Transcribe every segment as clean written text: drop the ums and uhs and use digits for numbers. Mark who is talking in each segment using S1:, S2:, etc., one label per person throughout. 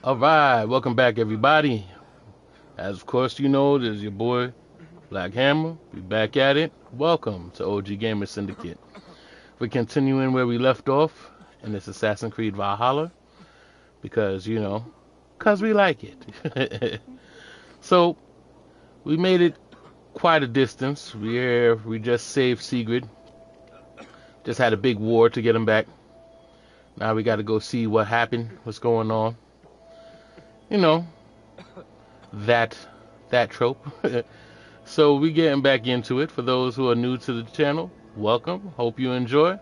S1: All right, welcome back, everybody. As of course you know, there's your boy Black Hammer. We back at it. Welcome to OG Gamer Syndicate. We're continuing where we left off in this Assassin's Creed Valhalla because cause we like it. So we made it quite a distance. We just saved Sigrid. Just had a big war to get him back. Now we got to go see what happened, what's going on. You know, that trope. So we getting back into it. For those who are new to the channel, welcome. Hope you enjoy.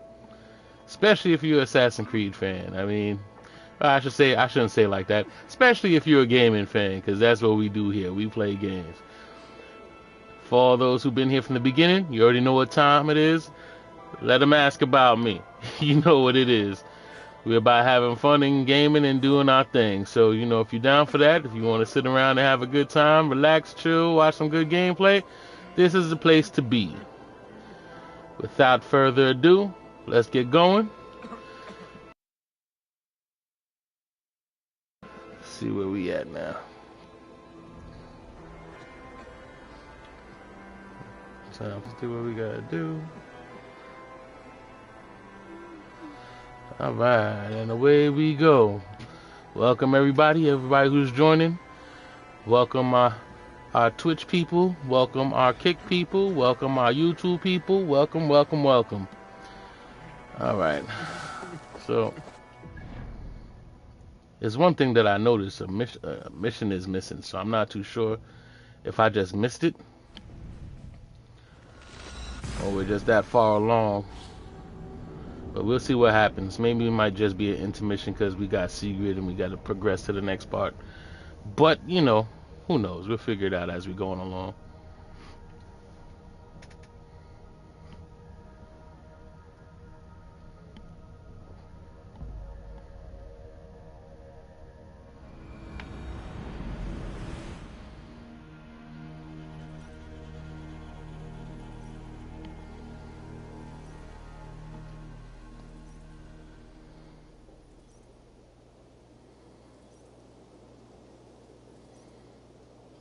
S1: Especially if you're an Assassin's Creed fan. I mean, I shouldn't say it like that. Especially if you're a gaming fan, because that's what we do here. We play games. For all those who've been here from the beginning, you already know what time it is. Let them ask about me. You know what it is. We're about having fun and gaming and doing our thing. So, if you're down for that, if you want to sit around and have a good time, relax, chill, watch some good gameplay, this is the place to be. Without further ado, let's get going. Let's see where we at now. Time to do what we gotta do. Alright, and away we go. Welcome everybody who's joining. Welcome our Twitch people. Welcome our Kick people. Welcome our YouTube people. Welcome. Alright. So, there's one thing that I noticed. A mission is missing, so I'm not too sure if I just missed it or we're just that far along. But we'll see what happens. Maybe it might just be an intermission because we got Sigrid and we got to progress to the next part. But, who knows? We'll figure it out as we're going along.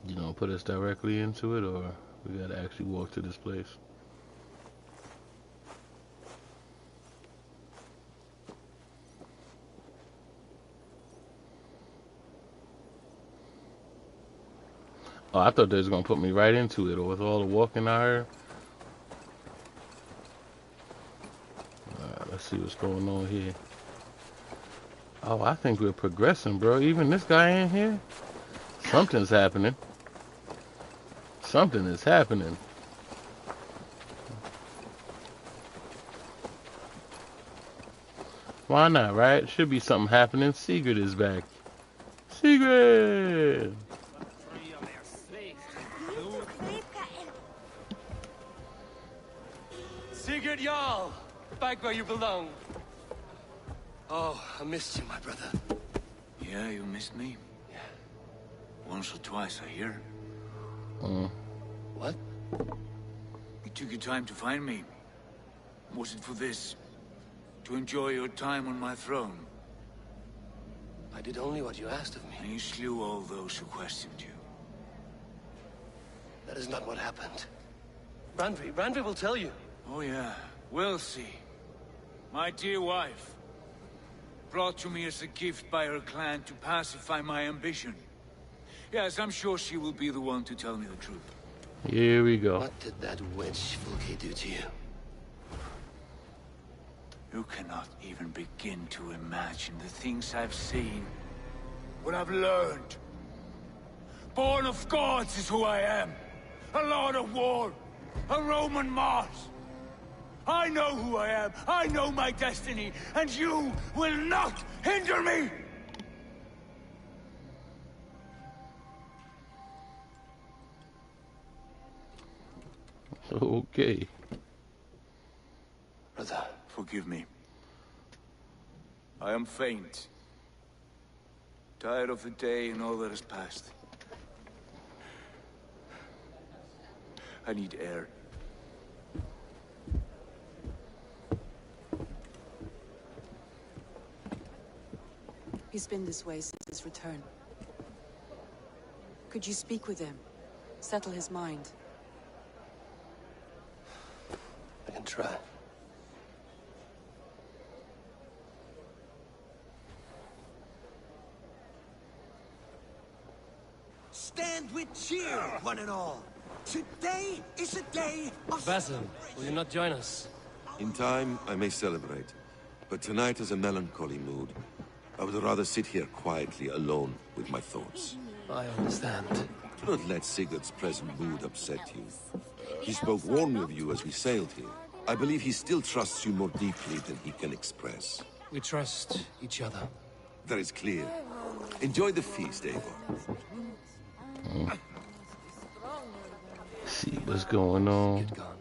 S1: You gonna put us directly into it, or we gotta actually walk to this place? Oh, I thought they was gonna put me right into it, or with all the walking I heard. Alright, let's see what's going on here. Oh, I think we're progressing, bro. Even this guy in here? Something's happening. Something is happening. Why not, right? Should be something happening. Sigrid is back. Sigrid!
S2: Sigrid Jarl! Back where you belong. Oh, I missed you, my brother.
S3: Yeah, you missed me?
S2: Yeah.
S3: Once or twice, I hear.
S2: What?
S3: You took your time to find me. Was it for this? To enjoy your time on my throne?
S2: I did only what you asked of me.
S3: And you slew all those who questioned you.
S2: That is not what happened. Randvi will tell you.
S3: Oh yeah, we'll see. My dear wife, brought to me as a gift by her clan to pacify my ambition. Yes, I'm sure she will be the one to tell me the truth.
S1: Here we go.
S2: What did that wench Fulke do to you?
S3: You cannot even begin to imagine the things I've seen. What I've learned. Born of gods is who I am. A lord of war. A Roman Mars. I know who I am. I know my destiny. And you will not hinder me!
S1: Okay.
S2: Brother.
S3: Forgive me. I am faint. Tired of the day and all that has passed. I need air.
S4: He's been this way since his return. Could you speak with him? Settle his mind.
S2: I can try.
S5: Stand with cheer, one and all. Today is a day of...
S2: Basil, will you not join us?
S6: In time, I may celebrate. But tonight is a melancholy mood. I would rather sit here quietly, alone, with my thoughts.
S2: I understand.
S6: Do not let Sigurd's present mood upset you. He spoke warmly of you as we sailed here. I believe he still trusts you more deeply than he can express.
S2: We trust each other.
S6: That is clear. Enjoy the feast, Eivor.
S1: See what's going on.
S2: Get gone.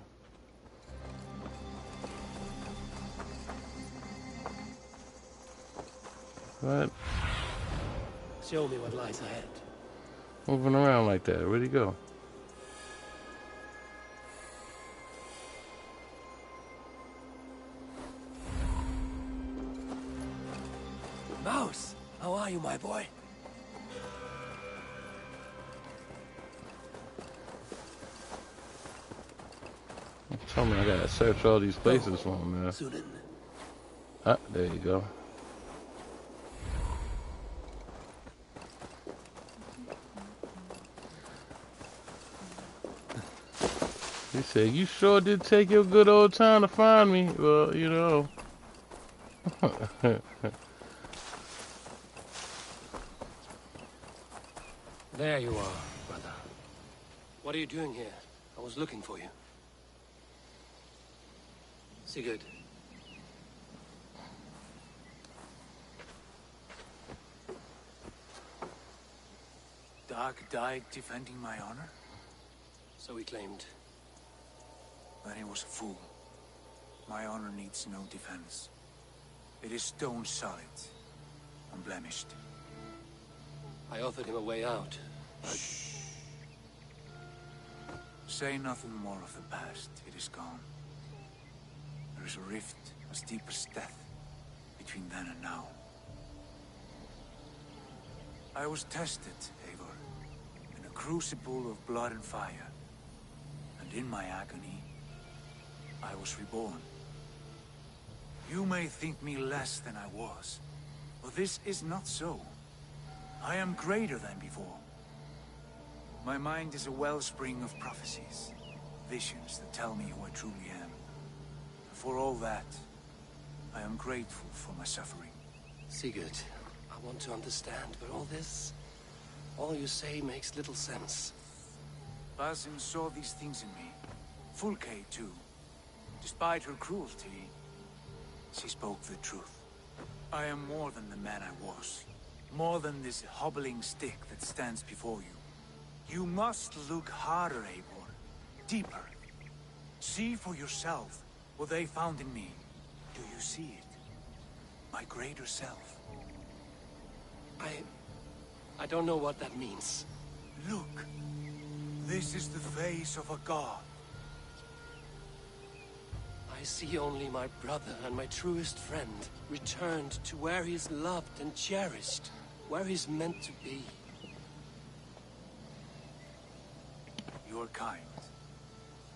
S1: What?
S2: Show me what lies ahead.
S1: Moving around like that. Where'd he go?
S2: Mouse, how are you, my boy?
S1: Tell me I gotta search all these places for him, man.
S2: Sudan.
S1: Ah, there you go. He said, "You sure did take your good old time to find me." Well, you know.
S2: There you are, brother. What are you doing here? I was looking for you. Sigurd.
S3: Dag died defending my honor?
S2: So he claimed.
S3: Then he was a fool. My honor needs no defense. It is stone solid, unblemished.
S2: I offered him a way out.
S3: Shh. Say nothing more of the past. It is gone. There is a rift as deep as death between then and now. I was tested, Eivor, in a crucible of blood and fire. And in my agony, I was reborn. You may think me less than I was, but this is not so. I am greater than before. My mind is a wellspring of prophecies, visions that tell me who I truly am. For all that, I am grateful for my suffering.
S2: Sigurd, I want to understand, but all you say makes little sense.
S3: Basim saw these things in me. Fulke, too. Despite her cruelty, she spoke the truth. I am more than the man I was. More than this hobbling stick that stands before you. You must look harder, Eivor. Deeper. See for yourself what they found in me. Do you see it? My greater self.
S2: I don't know what that means.
S3: Look. This is the face of a god.
S2: I see only my brother and my truest friend returned to where he is loved and cherished, where he's meant to be.
S3: You're kind.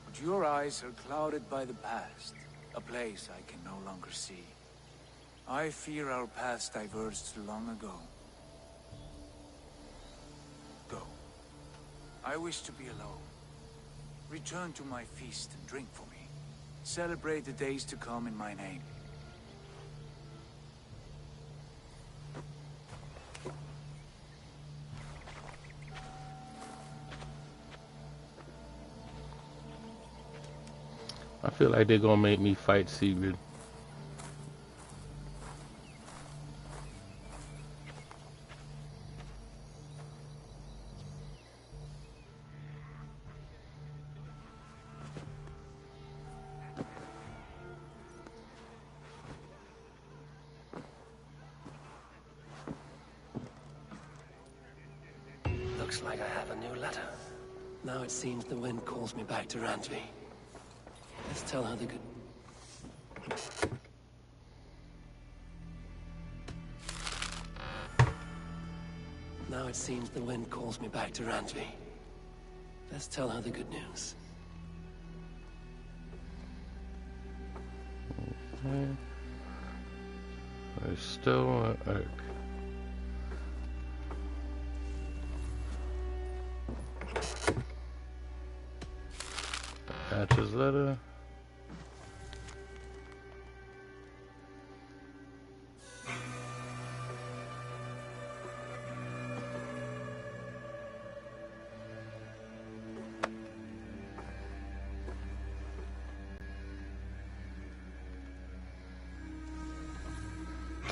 S3: But your eyes are clouded by the past, a place I can no longer see. I fear our paths diverged long ago. Go. I wish to be alone. Return to my feast and drink for me. Celebrate the days to come in my name.
S1: I feel like they're gonna make me fight Sigurd.
S2: Looks like I have a new letter. Now it seems the wind calls me back to Randvi. Let's tell her the good... Now it seems the wind calls me back to Randvi. Let's tell her the good news.
S1: Okay. There's still an Urk. Patch's letter.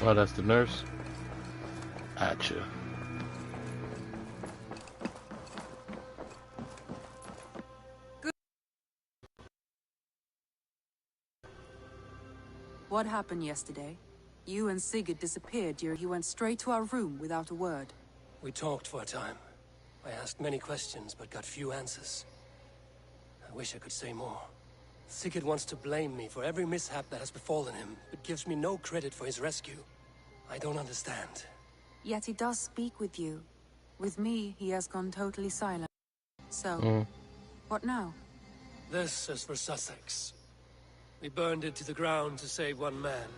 S1: Oh, that's the nurse. Gotcha.
S4: What happened yesterday? You and Sigurd disappeared. He went straight to our room without a word.
S2: We talked for a time. I asked many questions, but got few answers. I wish I could say more. Sigurd wants to blame me for every mishap that has befallen him, but gives me no credit for his rescue. I don't understand.
S4: Yet he does speak with you. With me, he has gone totally silent. So, what now?
S2: This is for Sussex. We burned it to the ground to save one man.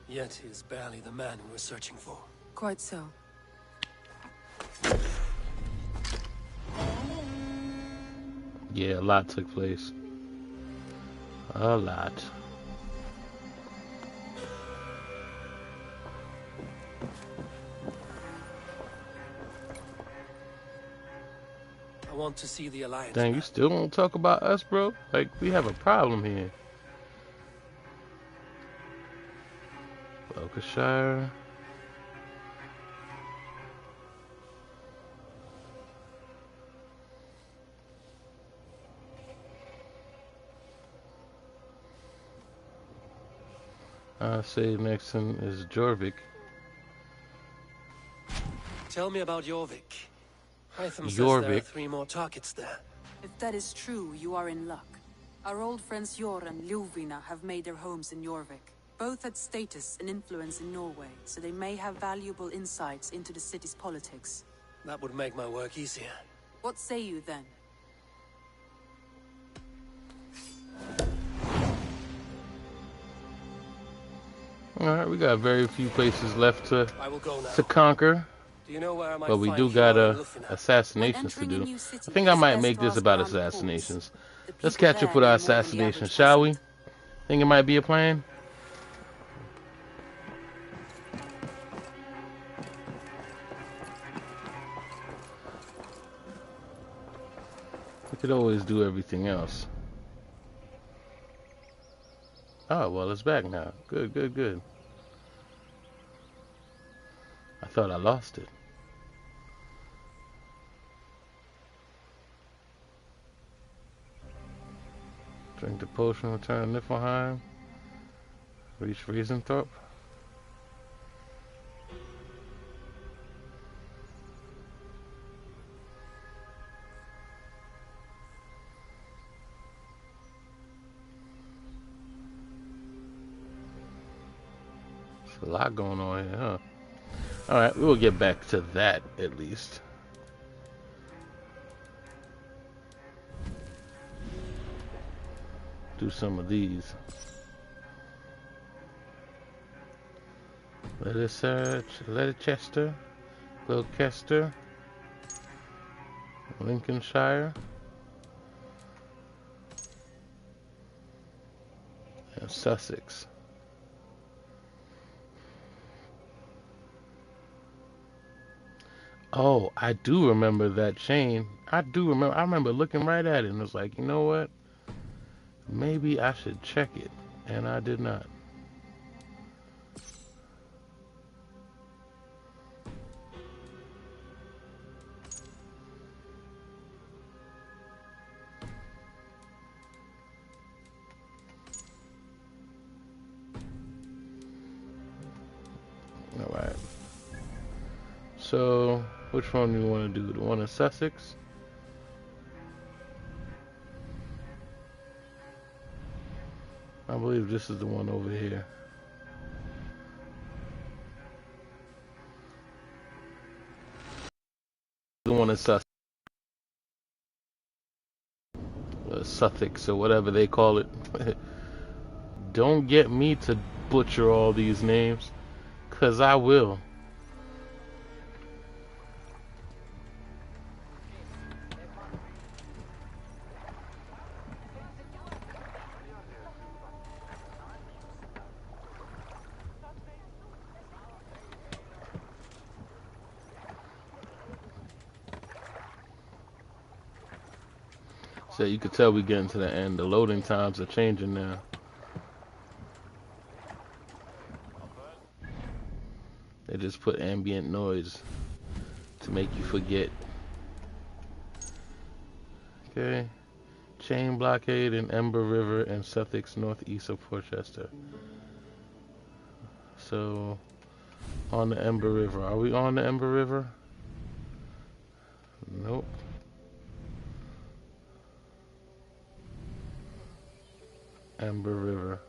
S2: Yet he is barely the man we were searching for.
S4: Quite so.
S1: Yeah, a lot took place. A lot.
S2: I want to see the Alliance.
S1: Dang, you still won't talk about us, bro? Like, we have a problem here. Lancashire. I say next one is Jorvik.
S2: Tell me about Jorvik. Hytham says there are
S1: Jorvik.
S2: 3 more targets there.
S4: If that is true, you are in luck. Our old friends Jor and Ljuvina have made their homes in Jorvik. Both had status and influence in Norway, so they may have valuable insights into the city's politics.
S2: That would make my work easier.
S4: What say you then?
S1: Alright, we got very few places left
S2: I will go now.
S1: to conquer.
S2: Do you know where I might
S1: But we
S2: find
S1: do
S2: Jor
S1: got
S2: and Ljuvina?
S1: assassinations to
S4: When entering a
S1: do.
S4: new city,
S1: I think I
S4: it's
S1: might
S4: best
S1: make
S4: to
S1: this
S4: ask
S1: about
S4: around the
S1: assassinations.
S4: The
S1: Let's
S4: people
S1: catch up
S4: there
S1: with our
S4: know more than the
S1: assassinations,
S4: average
S1: shall we?
S4: peasant.
S1: Think it might be a plan? We could always do everything else. Oh, well, it's back now. Good, good, good. I thought I lost it. Drink the potion, return to Niflheim. Reach Riesenthorpe. There's a lot going on here, huh? Alright, we will get back to that at least. Do some of these. Leicester, Gloucester, Lincolnshire, and Sussex. Oh, I do remember that chain. I remember looking right at it and was like, you know what? Maybe I should check it. And I did not. Alright. So, which one do you want to do? The one in Sussex? I believe this is the one over here. one in Sussex or whatever they call it. Don't get me to butcher all these names, 'cause I will. So you can tell we getting to the end. The loading times are changing now. They just put ambient noise to make you forget. Okay. Chain blockade in Ember River and Sussex northeast of Portchester. So, on the Ember River. Are we on the Ember River? Nope. Ember River.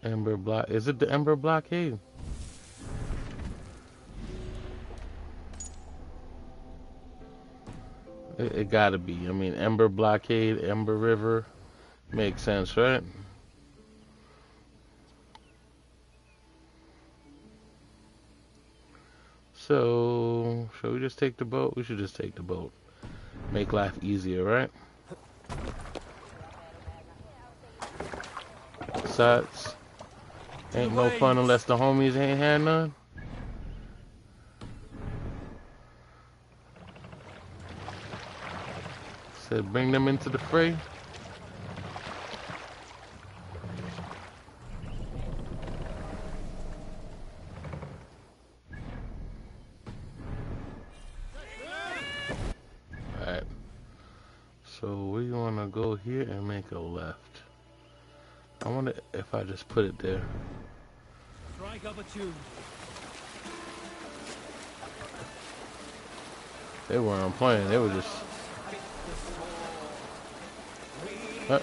S1: Ember Block. Is it the Ember Blockade? It gotta be. I mean, Ember Blockade, Ember River. Makes sense, right? So, should we just take the boat? We should just take the boat. Make life easier, right? Besides, ain't no fun unless the homies ain't had none. Said bring them into the fray. Alright. So we wanna go here and make a left. I wonder if I just put it there.
S5: Strike up a tune.
S1: They weren't playing, they were just... No.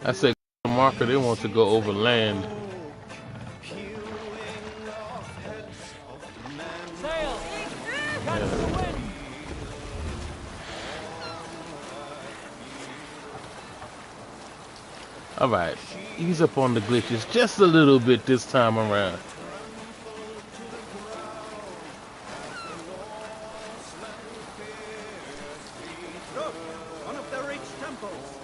S1: I said marker, they want to go over land. Alright, ease up on the glitches just a little bit this time around.
S5: Look, one of the rich temples.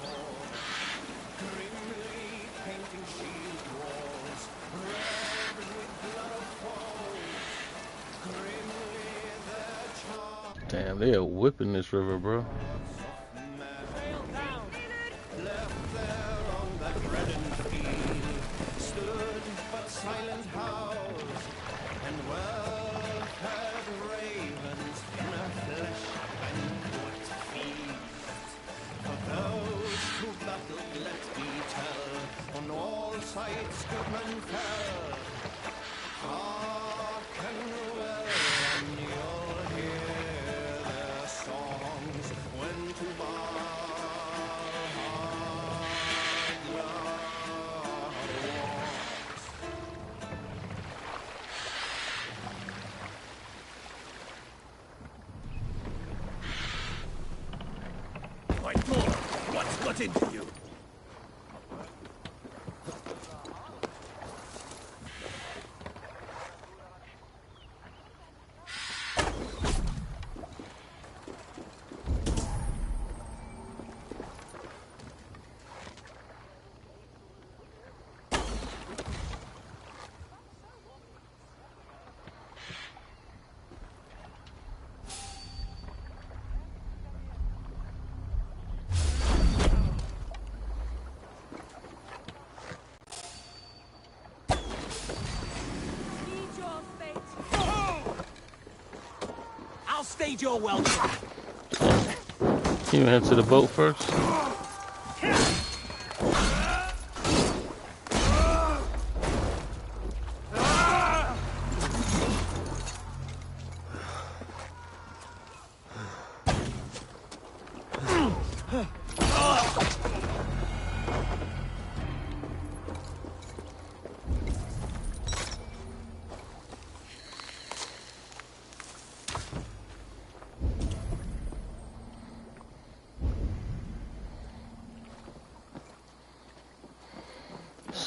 S1: Damn, they are whipping this river, bro.
S5: What's got into you? I'll stage your welcome.
S1: You head to the boat first.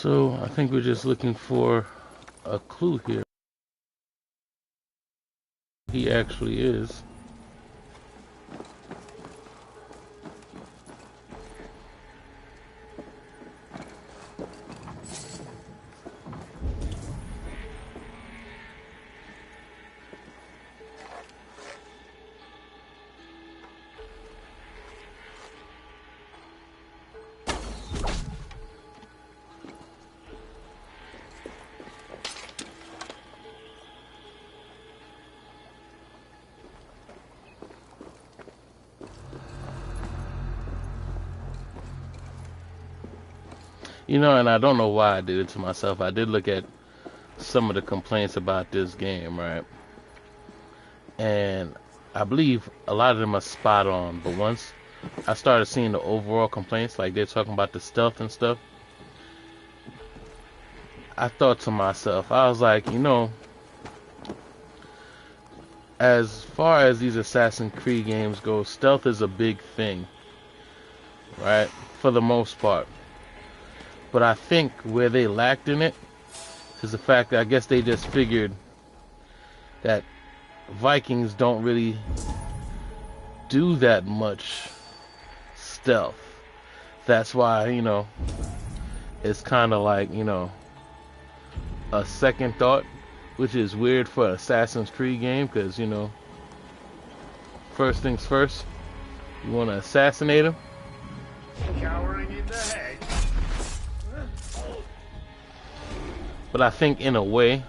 S1: So I think we're just looking for a clue here. He actually is. You know, and I don't know why I did it to myself. I did look at some of the complaints about this game, right? And I believe a lot of them are spot on. But once I started seeing the overall complaints, like they're talking about the stealth and stuff, I thought to myself, I was like, you know, as far as these Assassin's Creed games go, stealth is a big thing, right? For the most part. But I think where they lacked in it is the fact that I guess they just figured that Vikings don't really do that much stealth. That's why, you know, it's kind of like, you know, a second thought, which is weird for an Assassin's Creed game because, you know, first things first, you want to assassinate him.
S7: Cowering in the head.
S1: But I think in a way,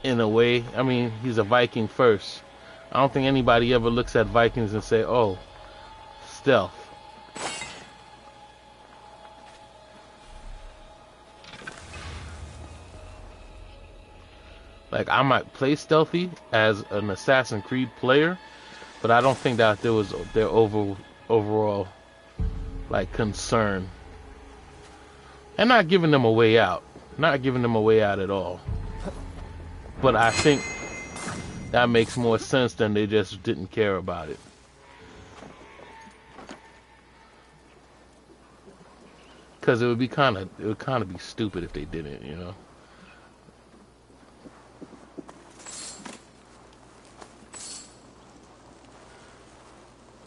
S1: I mean, he's a Viking first. I don't think anybody ever looks at Vikings and say, oh, stealth. Like, I might play stealthy as an Assassin's Creed player, but I don't think that there was their overall, like, concern. And not giving them a way out. Not giving them a way out at all. But I think that makes more sense than they just didn't care about it. Because it would kind of be stupid if they didn't, you know.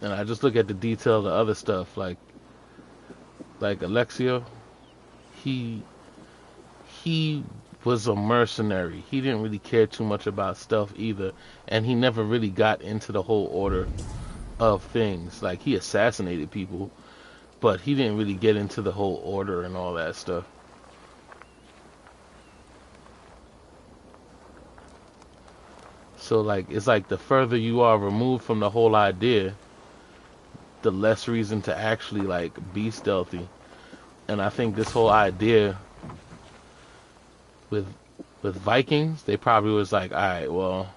S1: And I just look at the detail of the other stuff, like Alexio. He was a mercenary. He didn't really care too much about stealth either, and he never really got into the whole order of things. Like, he assassinated people, but he didn't really get into the whole order and all that stuff. So, like, it's like the further you are removed from the whole idea, the less reason to actually, like, be stealthy. And I think this whole idea with Vikings, they probably was like, alright, well,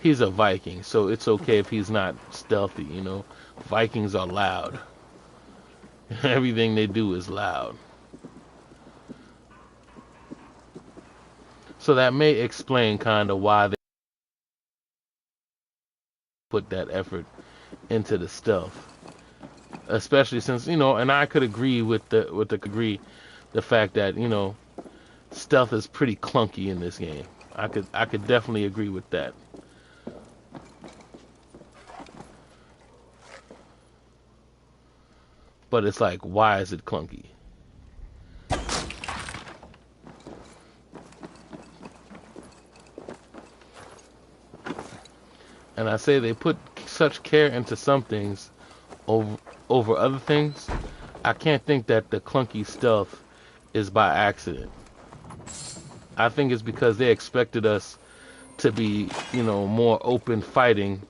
S1: he's a Viking, so it's okay if he's not stealthy, you know. Vikings are loud. Everything they do is loud. So that may explain kind of why they put that effort into the stealth. Especially since, you know, and I could agree with the fact that, you know, stealth is pretty clunky in this game. I could definitely agree with that. But it's like, why is it clunky? And I say they put such care into some things over other things. I can't think that the clunky stealth is by accident. I think it's because they expected us to be, you know, more open fighting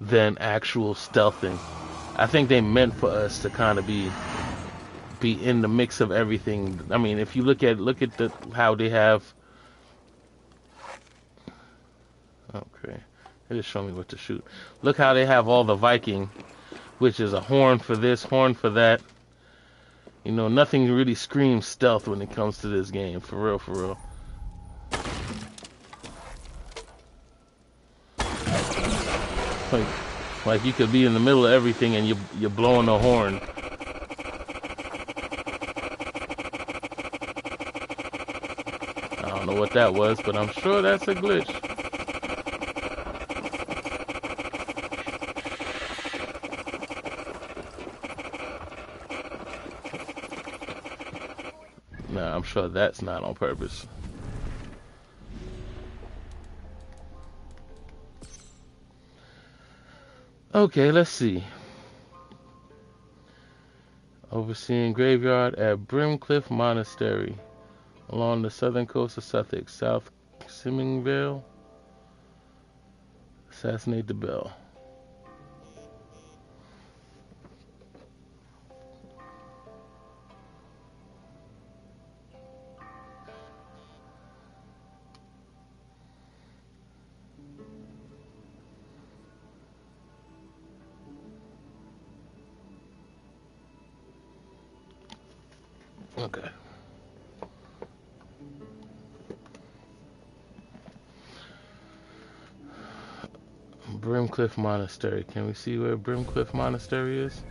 S1: than actual stealthing. I think they meant for us to kind of be in the mix of everything. I mean, if you look at how they have. Okay, they just show me what to shoot. Look how they have all the Viking, which is a horn for this, horn for that. You know, nothing really screams stealth when it comes to this game. For real, for real. Like you could be in the middle of everything and you're blowing a horn. that was, but I'm sure that's a glitch. Nah, I'm sure that's not on purpose. Okay, let's see. Overseeing graveyard at Brimcliff Monastery along the southern coast of Sussex, South Simmingvale. Assassinate the bell. Okay. Brimcliff Monastery. Can we see where Brimcliff Monastery is?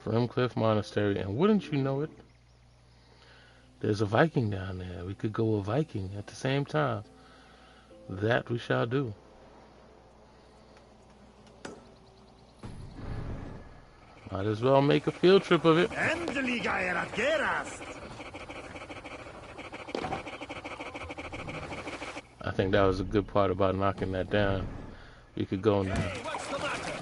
S1: Brimcliff Monastery, and wouldn't you know it, there's a Viking down there. We could go a Viking at the same time. That we shall do. Might as well make a field trip of it. I think that was a good part about knocking that down. We could go now.
S5: Hey, what's the matter?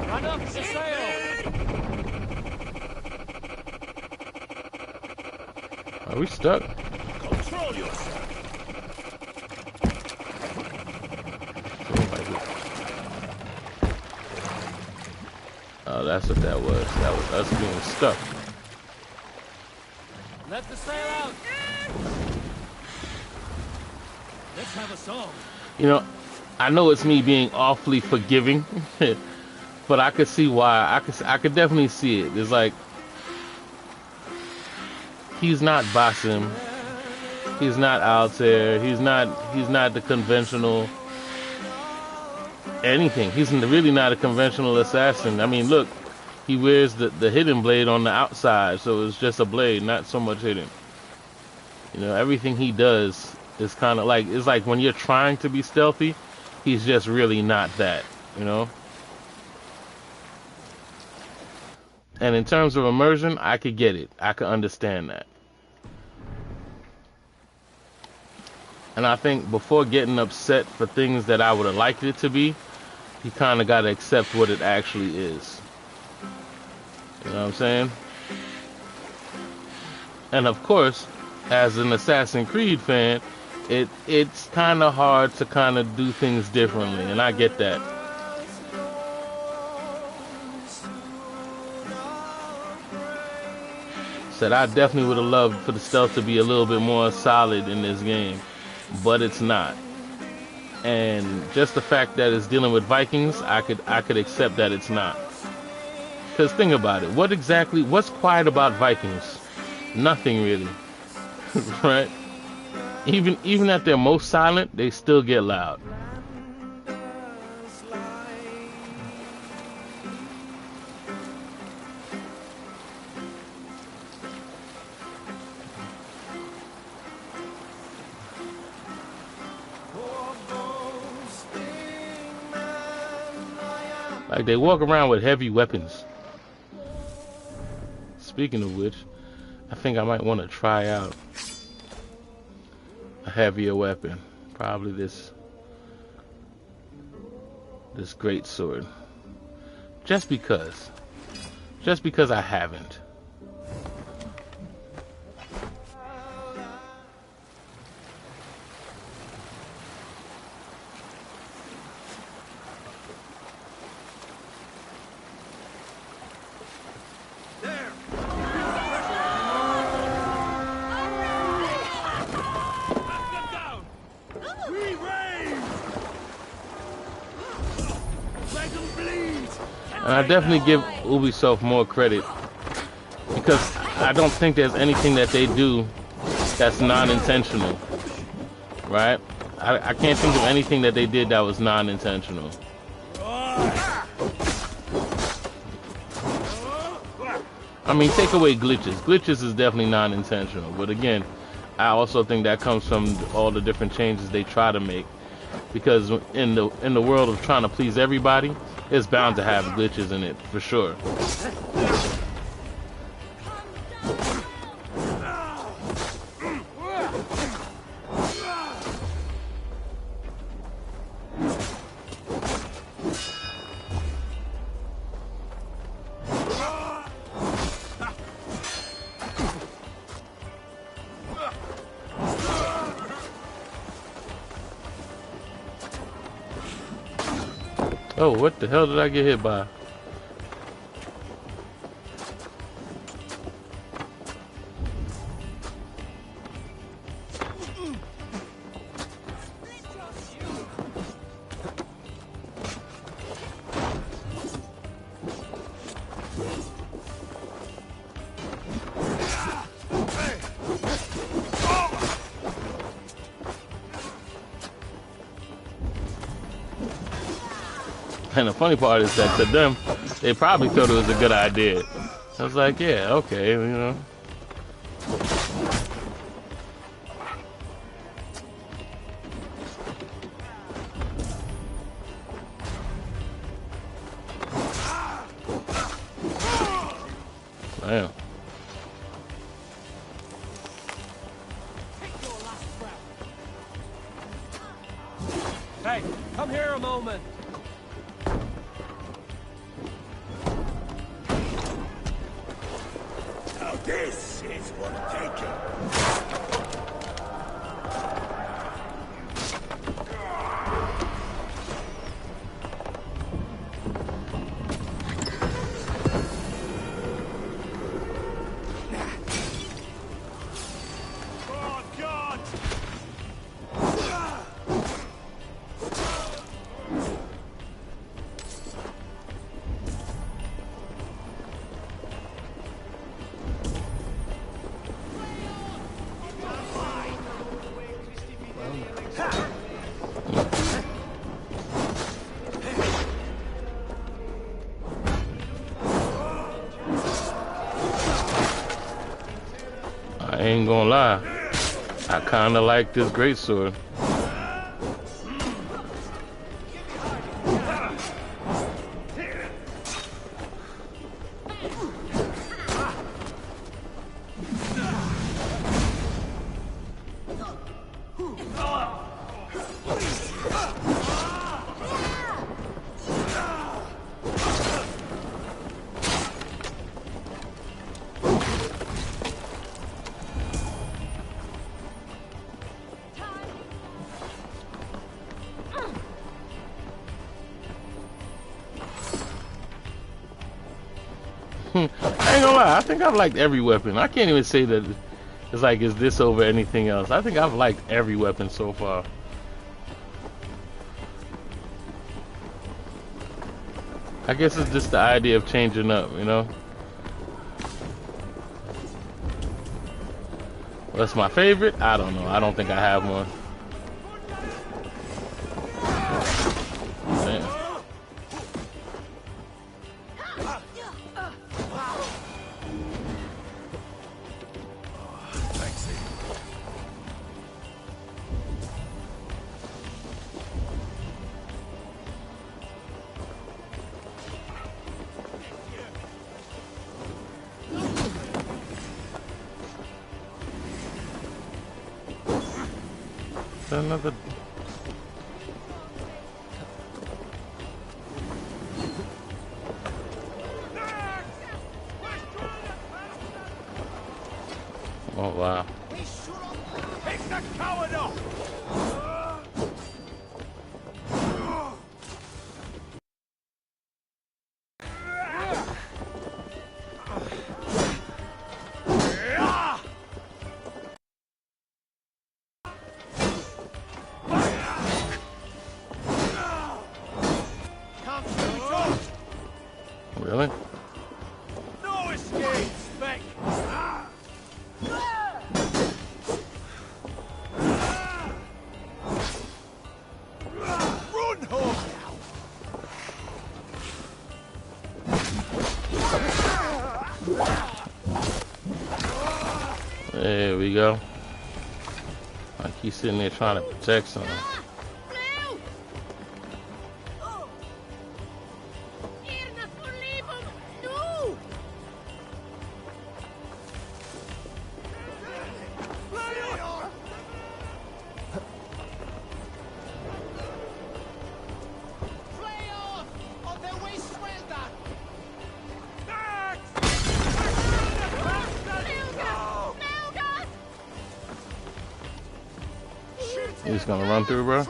S2: Run up the sail!
S1: Are we stuck?
S5: Control yourself.
S1: Oh, that's what that was. That was us being stuck.
S2: Let the sail out! Let's have a song.
S1: You know, I know it's me being awfully forgiving, but I could see why. I could definitely see it. It's like he's not Basim. He's not Altair. He's not the conventional anything. He's really not a conventional assassin. I mean, look, he wears the hidden blade on the outside, so it's just a blade, not so much hidden. You know, everything he does is kind of like, it's like when you're trying to be stealthy, he's just really not that, you know? And in terms of immersion, I could get it. I could understand that. And I think before getting upset for things that I would have liked it to be, you kind of got to accept what it actually is. You know what I'm saying? And of course, as an Assassin's Creed fan, it's kind of hard to kind of do things differently, and I get that. Said I definitely would have loved for the stealth to be a little bit more solid in this game, but it's not. And just the fact that it's dealing with Vikings, I could accept that it's not. Because think about it, what's quiet about Vikings? Nothing really, right? Even at their most silent, they still get loud. Like they walk around with heavy weapons. Speaking of which, I think I might want to try out a heavier weapon. Probably this great sword. Just because I haven't. And I definitely give Ubisoft more credit because I don't think there's anything that they do that's non-intentional, right? I can't think of anything that they did that was non-intentional. I mean, take away glitches. Glitches is definitely non-intentional, but again, I also think that comes from all the different changes they try to make. Because in the world of trying to please everybody, it's bound to have glitches in it for sure. Oh, what the hell did I get hit by? And the funny part is that to them, they probably thought it was a good idea. I was like, yeah, okay, you know. Damn.
S2: Hey, come here a moment.
S5: Now this is worth taking.
S1: I ain't gonna lie, I kinda like this greatsword. I ain't gonna lie, I think I've liked every weapon. I can't even say that it's like, is this over anything else? I think I've liked every weapon so far. I guess it's just the idea of changing up, you know? What's my favorite? I don't know. I don't think I have one. Damn. Another. Oh wow.
S5: Take the coward off!
S1: Really?
S5: No escape, Spectre!
S1: There we go. Like he's sitting there trying to protect something. He's gonna run through, bro.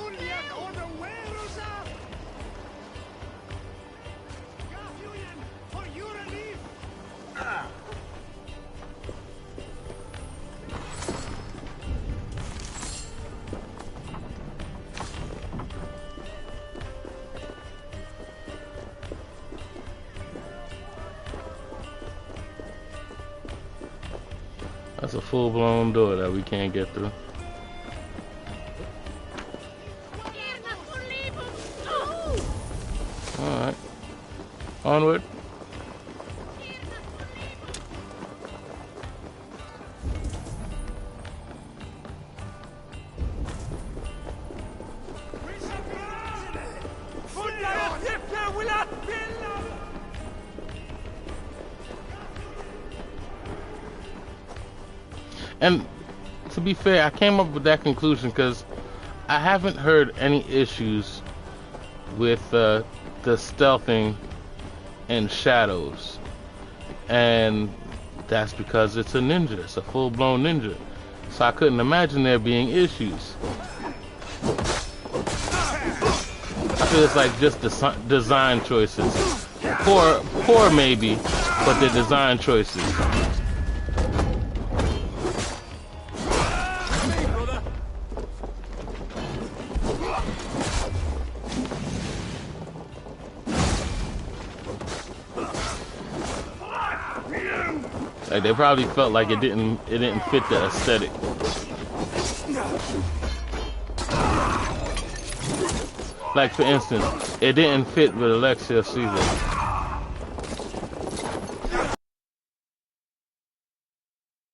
S1: That's a full-blown door that we can't get through. Alright. Onward. And to be fair, I came up with that conclusion because I haven't heard any issues with the stealthing in shadows, and that's because it's a ninja. It's a full-blown ninja, so I couldn't imagine there being issues. I feel it's like just design choices. Poor maybe, but they're design choices. Like they probably felt like it didn't fit the aesthetic. Like for instance, it didn't fit with Alexia Caesar.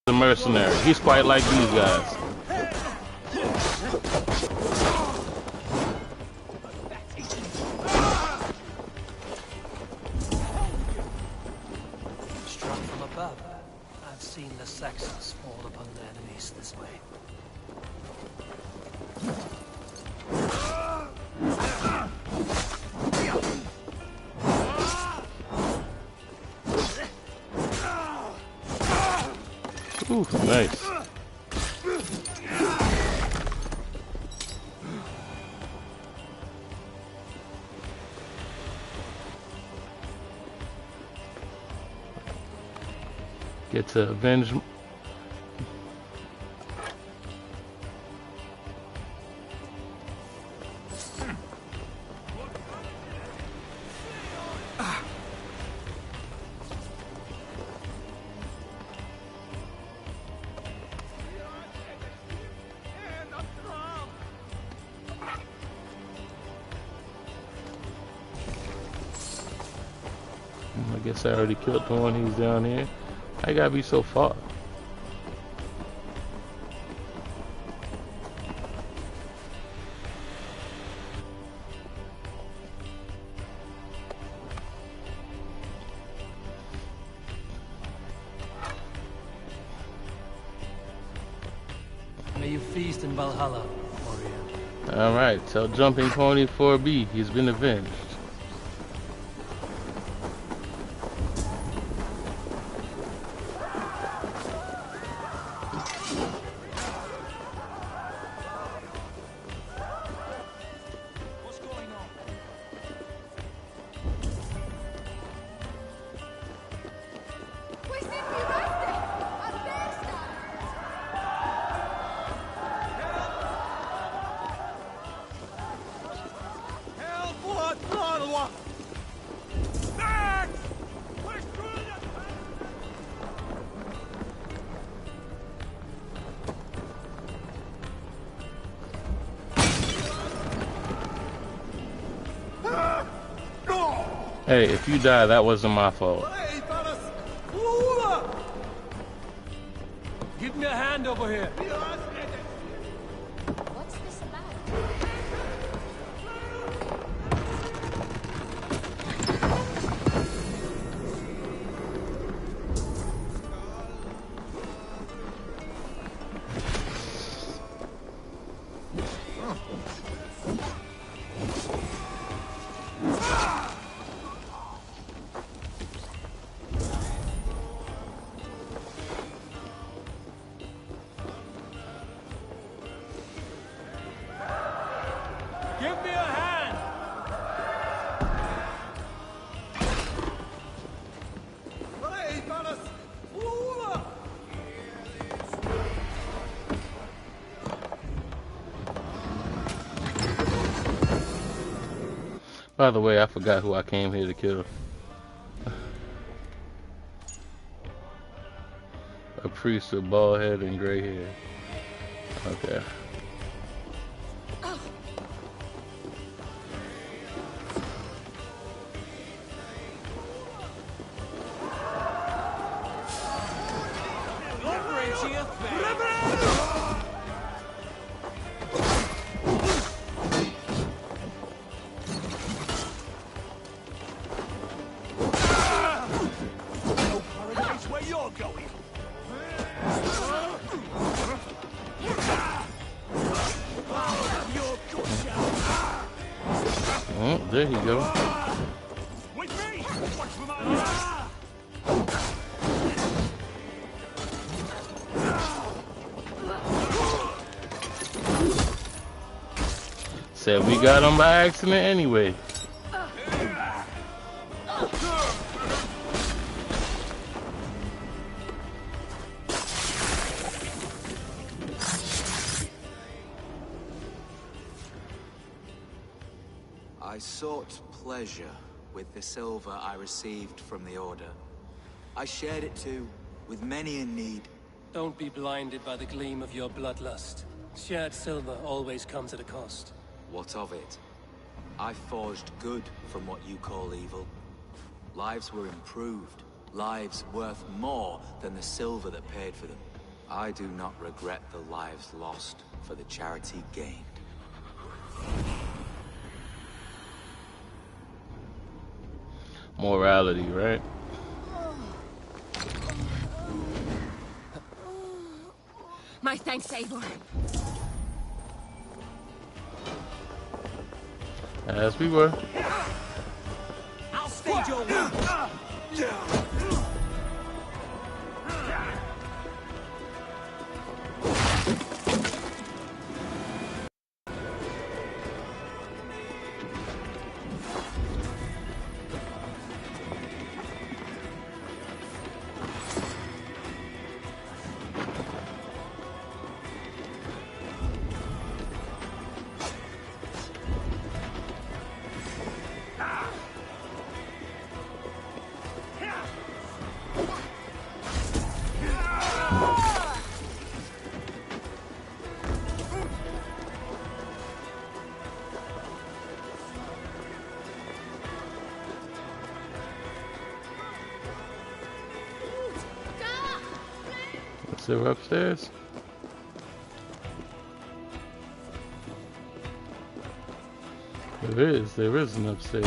S1: The mercenary. He's quite like these guys.
S2: Struck from above. I've seen the Saxons fall upon their enemies this way.
S1: Ooh, nice. Get to avenge. I guess I already killed the one who's down here. I gotta be so far.
S2: May you feast in Valhalla, warrior.
S1: Alright, tell Jumping Pony 4B he's been avenged. Hey, if you die, that wasn't my fault.
S2: me a hand over here.
S8: What's this about?
S2: Give me a hand!
S1: By the way, I forgot who I came here to kill. A priest with bald head and gray hair. Okay.
S5: Where you're going?
S1: Oh, there you go.
S5: With me! Watch for my life!
S1: Said we got him by accident anyway.
S9: I sought pleasure with the silver I received from the Order. I shared it too, with many in need.
S2: Don't be blinded by the gleam of your bloodlust. Shared silver always comes at a cost.
S9: What of it? I forged good from what you call evil. Lives were improved, lives worth more than the silver that paid for them. I do not regret the lives lost for the charity gained.
S1: Morality, right?
S8: My thanks, Eivor.
S1: As we were.
S5: I'll stage your will.
S1: Is there upstairs? There is an upstairs.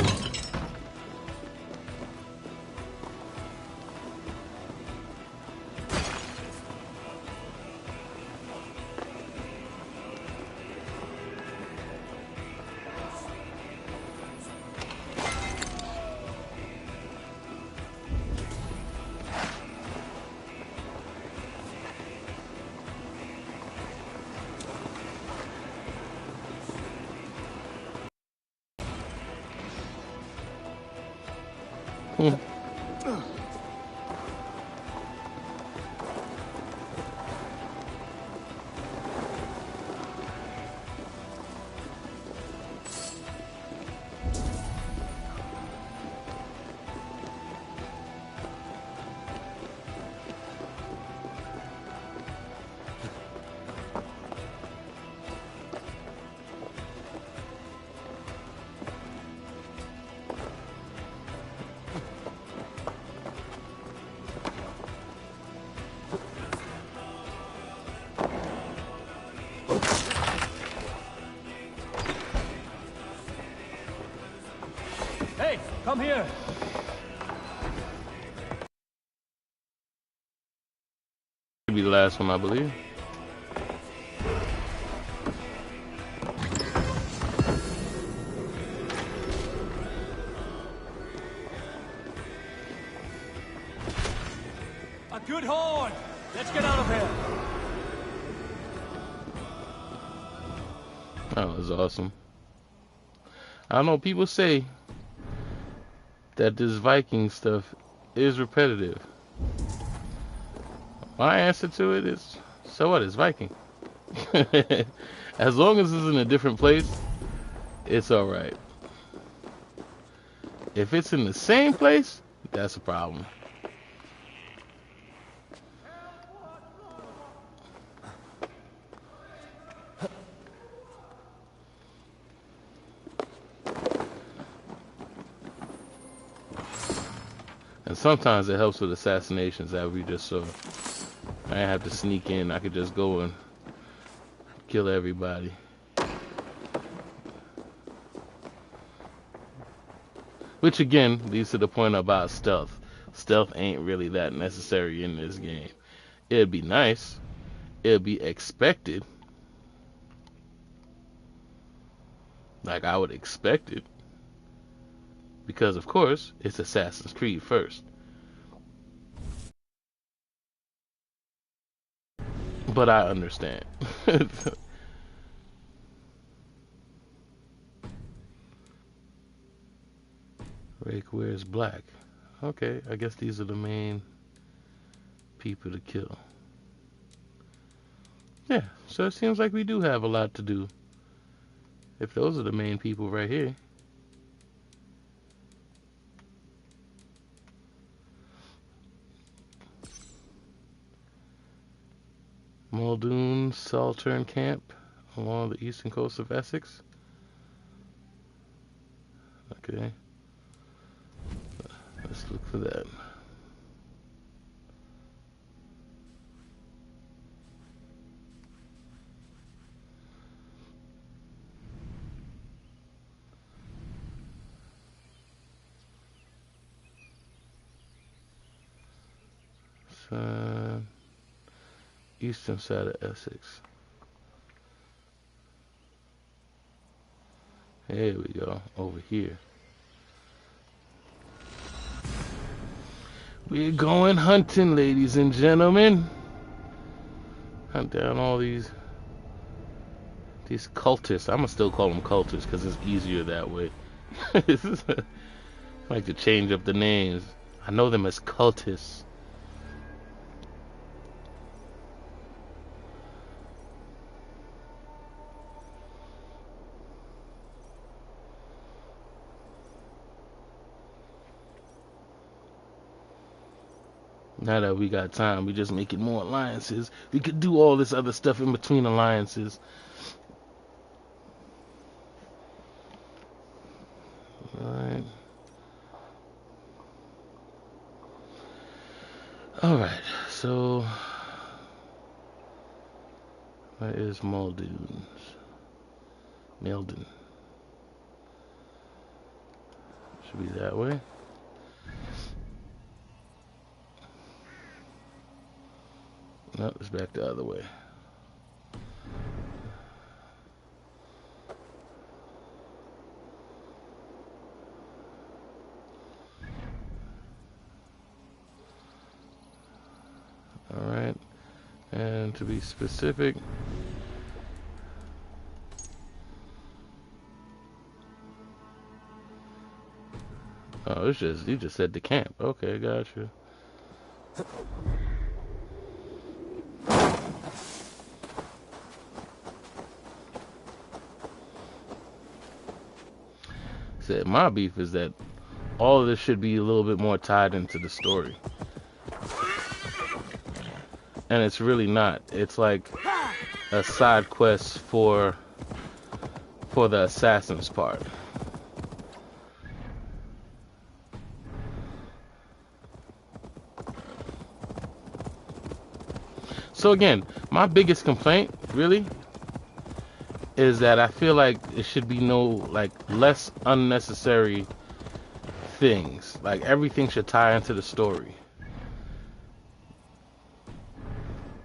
S2: Come here.
S1: Be the last one, I believe.
S2: A good horn. Let's get out of here.
S1: That was awesome. I don't know, people say that this Viking stuff is repetitive. My answer to it is, so what, it's Viking. As long as it's in a different place, it's alright. If it's in the same place, that's a problem. And sometimes it helps with assassinations that we just saw. I didn't have to sneak in. I could just go and kill everybody. Which again leads to the point about stealth. Stealth ain't really that necessary in this game. It'd be nice. It'd be expected. Like I would expect it. Because of course, it's Assassin's Creed first. But I understand. Rake wears black. Okay, I guess these are the main people to kill. Yeah, so it seems like we do have a lot to do. If those are the main people right here. Muldoon Saltern Camp along the eastern coast of Essex. Okay. Let's look for that. Eastern side of Essex. There we go, over here. We're going hunting, ladies and gentlemen. Hunt down all these cultists. I'ma still call them cultists because it's easier that way. I like to change up the names. I know them as cultists. Now that we got time, we just making more alliances. We could do all this other stuff in between alliances. Alright. Alright, so where is Muldoon? Meldon. Should be that way. No, it's back the other way. Alright, and to be specific, oh, it's just, you just said the camp. Okay, gotcha. Said my beef is that all of this should be a little bit more tied into the story. And it's really not. It's like a side quest for the assassins part. So again, my biggest complaint really is that I feel like it should be no, like, less unnecessary things. Like, everything should tie into the story.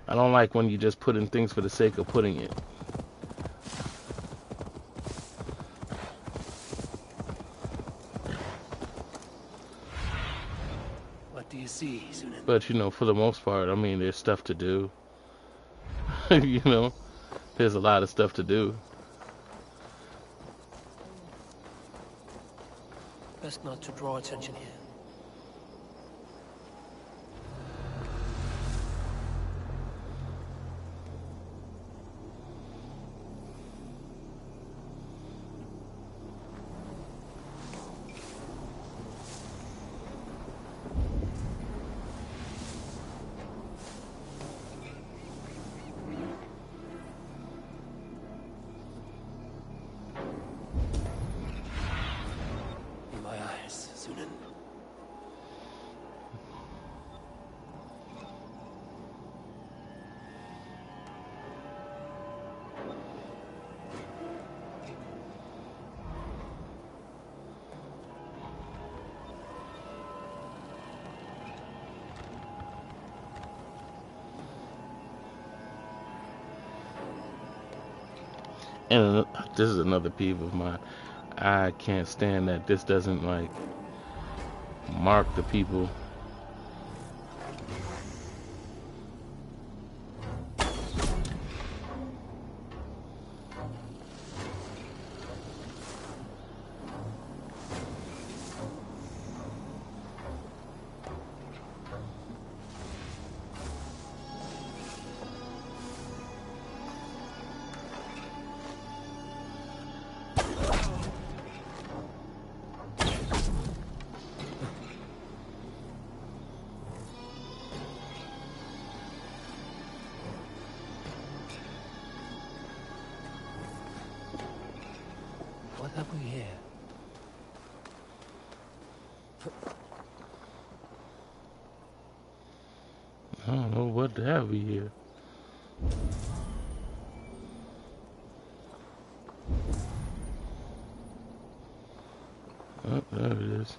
S1: I don't like when you just put in things for the sake of putting it.
S2: What do you see, Sunan?
S1: But, you know, for the most part, I mean, there's stuff to do. You know, there's a lot of stuff to do.
S2: Best not to draw attention here. In my eyes, Sunan.
S1: And this is another peeve of mine. I can't stand that this doesn't, like, mark the people.
S2: What have we here?
S1: I don't know what have we here. Oh, there it is.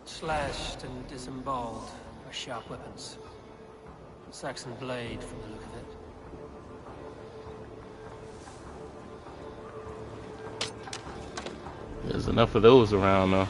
S2: Slashed and disemboweled are sharp weapons. Saxon blade from the look of it.
S1: There's enough of those around, though.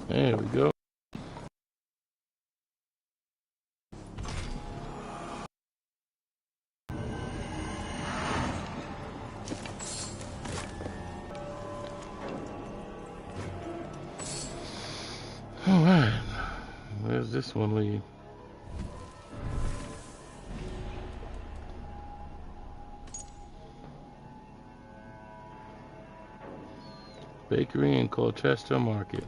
S1: There we go. Alright. Where's this one lead? Bakery in Colchester Market.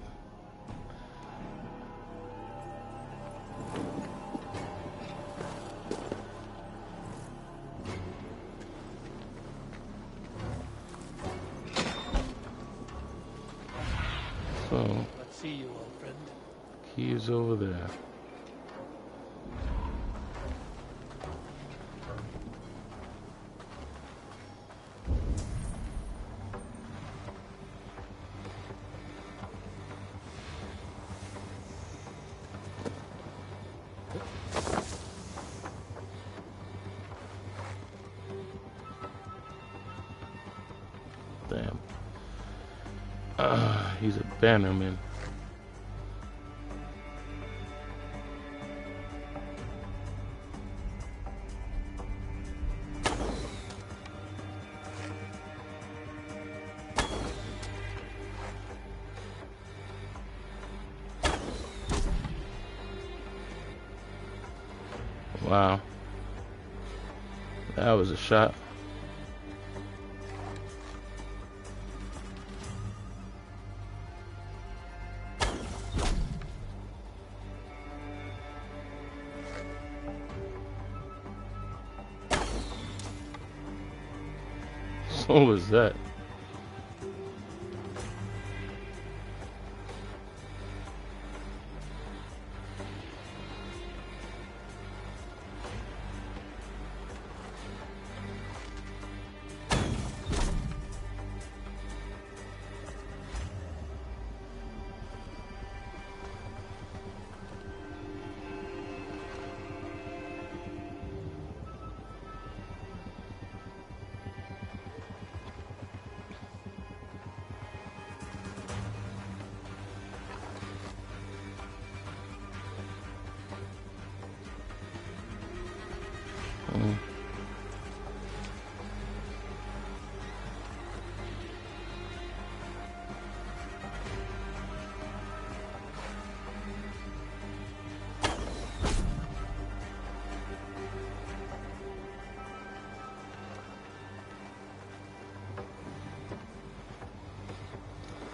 S1: So,
S2: Let's see you, old friend.
S1: key is over there. Damn. He's a bannerman. Wow. That was a shot. What was that?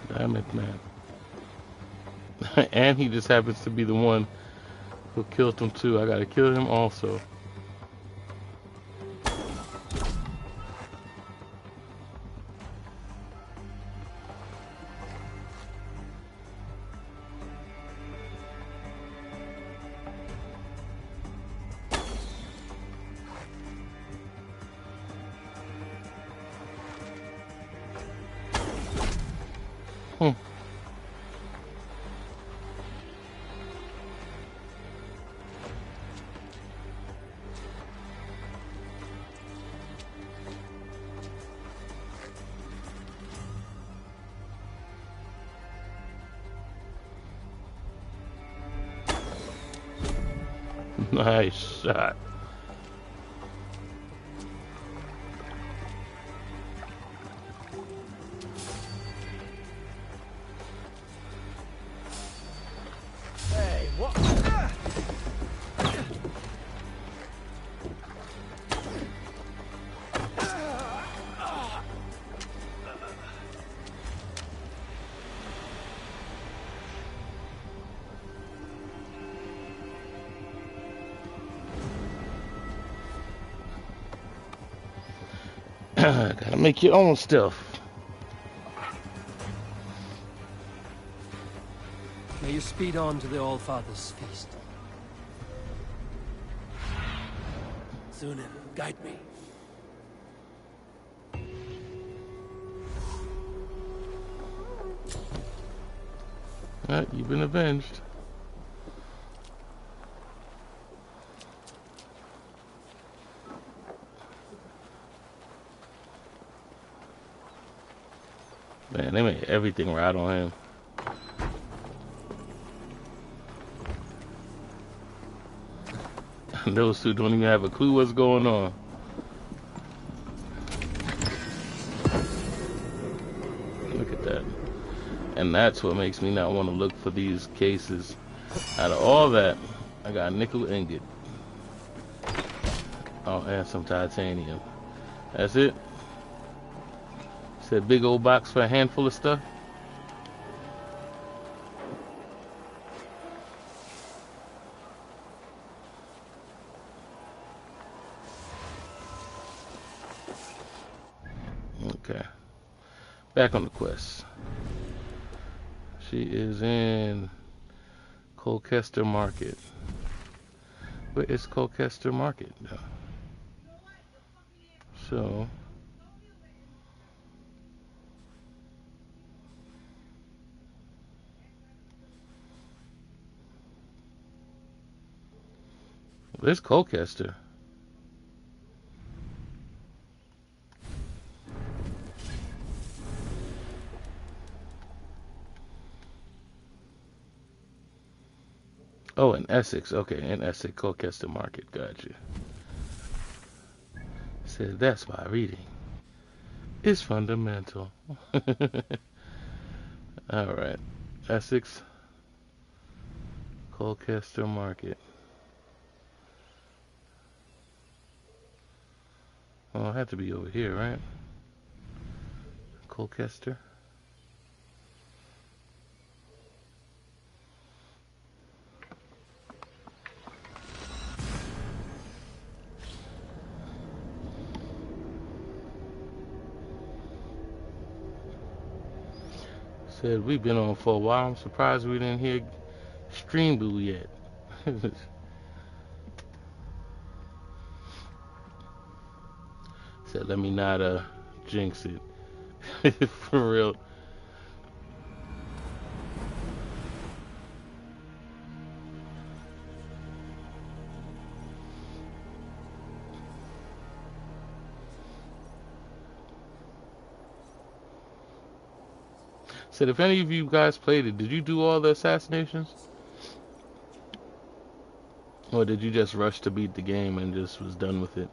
S1: Damn it, man. And he just happens to be the one who killed him too. I gotta kill him also. Nice shot.
S5: Hey, what?
S1: Gotta make your own stuff.
S2: May you speed on to the All-Father's feast. Zunin, guide me.
S1: Alright, you've been avenged. Man, they made everything right on him. Those two don't even have a clue what's going on. Look at that. And that's what makes me not want to look for these cases. Out of all that, I got a nickel ingot. Oh, and some titanium. That's it. It's a big old box for a handful of stuff. Okay. Back on the quest. She is in Colchester Market. Where is Colchester Market? So where's Colchester? Oh, in Essex. Okay, in Essex, Colchester Market. Gotcha. Said that's why reading is fundamental. All right, Essex, Colchester Market. Well, it had to be over here, right? Colchester. Said we've been on for a while. I'm surprised we didn't hear Stream Boo yet. Said let me not jinx it. For real. Said if any of you guys played it, did you do all the assassinations? Or did you just rush to beat the game and just was done with it?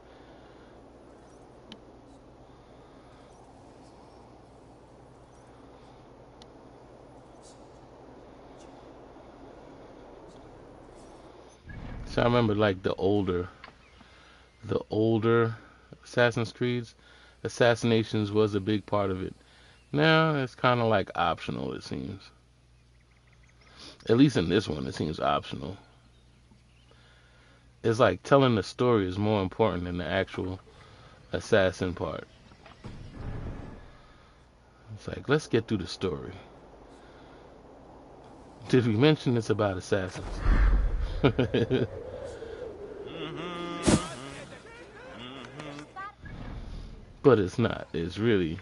S1: So I remember like the older Assassin's Creeds, assassinations was a big part of it. Now it's kind of like optional, it seems. At least in this one, it seems optional. It's like telling the story is more important than the actual assassin part. It's like, let's get through the story. Did we mention it's about assassins? But it's not. It's really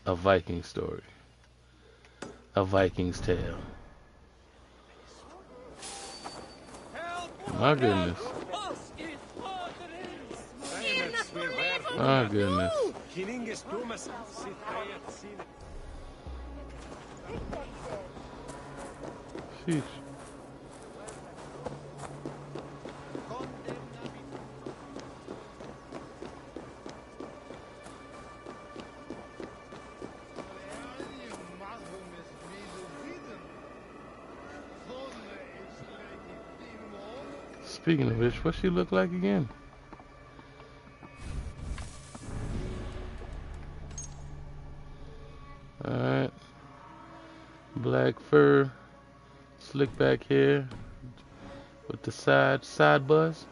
S1: a Viking story. A Viking's tale. My goodness. My goodness. Sheesh. Speaking of which, what she look like again? Alright. Black fur, slick back hair with the side buzz.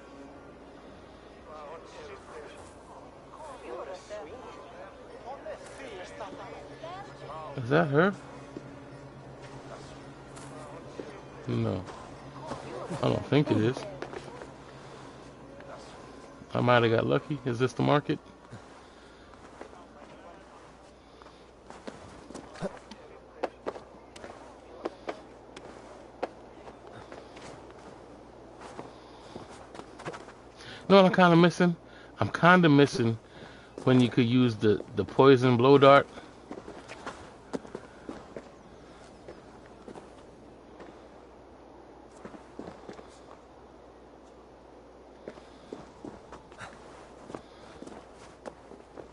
S1: Is that her? No. I don't think it is. I might have got lucky. Is this the market? No, I'm kind of missing. I'm kind of missing when you could use the poison blow dart.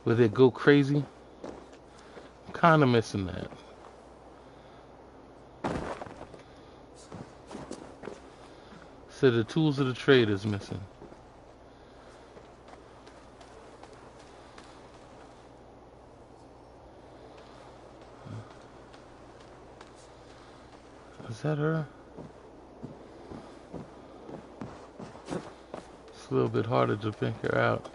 S1: where they go crazy. I'm kind of missing that. So the tools of the trade is missing. Is that her? It's a little bit harder to pick her out.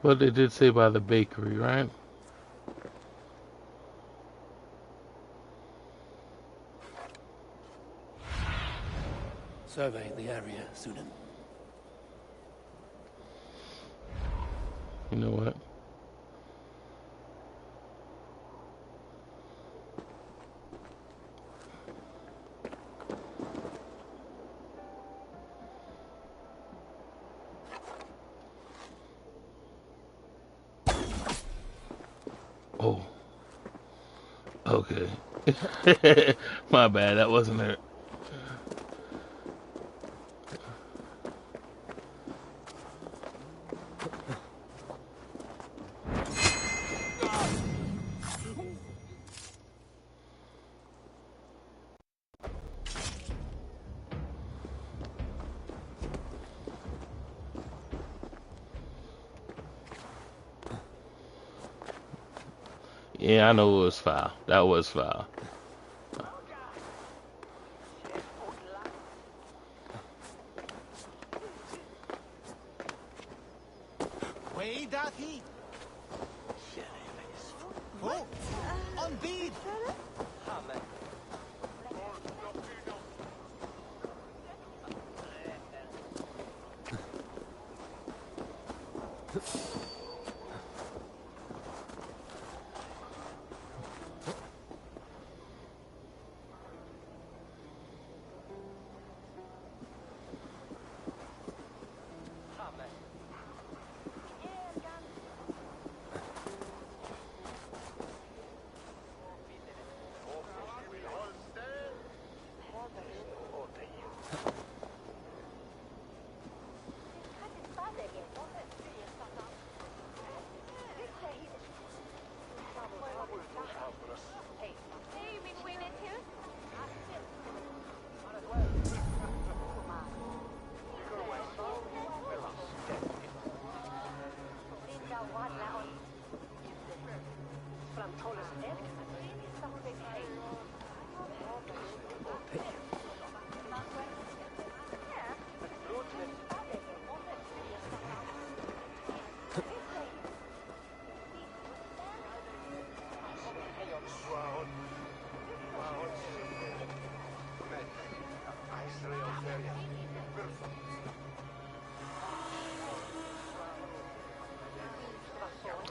S1: But they did say by the bakery, right?
S2: Survey the area, Sunan.
S1: You know what? Oh. Okay. My bad, that wasn't her. Yeah, I know it was foul. That was foul.
S5: Way doth he. Oh, on bead.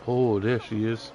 S1: Oh, there she is.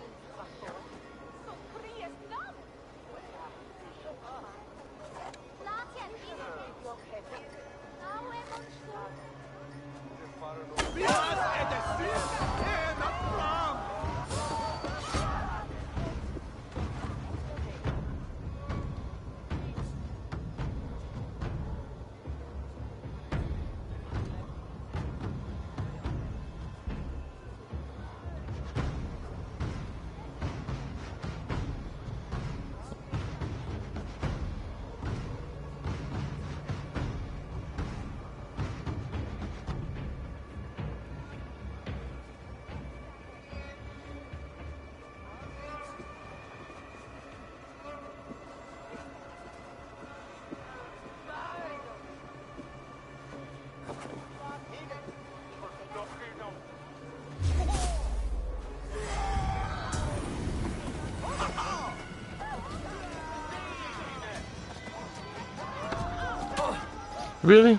S1: Really?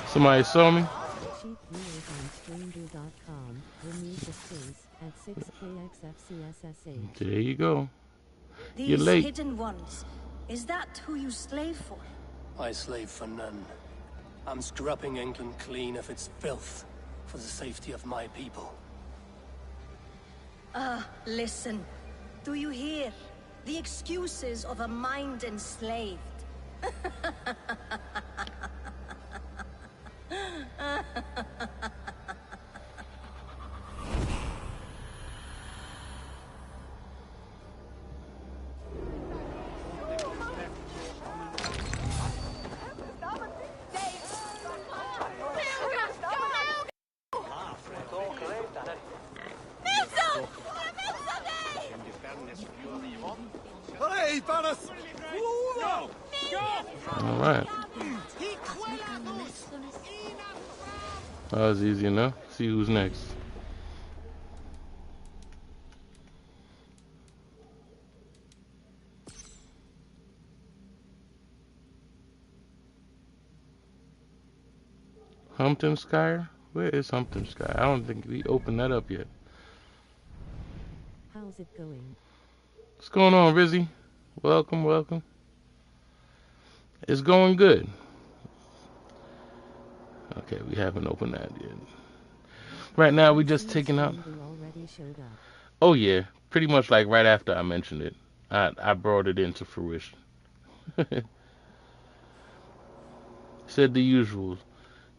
S1: Somebody saw me?
S10: CSSH.
S1: There you go. You're
S11: These
S1: late.
S11: hidden ones, is that who you slave for?
S2: I slave for none. I'm scrubbing England clean of its filth for the safety of my people.
S11: Listen. Do you hear? The excuses of a mind enslaved.
S1: All right. That was easy enough. See who's next. Humpton Sky? Where is Humpton Sky? I don't think we opened that up yet.
S10: How's it going?
S1: What's going on, Rizzy? Welcome, welcome. It's going good. Okay, we haven't opened that yet. Right now, we just taking out.
S10: Already showed up.
S1: Oh yeah, pretty much like right after I mentioned it, I brought it into fruition. Said the usual.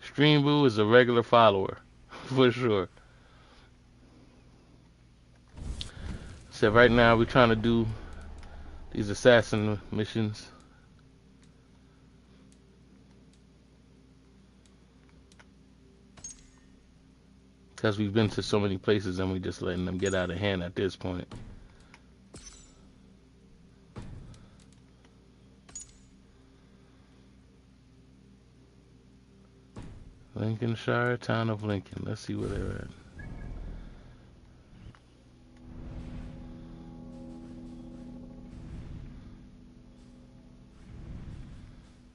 S1: Stream Boo is a regular follower, for sure. Said right now we're trying to do these assassin missions. Because we've been to so many places and we just letting them get out of hand at this point. Lincolnshire, town of Lincoln. Let's see where they're at.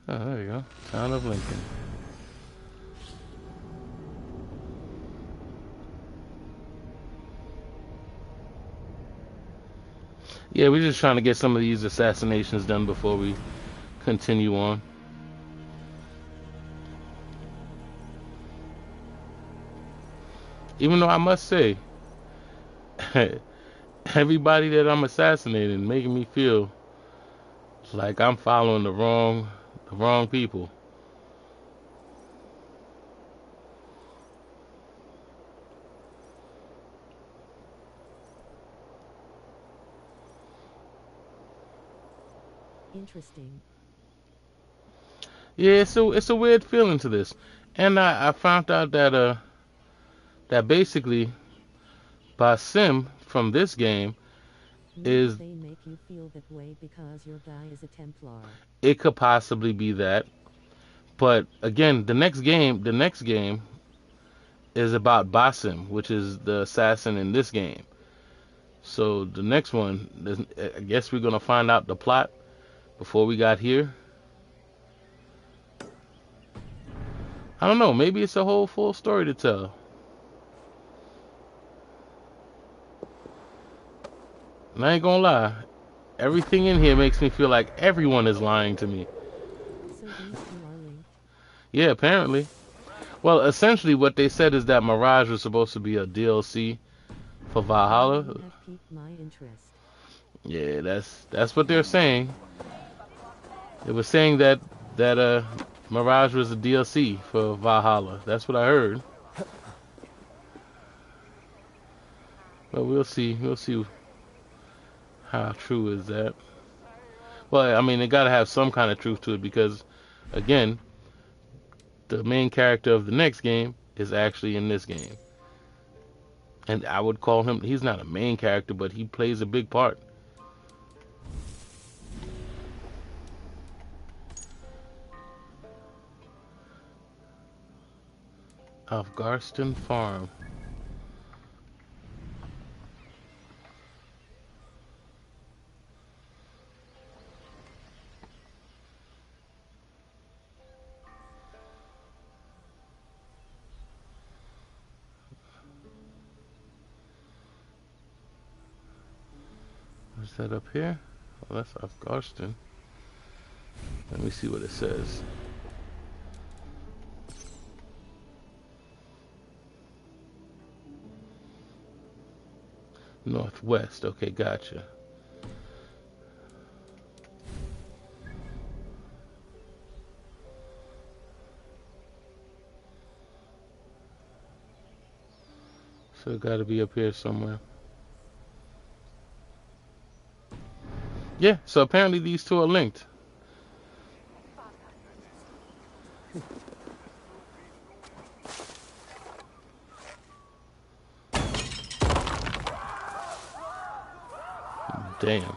S1: Oh, there you go. Town of Lincoln. Yeah, we're just trying to get some of these assassinations done before we continue on. Even though I must say, everybody that I'm assassinating making me feel like I'm following the wrong people.
S10: Interesting.
S1: Yeah, it's a weird feeling to this, and I found out that basically Basim from this game is
S10: they make you feel that way because your guy is a Templar.
S1: It could possibly be that, but again, the next game is about Basim, which is the assassin in this game. So the next one, I guess we're gonna find out the plot before we got here. I don't know. Maybe it's a whole full story to tell. And I ain't gonna lie, everything in here makes me feel like everyone is lying to me.
S10: So these two are linked?
S1: Yeah, apparently. Well, essentially what they said is that Mirage was supposed to be a DLC for Valhalla.
S10: You have piqued my interest.
S1: Yeah, that's what they're saying. They were saying that Mirage was a DLC for Valhalla. That's what I heard. But we'll see. We'll see how true is that. Well, I mean, it got to have some kind of truth to it because, again, the main character of the next game is actually in this game. And I would call him, he's not a main character, but he plays a big part. Of Garston Farm. Is that up here? Oh, that's off Garston. Let me see what it says. Northwest. Okay, gotcha. So it got to be up here somewhere. Yeah, so apparently these two are linked. Damn.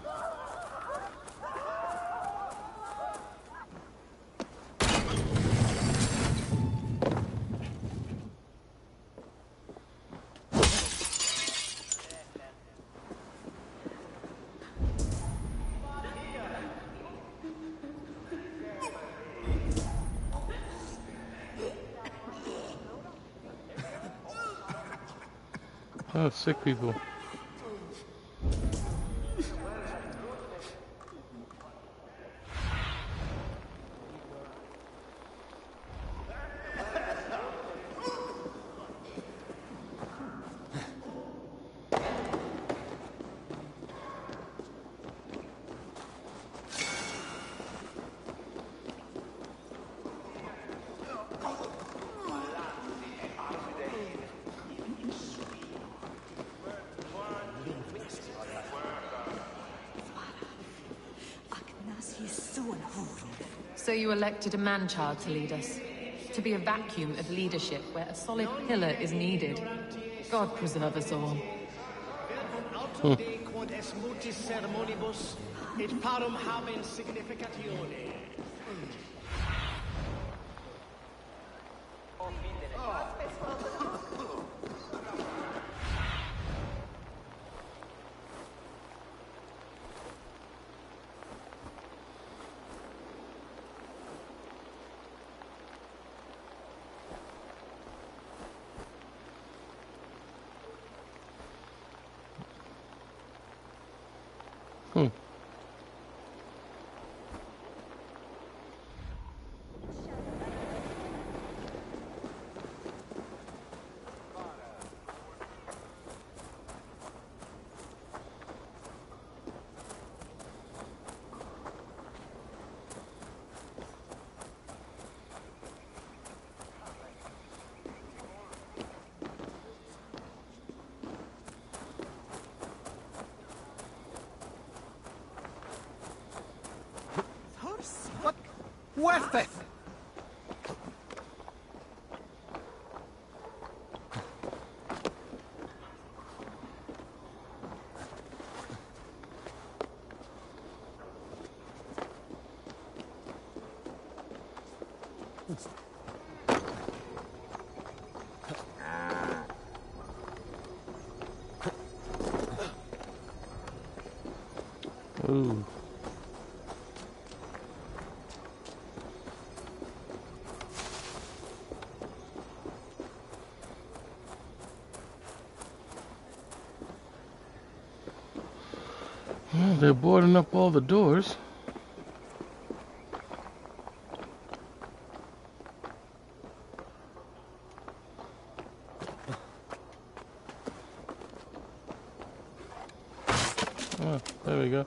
S1: Oh, sick people.
S12: So you elected a man-child to lead us. To be a vacuum of leadership where a solid pillar is needed. God preserve us all.
S5: Worth it!
S1: Ooh. Well, they're boarding up all the doors. Oh, there we go.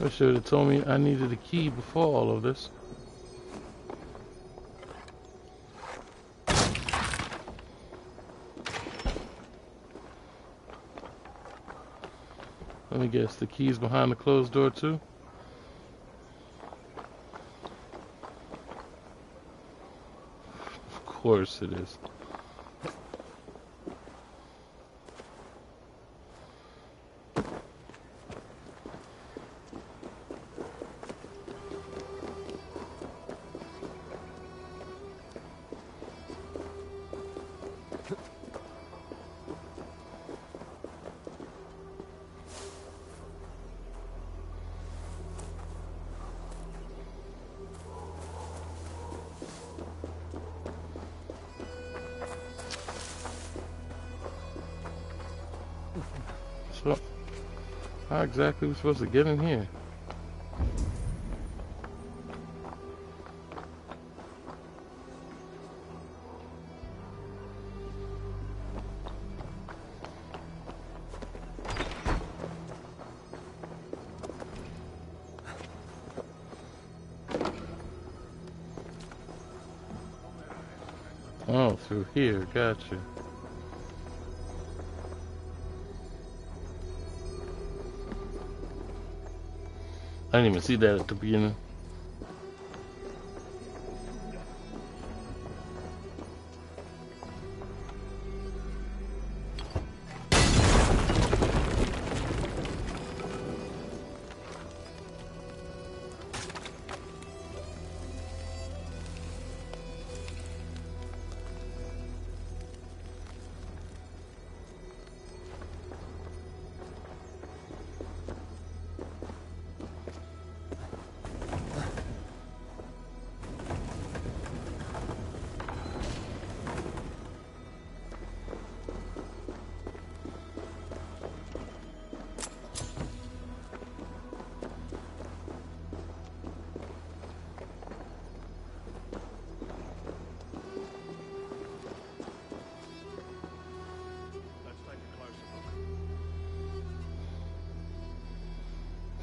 S1: I should have told me I needed a key before all of this. Let me guess, the key's behind the closed door too? course it is. So, how exactly are we supposed to get in here? Oh, through here. Gotcha. I didn't even see that at the beginning.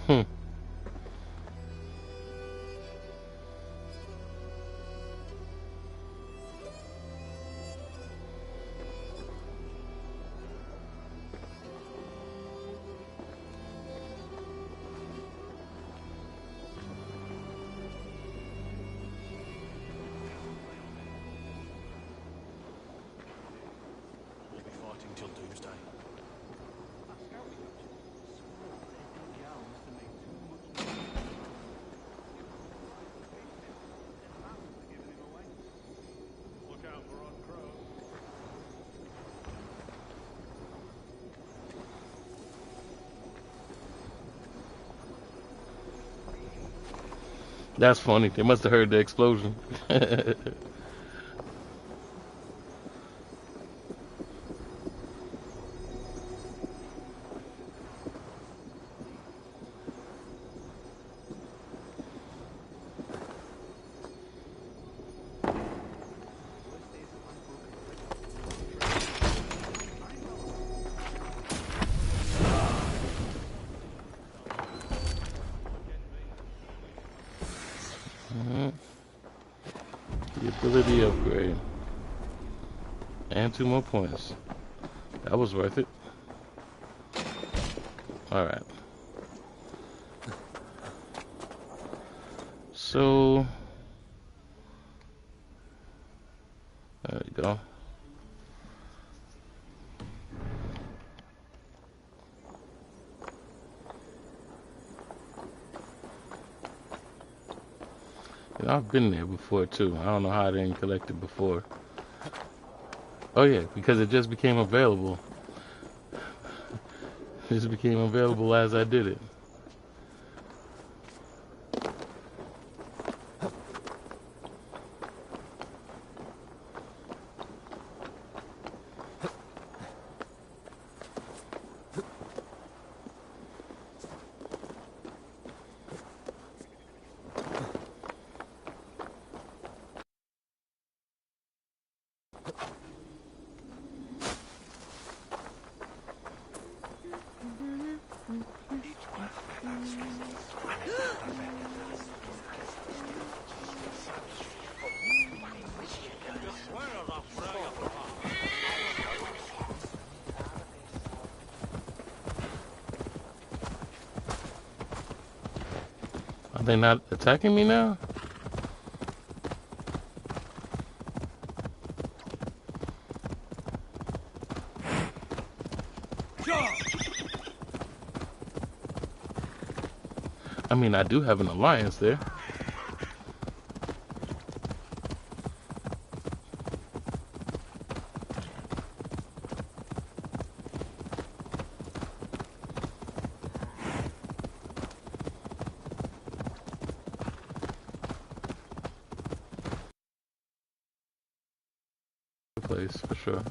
S1: Hmm.
S13: We'll be fighting till doomsday. Look out for Odd Crow.
S1: That's funny. They must have heard the explosion. The ability upgrade. And 2 more points. That was worth it. Alright. So, there we go. You know, I've been there before too. I don't know how I didn't collect it before. Oh yeah, because it just became available. It just became available as I did it. Are they not attacking me now? I mean, I do have an alliance there. Place for sure.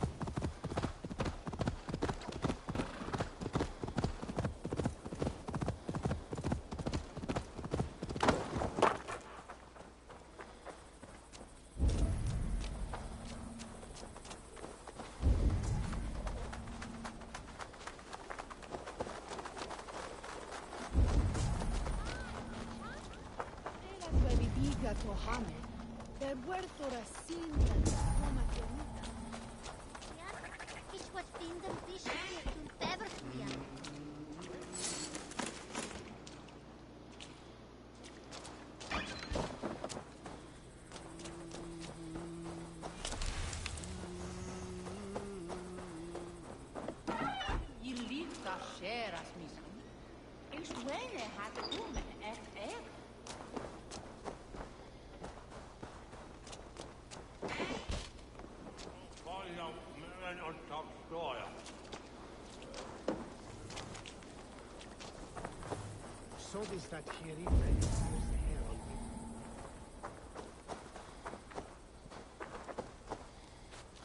S5: So is that here in there? Here's the herald.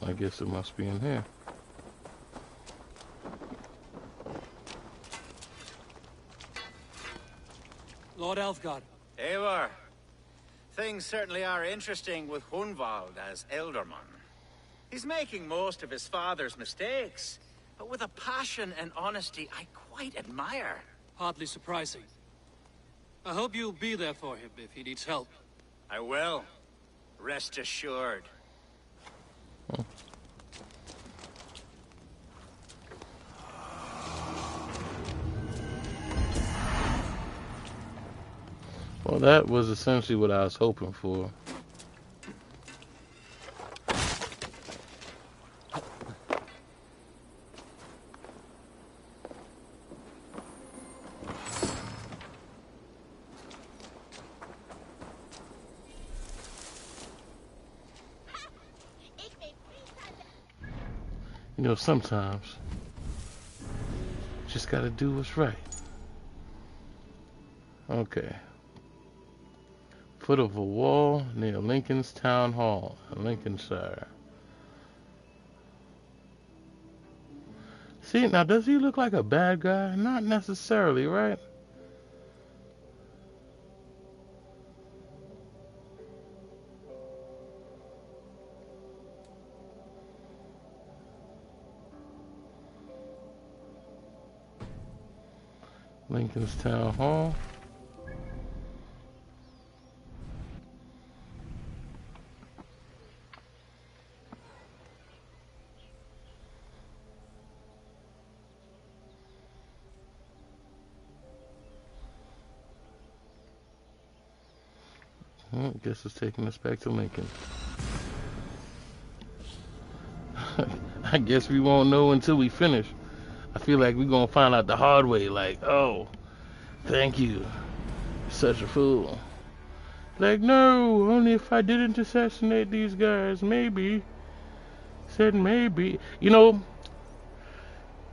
S1: I guess it must be in here.
S2: Lord Elfgard.
S14: Eivor. Things certainly are interesting with Hunwald as Elderman. He's making most of his father's mistakes, but with a passion and honesty I quite admire.
S2: Hardly surprising. I hope you'll be there for him if he needs help.
S14: I will. Rest assured.
S1: Well, that was essentially what I was hoping for. You know, sometimes you just gotta do what's right. Okay. Foot of a wall near Lincoln's Town Hall in Lincolnshire. See, now does he look like a bad guy? Not necessarily, right? Lincoln's Town Hall. Well, I guess it's taking us back to Lincoln. I guess we won't know until we finish. I feel like we're gonna find out the hard way, like, oh, thank you. Such a fool. Like, no, only if I didn't assassinate these guys, maybe. Said maybe. You know,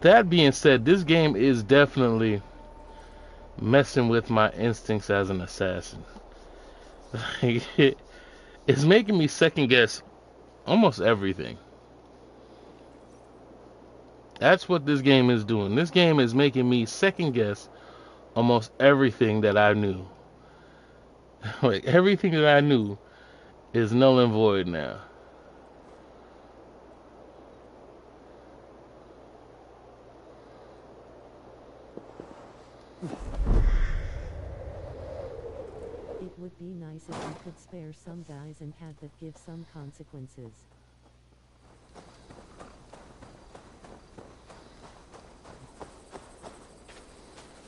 S1: that being said, this game is definitely messing with my instincts as an assassin. It's making me second guess almost everything. That's what this game is doing. This game is making me second guess almost everything that I knew. Like, everything that I knew is null and void now.
S10: It would be nice if we could spare some guys and have that give some consequences.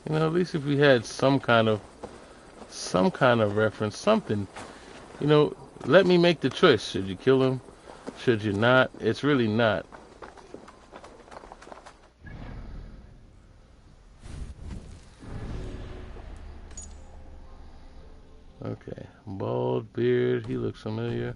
S1: You know, at least if we had some kind of reference, something. You know, let me make the choice. Should you kill him? Should you not? It's really not. he looks familiar.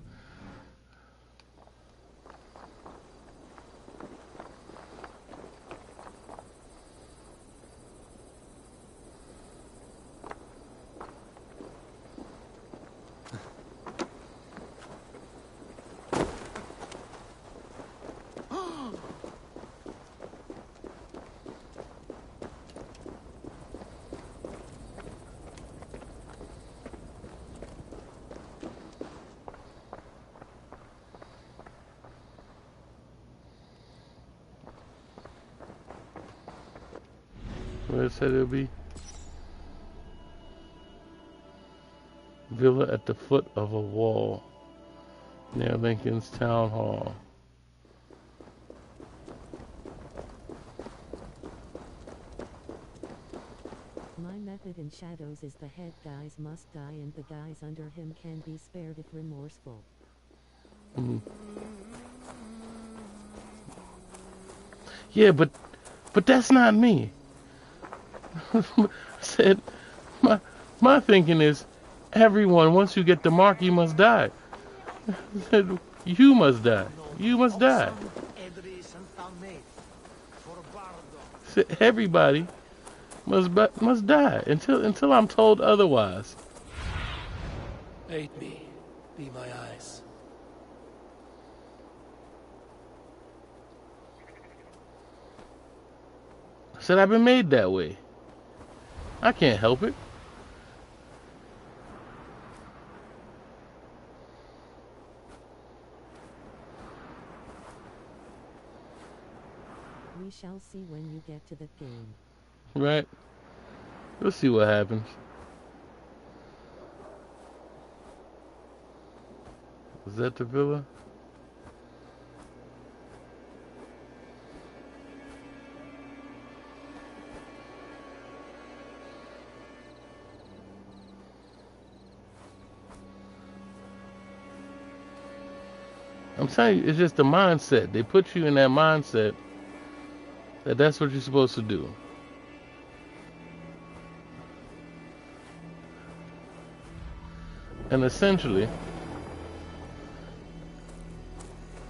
S1: Where it said it'll be? Villa at the foot of a wall near Lincoln's Town Hall.
S10: My method in Shadows is the head guys must die and the guys under him can be spared if remorseful.
S1: Yeah, but that's not me. I said, my thinking is, everyone, once you get the mark, you must die. I said, you must die. You must die. I said, everybody must die until I'm told otherwise.
S2: Aid me. Be my eyes.
S1: I said, I've been made that way. I can't help it.
S10: We shall see when you get to the game.
S1: Right? We'll see what happens. Is that the villa? I'm telling you, it's just the mindset. They put you in that mindset that that's what you're supposed to do. And essentially,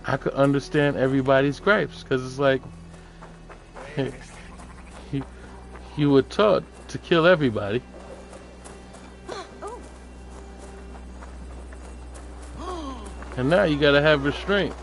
S1: I could understand everybody's gripes, because it's like, you were taught to kill everybody. And now you gotta have restraint.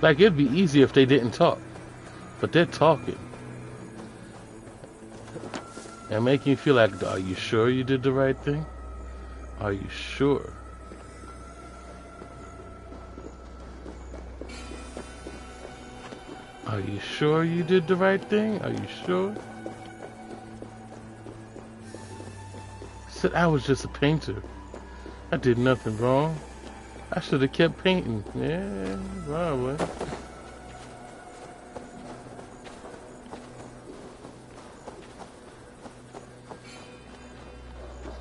S1: Like, it'd be easy if they didn't talk, but they're talking. And making you feel like, are you sure you did the right thing? Are you sure? Are you sure you did the right thing? Are you sure? Said I was just a painter. I did nothing wrong. I should have kept painting. Yeah, probably.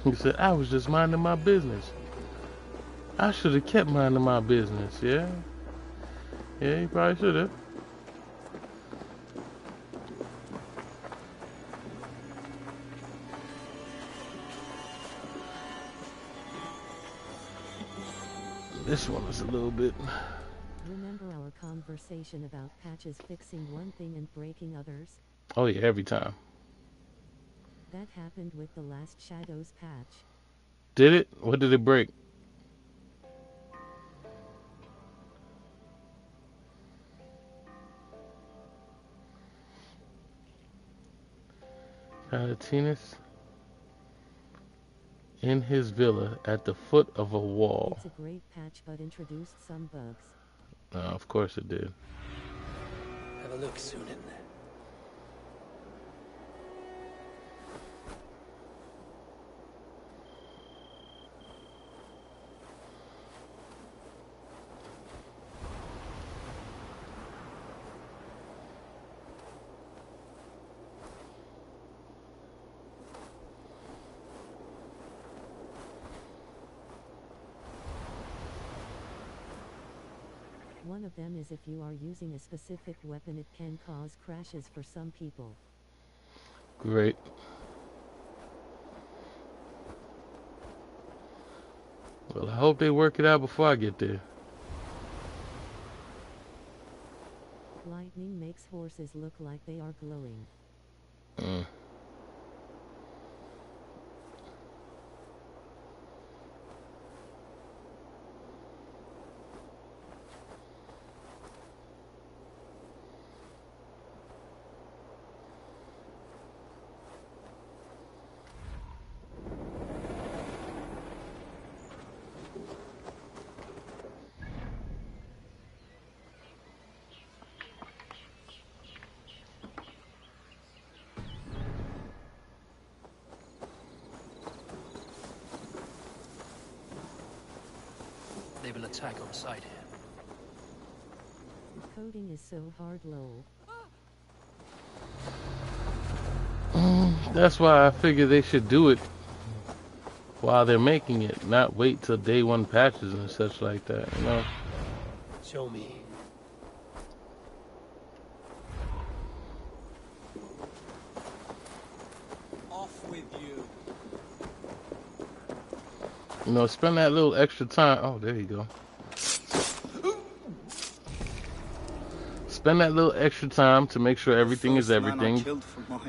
S1: He said, I was just minding my business. I should have kept minding my business, yeah? Yeah, you probably should have. This one is a little bit...
S10: Remember our conversation about patches fixing one thing and breaking others?
S1: Oh yeah, every time.
S10: That happened with the last Shadows patch.
S1: Did it? What did it break? Palatinus in his villa at the foot of a wall.
S10: It's a great patch but introduced some bugs.
S1: Of course it did.
S2: Have a look, Sunan.
S10: One of them is if you are using a specific weapon, it can cause crashes for some people.
S1: Great. Well, I hope they work it out before I get there.
S10: Lightning makes horses look like they are glowing.
S2: They will attack on sight here.
S10: Coding is so hard, lol.
S1: That's why I figure they should do it while they're making it, not wait till day one patches and such like that, you know?
S2: Show me.
S5: Off with you.
S1: You know, spend that little extra time. Oh, there you go. Spend that little extra time to make sure everything is everything,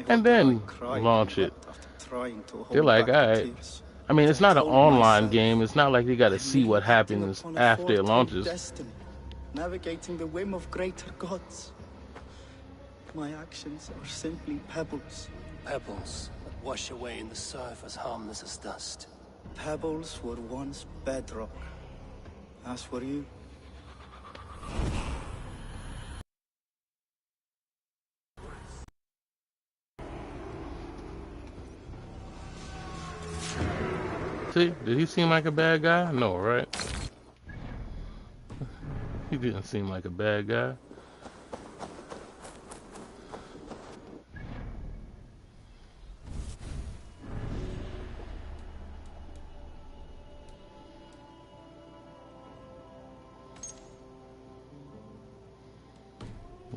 S1: and then launch it. They're like, alright. I mean, it's not an online game. It's not like you got to see what happens after it launches.
S15: Navigating the whim of greater gods. My actions are simply pebbles.
S2: Pebbles that wash away in the surf as harmless as dust.
S15: Pebbles were once bedrock. As were you.
S1: See, did he seem like a bad guy? No, right? He didn't seem like a bad guy.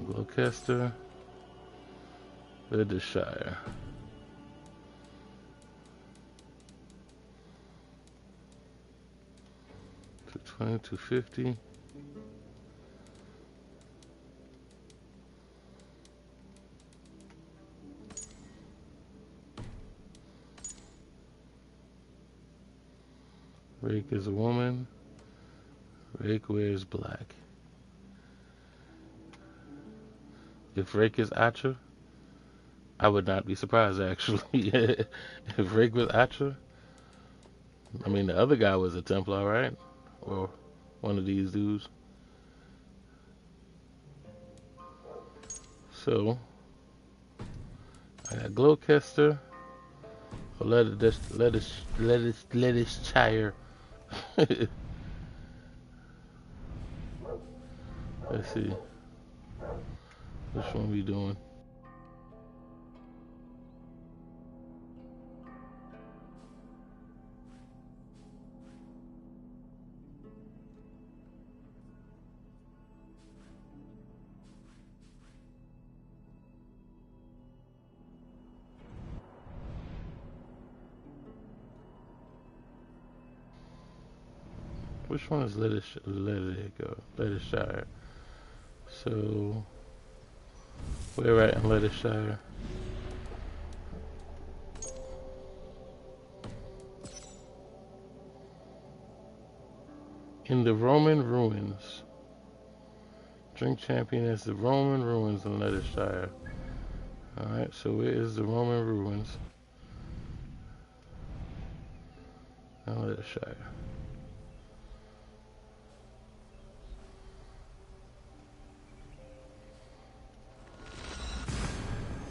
S1: Gloucester, Leicestershire. $250. Rake is a woman. Rake wears black. If Rake is Archer, I would not be surprised actually. If Rake was Archer, I mean the other guy was a Templar, right? Or one of these dudes. So I got Gloucester or Leicestershire. Let's see. Which one we doing? Which one is Leicestershire? So we're at in Leicestershire. In the Roman ruins. Drink champion is the Roman ruins in Leicestershire. Alright, so where is the Roman ruins in Leicestershire?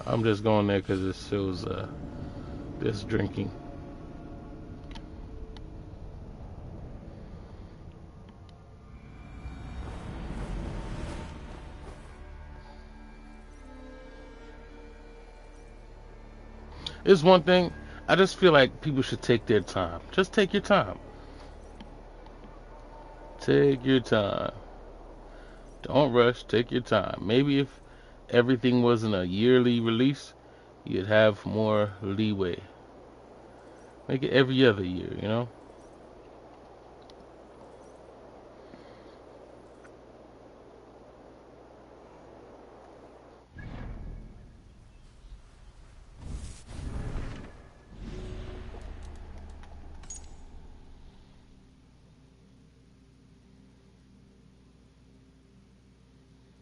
S1: I'm just going there because it shows this drinking. It's one thing, I just feel like people should take their time. Just take your time. Take your time. Don't rush. Take your time. Maybe if everything wasn't a yearly release, you'd have more leeway. Make it every other year, you know?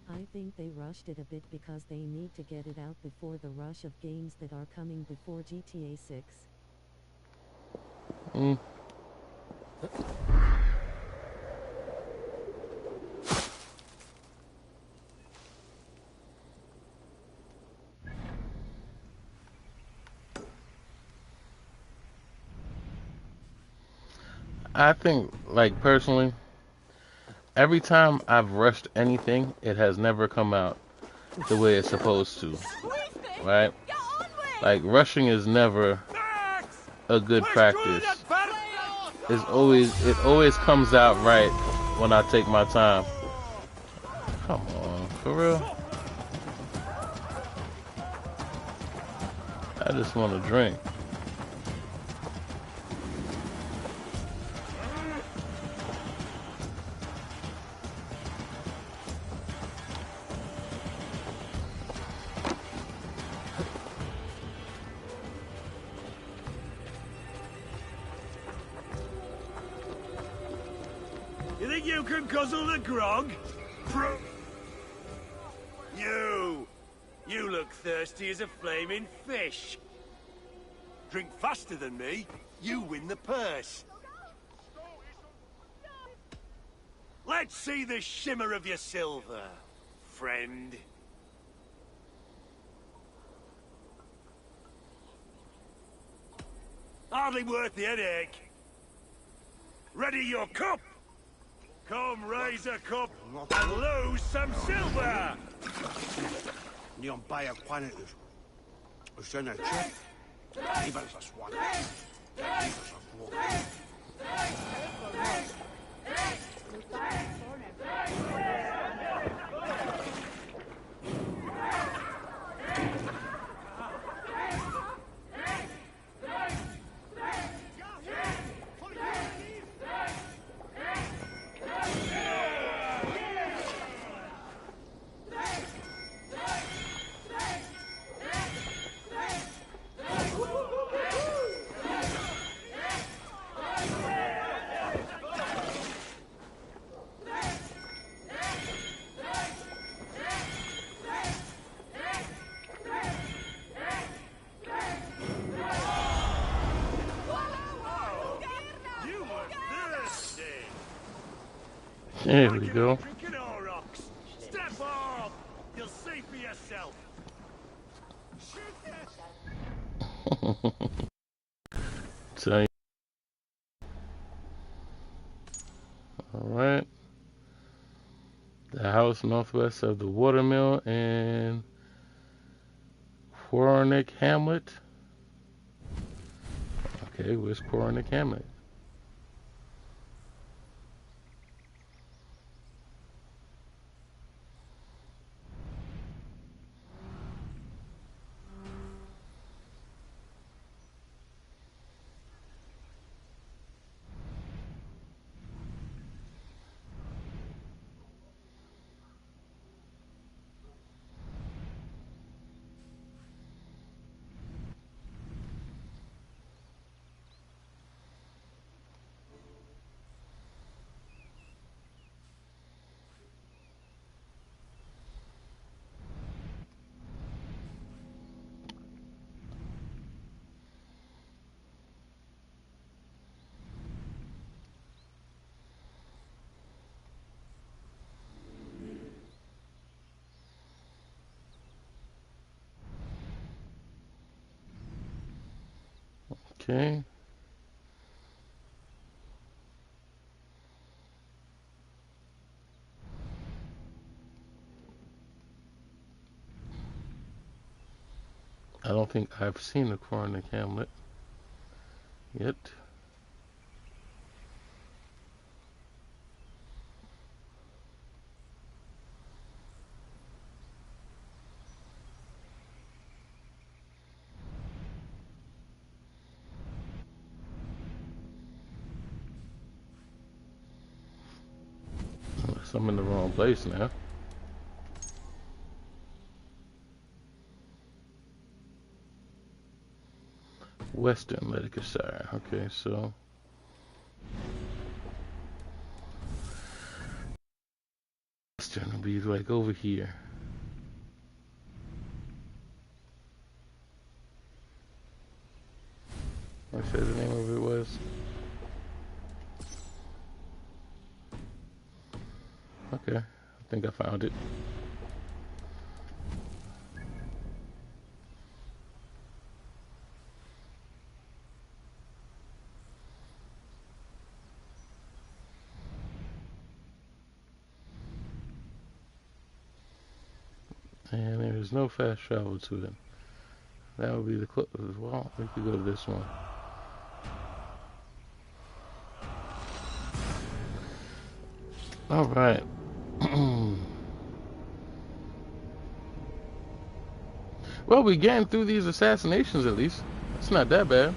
S10: I think they rushed it a bit because they need to get it out before the rush of games that are coming before GTA 6.
S1: Mm. I think, like, personally, every time I've rushed anything, it has never come out the way it's supposed to, right? Like, rushing is never a good practice. It always comes out right when I take my time. Come on, for real? I just want to drink.
S5: You think you can guzzle the grog? You look thirsty as a flaming fish. Drink faster than me, you win the purse. Let's see the shimmer of your silver, friend. Hardly worth the headache. Ready your cup! Come raise a cup and lose some silver!
S16: Ni on paia quanitus. Usena check. Even for swan.
S1: There we go.
S5: Step off! You'll see for yourself.
S1: Tell you. Alright. The house northwest of the watermill in Quaronic Hamlet. Okay, where's Quaronic Hamlet? Okay. I don't think I've seen a Quaronic Hamlet yet. Guess I'm in the wrong place now. Western Lancashire. Okay, so Western will be like over here. What said the name of it was? Okay, I think I found it. And there is no fast travel to it. That would be the closest. Well, we could go to this one. All right. Well, we're getting through these assassinations at least. It's not that bad.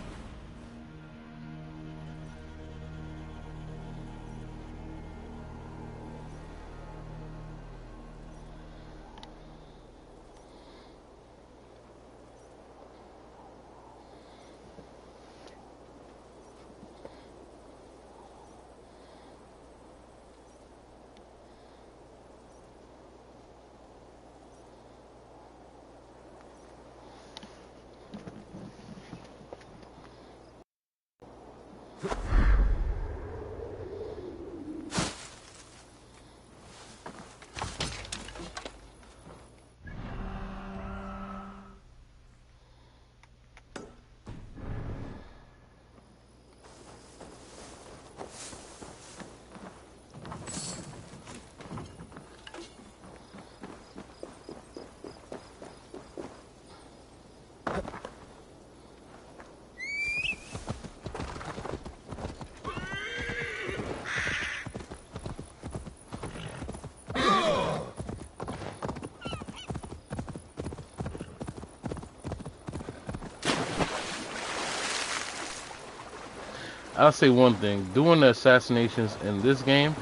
S1: I'll say one thing. Doing the assassinations in this game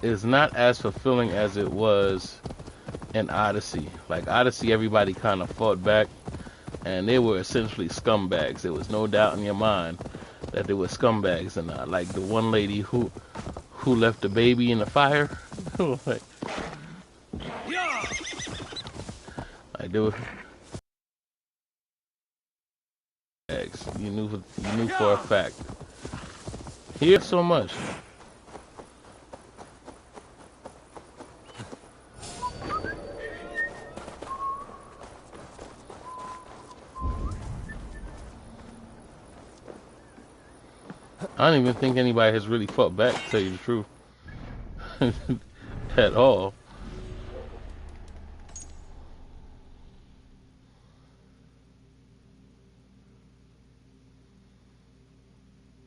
S1: is not as fulfilling as it was in Odyssey. Like Odyssey, everybody kind of fought back, and they were essentially scumbags. There was no doubt in your mind that they were scumbags. And like the one lady who left the baby in the fire, like they were. You knew for a fact. Here so much. I don't even think anybody has really fought back, to tell you the truth. At all.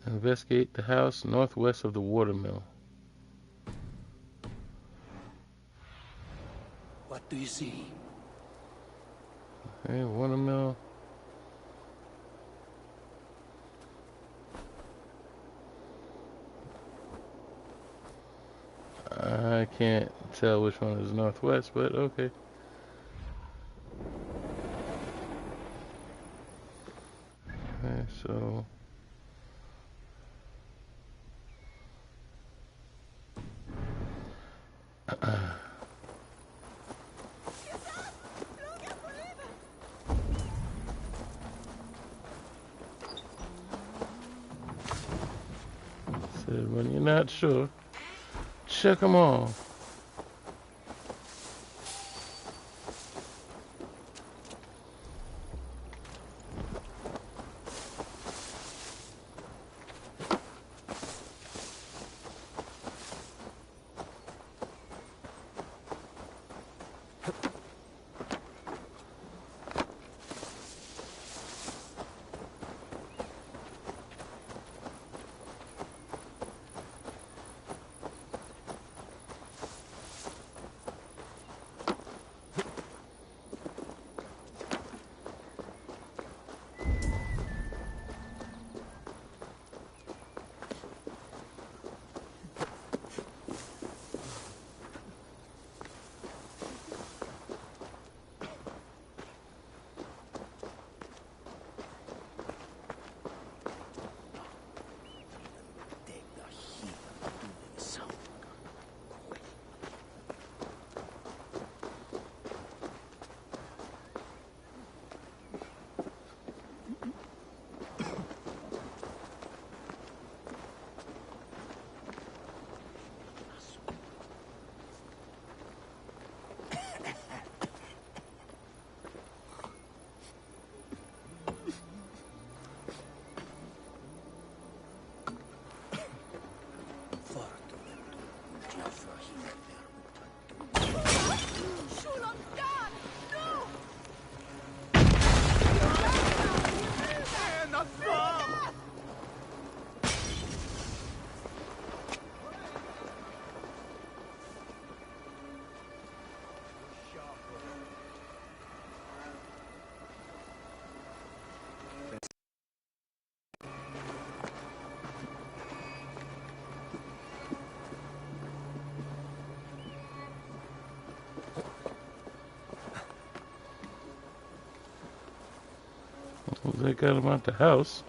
S1: Investigate the house northwest of the watermill.
S2: What do you see?
S1: Okay, watermill. I can't tell which one is northwest, but okay. Okay, so said when you're not sure, check them all. They got him out the house.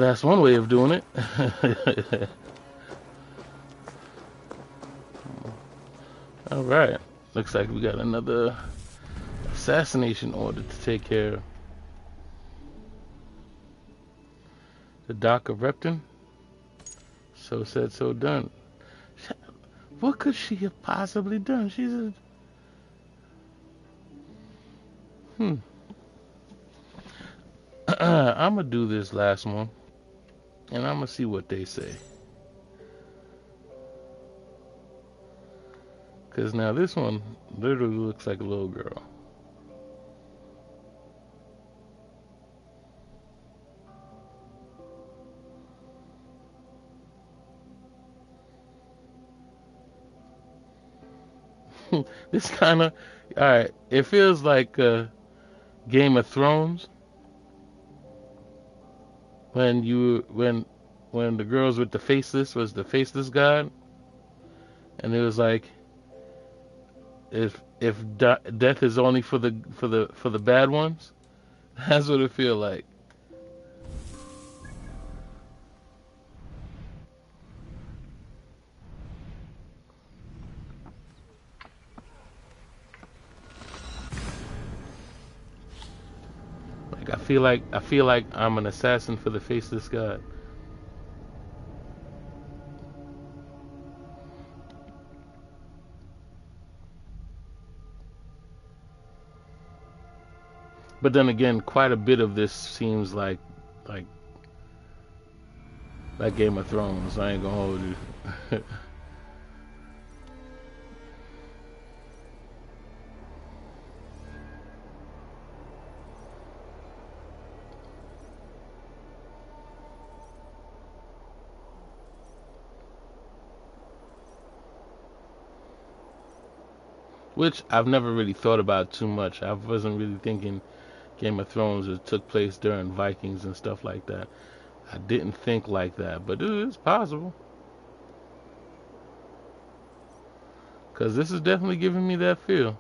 S1: That's one way of doing it. All right. Looks like we got another assassination order to take care of. The Dock of Repton. So said, so done. What could she have possibly done? She's a... I'm going to do this last one. And I'm going to see what they say. Because now this one literally looks like a little girl. This kind of... Alright, it feels like Game of Thrones. When the girls with the faceless was the faceless god. And it was like... If death is only for the bad ones, that's what it feel like. Like I feel like I'm an assassin for the faceless god. But then again, quite a bit of this seems like Game of Thrones. I ain't gonna hold you. Which I've never really thought about too much. I wasn't really thinking Game of Thrones took place during Vikings and stuff like that. I didn't think like that, but it is possible. Because this is definitely giving me that feel.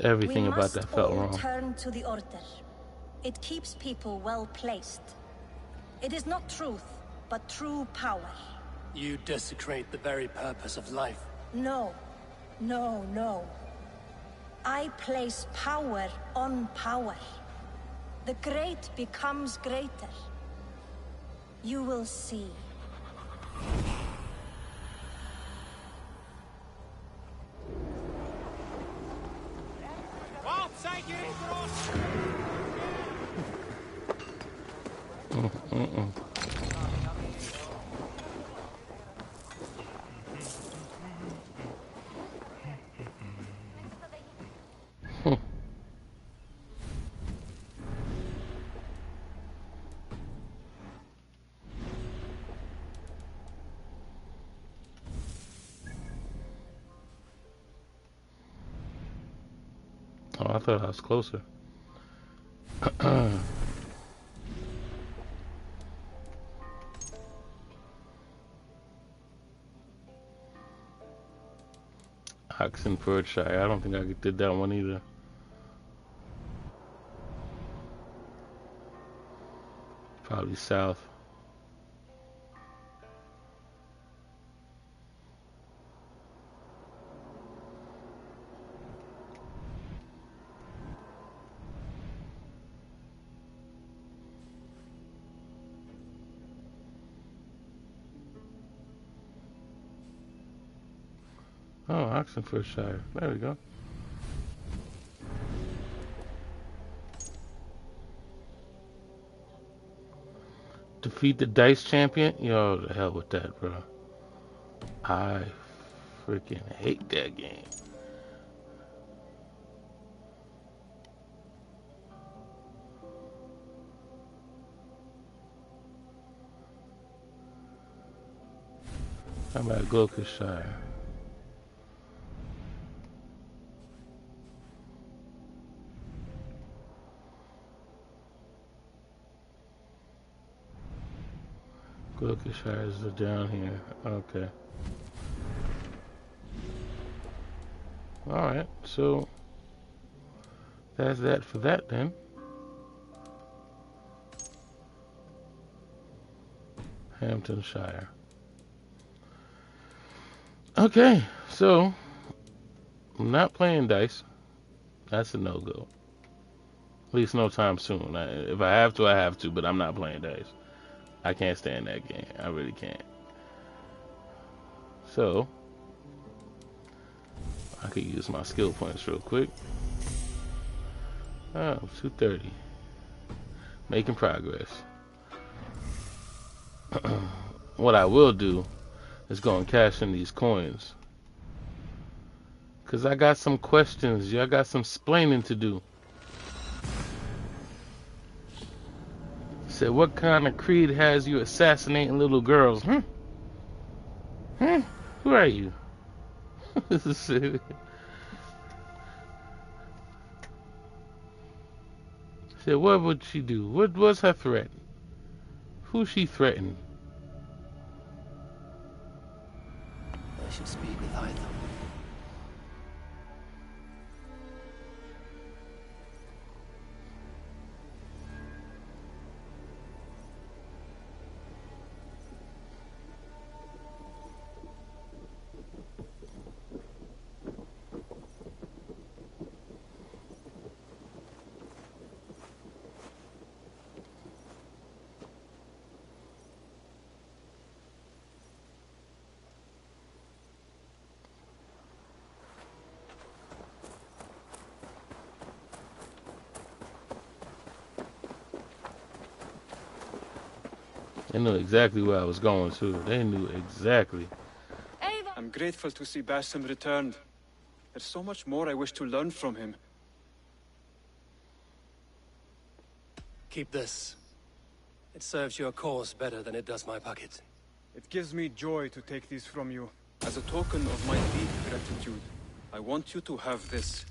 S1: Everything about that felt wrong.
S11: We must all turn to the Order. It keeps people well placed. It is not truth, but true power.
S2: You desecrate the very purpose of life.
S11: No. No, no. I place power on power. The great becomes greater. You will see.
S1: Oh, I thought I was closer. Oxenfordshire. I don't think I did that one either. Probably south. Oh, Oxenfordshire. There we go. Defeat the Dice Champion? Yo, the hell with that, bro. I freaking hate that game. How about Gloucestershire? Gloucestershire is down here. Okay. Alright, so that's that for that then. Hamptonshire. Okay, so I'm not playing dice. That's a no-go. At least no time soon. If I have to, I have to, but I'm not playing dice. I can't stand that game. I really can't. So, I could use my skill points real quick. Oh, 230. Making progress. What I will do is go and cash in these coins. Because I got some questions. I got some splaining to do. Said, what kind of creed has you assassinating little girls? Huh? Who are you? Said, what would she do? What was her threat? Who she threatened?
S2: I should speak with Hytham.
S1: They knew exactly where I was going to. They knew exactly.
S17: I'm grateful to see Basim returned. There's so much more I wish to learn from him.
S2: Keep this. It serves your cause better than it does my pocket.
S17: It gives me joy to take these from you. As a token of my deep gratitude, I want you to have this.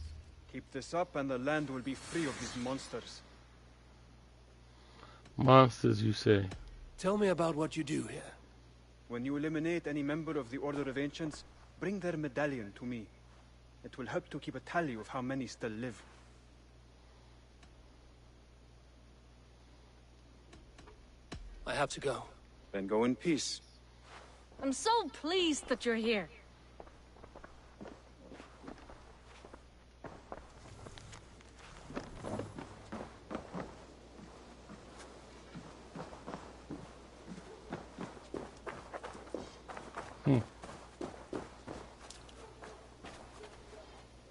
S17: Keep this up and the land will be free of these monsters.
S1: Monsters, you say?
S2: Tell me about what you do here.
S17: When you eliminate any member of the Order of Ancients, bring their medallion to me. It will help to keep a tally of how many still live.
S2: I have to go.
S17: Then go in peace.
S8: I'm so pleased that you're here.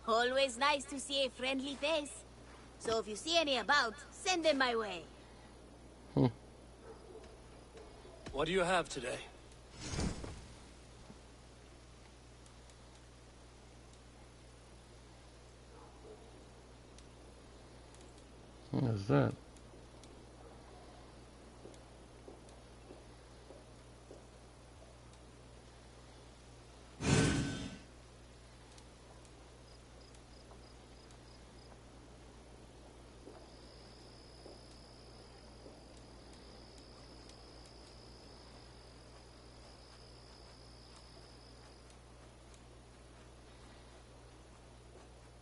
S18: Always nice to see a friendly face. So if you see any about, send them my way.
S2: What do you have today?
S1: What is that?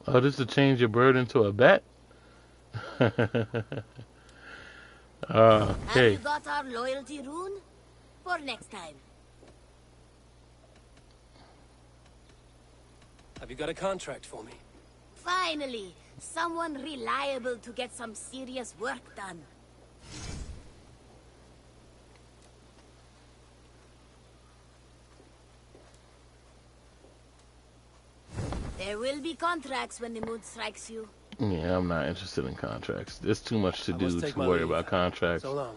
S1: Oh, this to change your bird into a bat?
S18: Have
S1: Okay.
S18: you got our loyalty rune? For next time.
S2: Have you got a contract for me?
S18: Finally, someone reliable to get some serious work done. There will be contracts when the mood strikes you.
S1: Yeah, I'm not interested in contracts. There's too much to
S2: I
S1: do
S2: must take
S1: to
S2: my
S1: worry
S2: leave.
S1: about contracts.
S2: So long.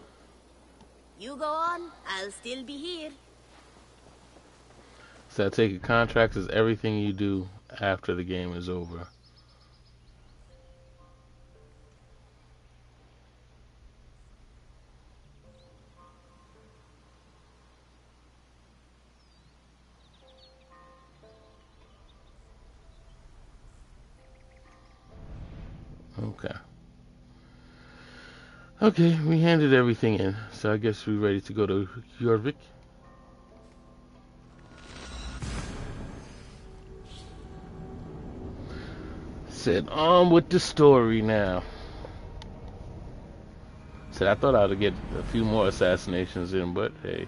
S18: You go on, I'll still be here.
S1: So I take it contracts is everything you do after the game is over. Okay. Okay, we handed everything in, so I guess we're ready to go to Jorvik. Said, on with the story now. Said, I thought I'd get a few more assassinations in, but hey.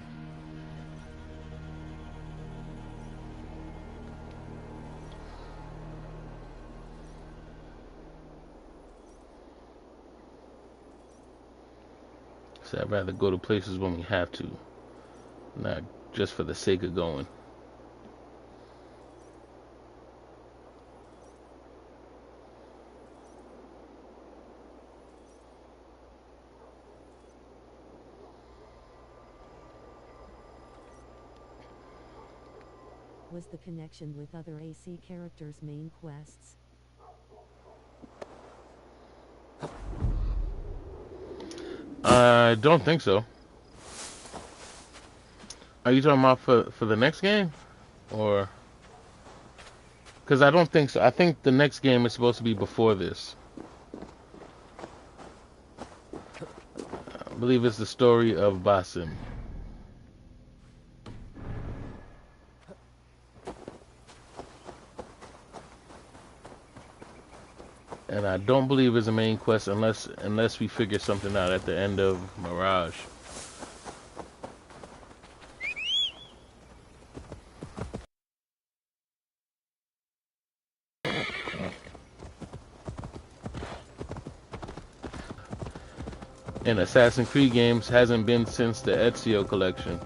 S1: So I'd rather go to places when we have to, not just for the sake of going.
S10: Was the connection with other AC characters' main quests?
S1: I don't think so. Are you talking about for the next game? Or... Because I don't think so. I think the next game is supposed to be before this. I believe it's the story of Basim. And I don't believe it's a main quest unless we figure something out at the end of Mirage. In Assassin's Creed games hasn't been since the Ezio collection.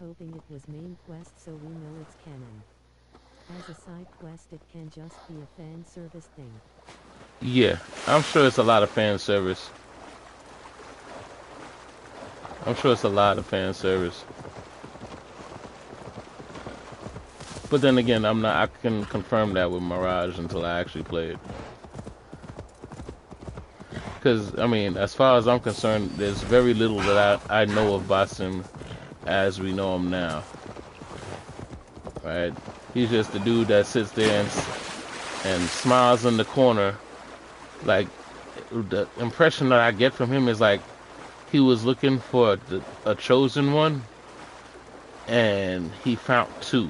S10: Hoping it was main quest so we know it's canon. As a side quest it can just be a fan service thing.
S1: Yeah, I'm sure it's a lot of fan service. I'm sure it's a lot of fan service. But then again, I can confirm that with Mirage until I actually play it. Because, I mean, as far as I'm concerned, there's very little that I know of Basim as we know him now. Right? He's just the dude that sits there and smiles in the corner. Like, the impression that I get from him is like he was looking for a chosen one, and he found two,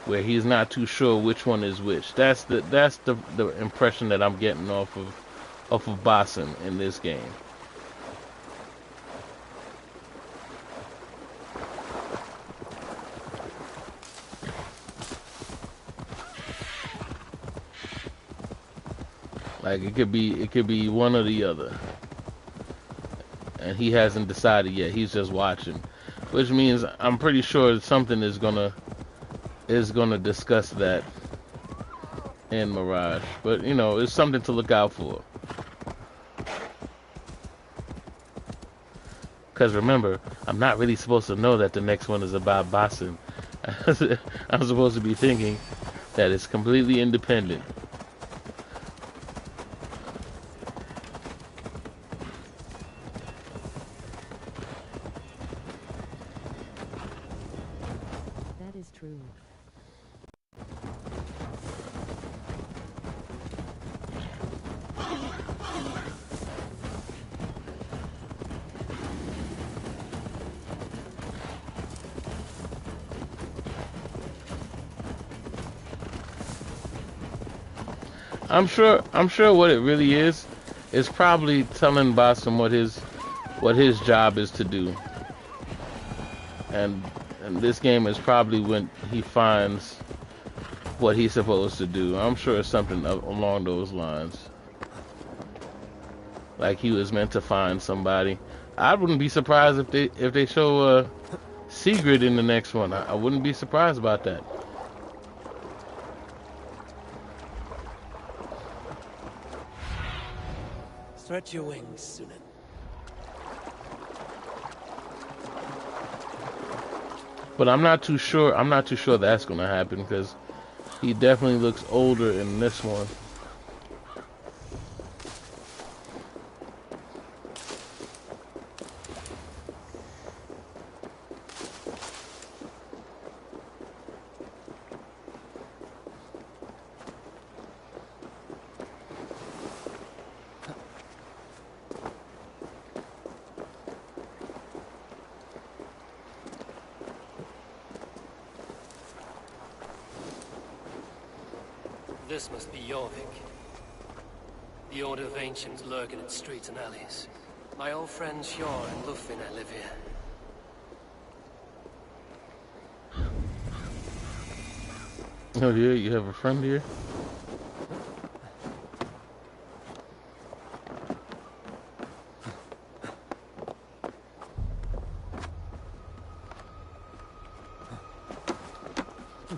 S1: where he's not too sure which one is which. That's the impression that I'm getting off of Basim in this game. Like it could be one or the other, and he hasn't decided yet. He's just watching, which means I'm pretty sure something is gonna discuss that in Mirage. But you know, it's something to look out for. Because remember, I'm not really supposed to know that the next one is about Basim. I'm supposed to be thinking that it's completely independent.
S10: is true.
S1: I'm sure what it really is probably telling Basim what his job is to do. And this game is probably when he finds what he's supposed to do. I'm sure it's something along those lines. Like he was meant to find somebody. I wouldn't be surprised if they show Sigrid in the next one. I wouldn't be surprised about that.
S2: Stretch your wings, Sunan.
S1: But I'm not too sure that's gonna happen because he definitely looks older in this one.
S2: This must be Jorvik. The Order of Ancients lurk in its streets and alleys. My old friends Sjor and Lufvina live here.
S1: Oh yeah, you have a friend here?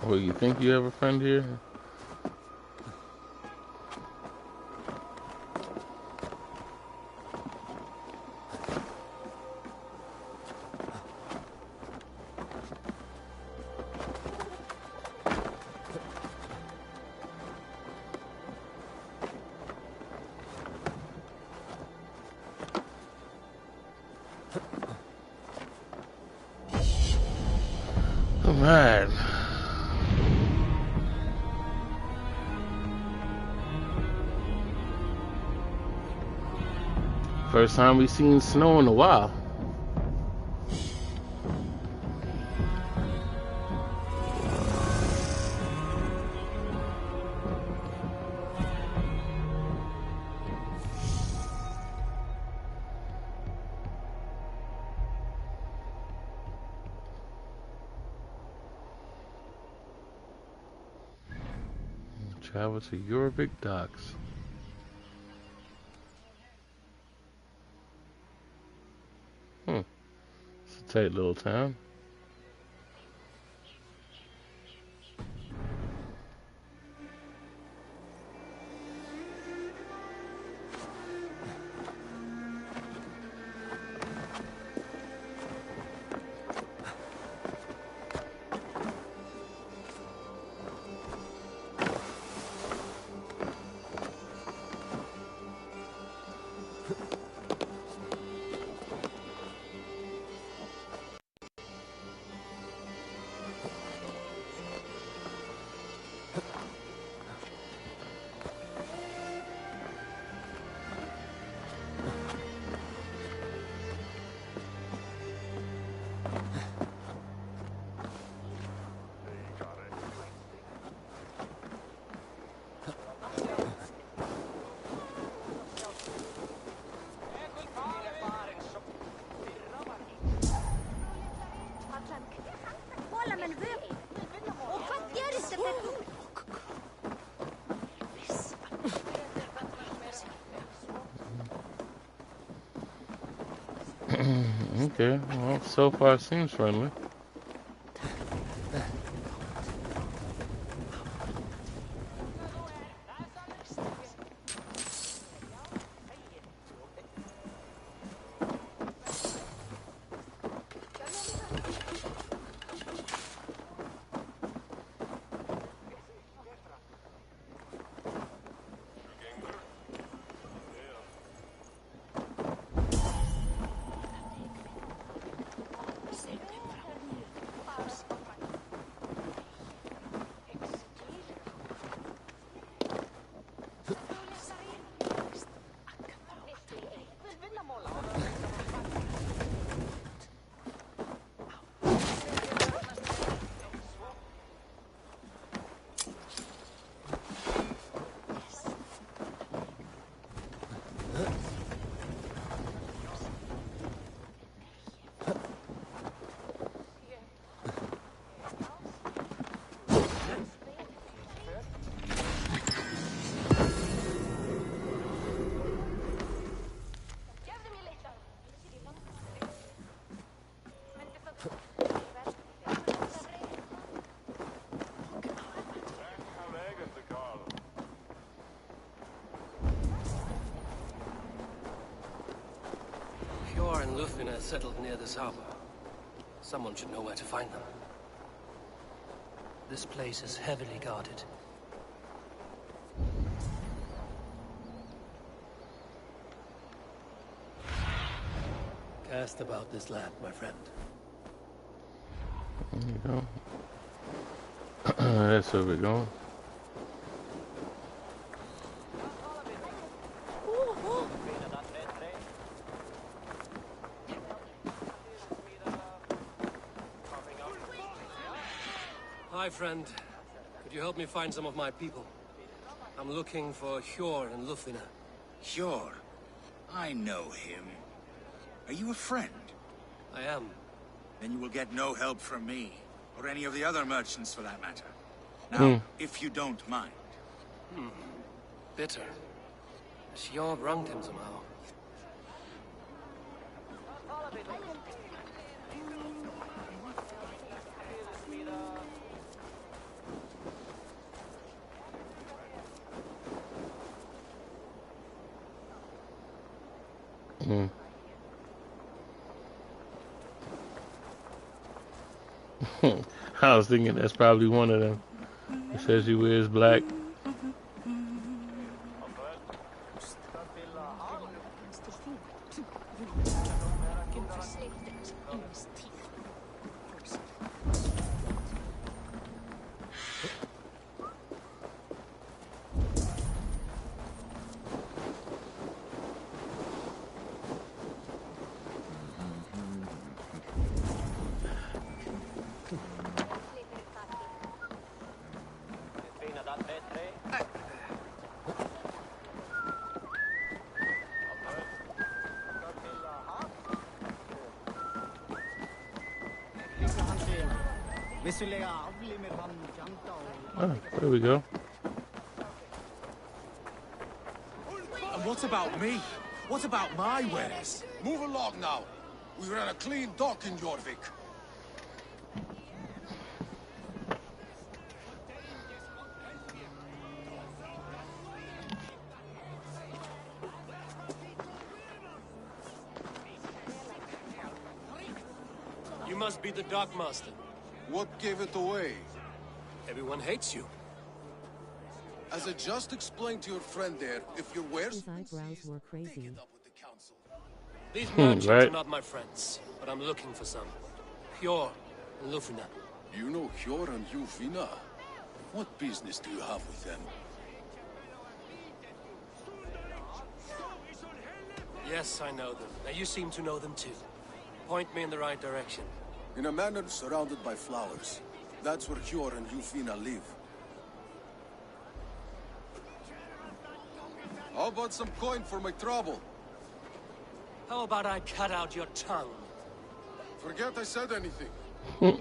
S1: Well, you think you have a friend here? Alright. First time we've seen snow in a while. Travel to Jorvik docks. It's a tight little town. Okay, well, so far it seems friendly.
S2: Lufina is settled near this harbor. Someone should know where to find them. This place is heavily guarded. Cast about this land, my friend.
S1: There you go. That's where we're going.
S2: Hi, friend. Could you help me find some of my people? I'm looking for Hjor and Lufina.
S3: Hjor? I know him. Are you a friend?
S2: I am.
S3: Then you will get no help from me, or any of the other merchants for that matter. Now, if you don't mind.
S2: Bitter. Hjor wronged him somehow.
S1: I was thinking that's probably one of them. It says he wears black. Oh, there we go.
S16: And what about me? What about my wares? Move along now. We ran a clean dock in Jorvik.
S2: You must be the dockmaster.
S16: What gave it away?
S2: Everyone hates you.
S16: As I just explained to your friend there, if your wares...
S10: His eyebrows were crazy.
S2: These merchants are not my friends, but I'm looking for some. Hjor and Lufina.
S16: You know Hjor and Lufina? What business do you have with them?
S2: Yes, I know them. Now you seem to know them too. Point me in the right direction.
S16: In a manor surrounded by flowers. That's where Hjor and Lufina live. How about some coin for my trouble?
S2: How about I cut out your tongue?
S16: Forget I said anything.
S1: They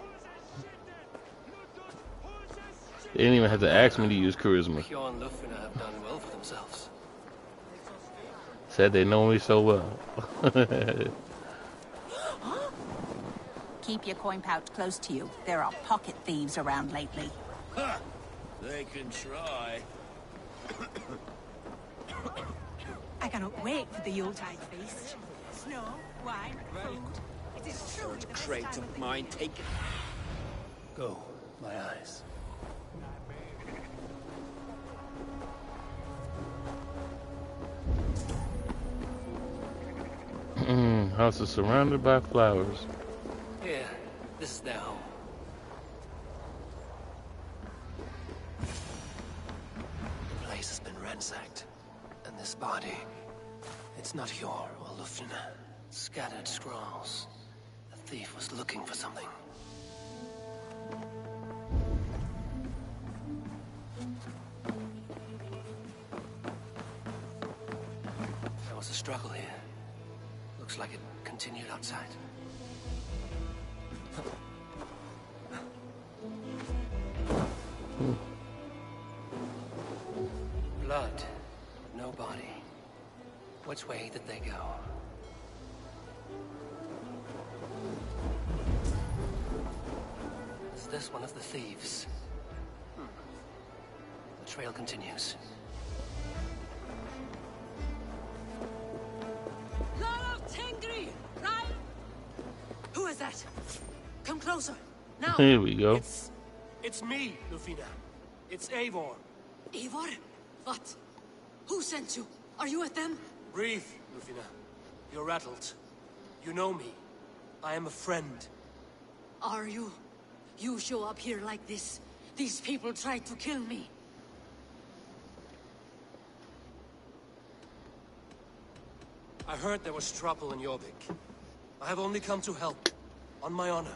S1: didn't even have to ask me to use charisma.
S2: Hjor and Lufina have done well for themselves.
S1: Said they know me so well.
S19: Keep your coin pouch close to you. There are pocket thieves around lately.
S5: Ha! They can try.
S19: I cannot wait for the Yuletide feast. Snow, wine, food. It is true.
S5: Crate of mine, take it.
S2: Go, my eyes.
S1: House is surrounded by flowers.
S2: Here, this is their home. The place has been ransacked. And this body, it's not Hjor or Lufina. Scattered scrolls. The thief was looking for something. There was a struggle here. Looks like it continued outside. Blood, but no body. Which way did they go? Is this one of the thieves? The trail continues.
S8: Lord of Tengri, ride
S4: Who is that? Come closer. Now.
S1: Here we go.
S2: It's me, Lufina. It's Eivor.
S4: Eivor? What? Who sent you? Are you with them?
S2: Breathe, Lufina. You're rattled. You know me. I am a friend.
S4: Are you? You show up here like this. These people tried to kill me.
S2: I heard there was trouble in Jorvik. I have only come to help. On my honor.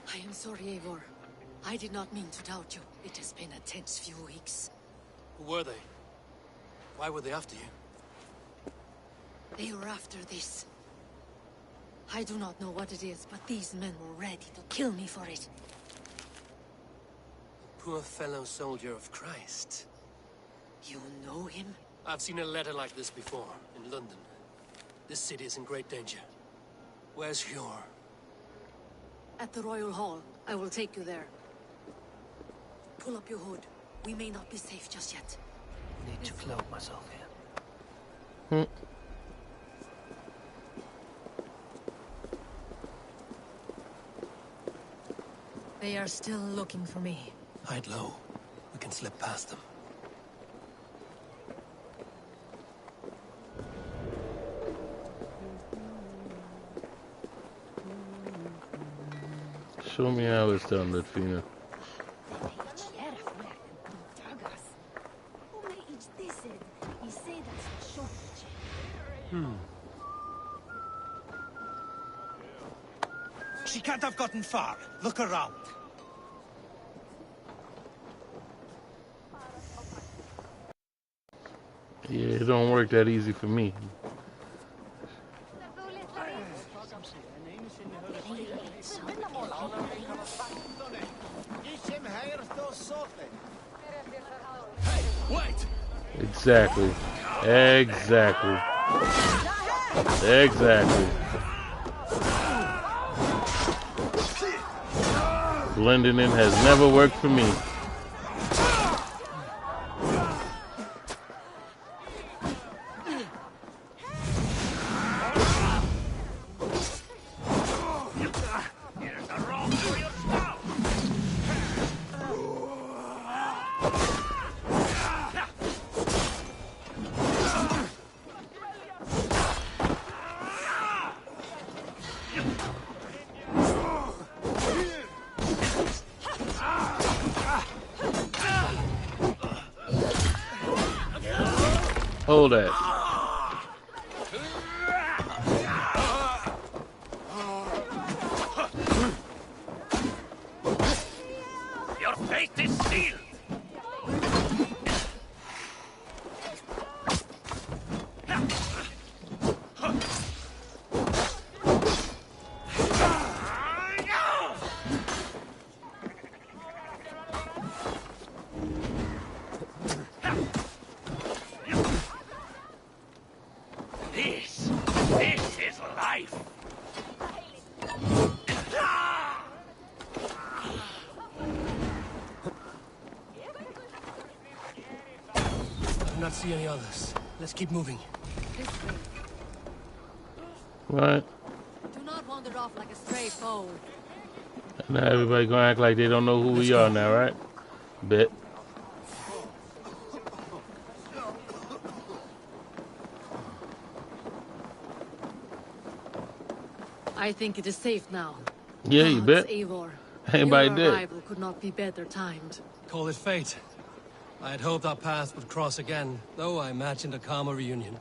S4: I am sorry, Eivor. I did not mean to doubt you. It has been a tense few weeks.
S2: Who were they? Why were they after you?
S4: They were after this. I do not know what it is, but these men were ready to kill me for it.
S2: Poor fellow soldier of Christ.
S4: You know him?
S2: I've seen a letter like this before, in London. This city is in great danger. Where's Hjor?
S4: At the Royal Hall. I will take you there. Pull up your hood. We may not be safe just yet.
S2: I need to cloak myself here.
S12: They are still looking for me.
S2: Hide low. We can slip past them.
S1: Show me how it's done, Lufina.
S5: She can't have gotten far. Look around.
S1: Yeah, it don't work that easy for me.
S5: Wait!
S1: Exactly. Exactly. Exactly. Blending in has never worked for me. Hold that.
S5: Your fate is sealed! This is life!
S2: I do not see any others. Let's keep moving.
S1: Right.
S4: Do not wander off like a stray foe.
S1: Now everybody gonna act like they don't know who we are now, right? Bet.
S4: I think it is safe now.
S1: Yeah, you bet.
S4: Eivor.
S1: Anybody
S4: Your
S1: did.
S4: arrival could not be better timed.
S2: Call it fate. I had hoped our paths would cross again, though I imagined a calmer reunion.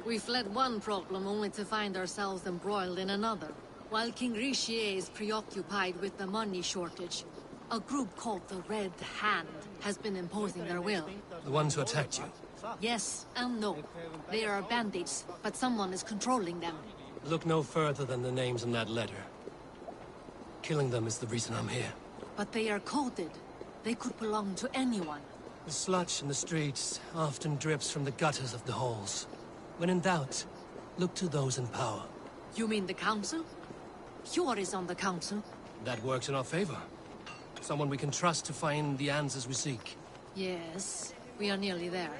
S4: We fled one problem only to find ourselves embroiled in another. While King Richier is preoccupied with the money shortage, a group called the Red Hand has been imposing their will.
S2: The ones who attacked you.
S4: Yes and no. They are bandits, but someone is controlling them.
S2: Look no further than the names in that letter. Killing them is the reason I'm here.
S4: But they are coded. They could belong to anyone.
S2: The sludge in the streets often drips from the gutters of the halls. When in doubt, look to those in power.
S4: You mean the council? Hjor is on the council.
S2: That works in our favor. Someone we can trust to find the answers we seek.
S8: Yes, we are nearly there.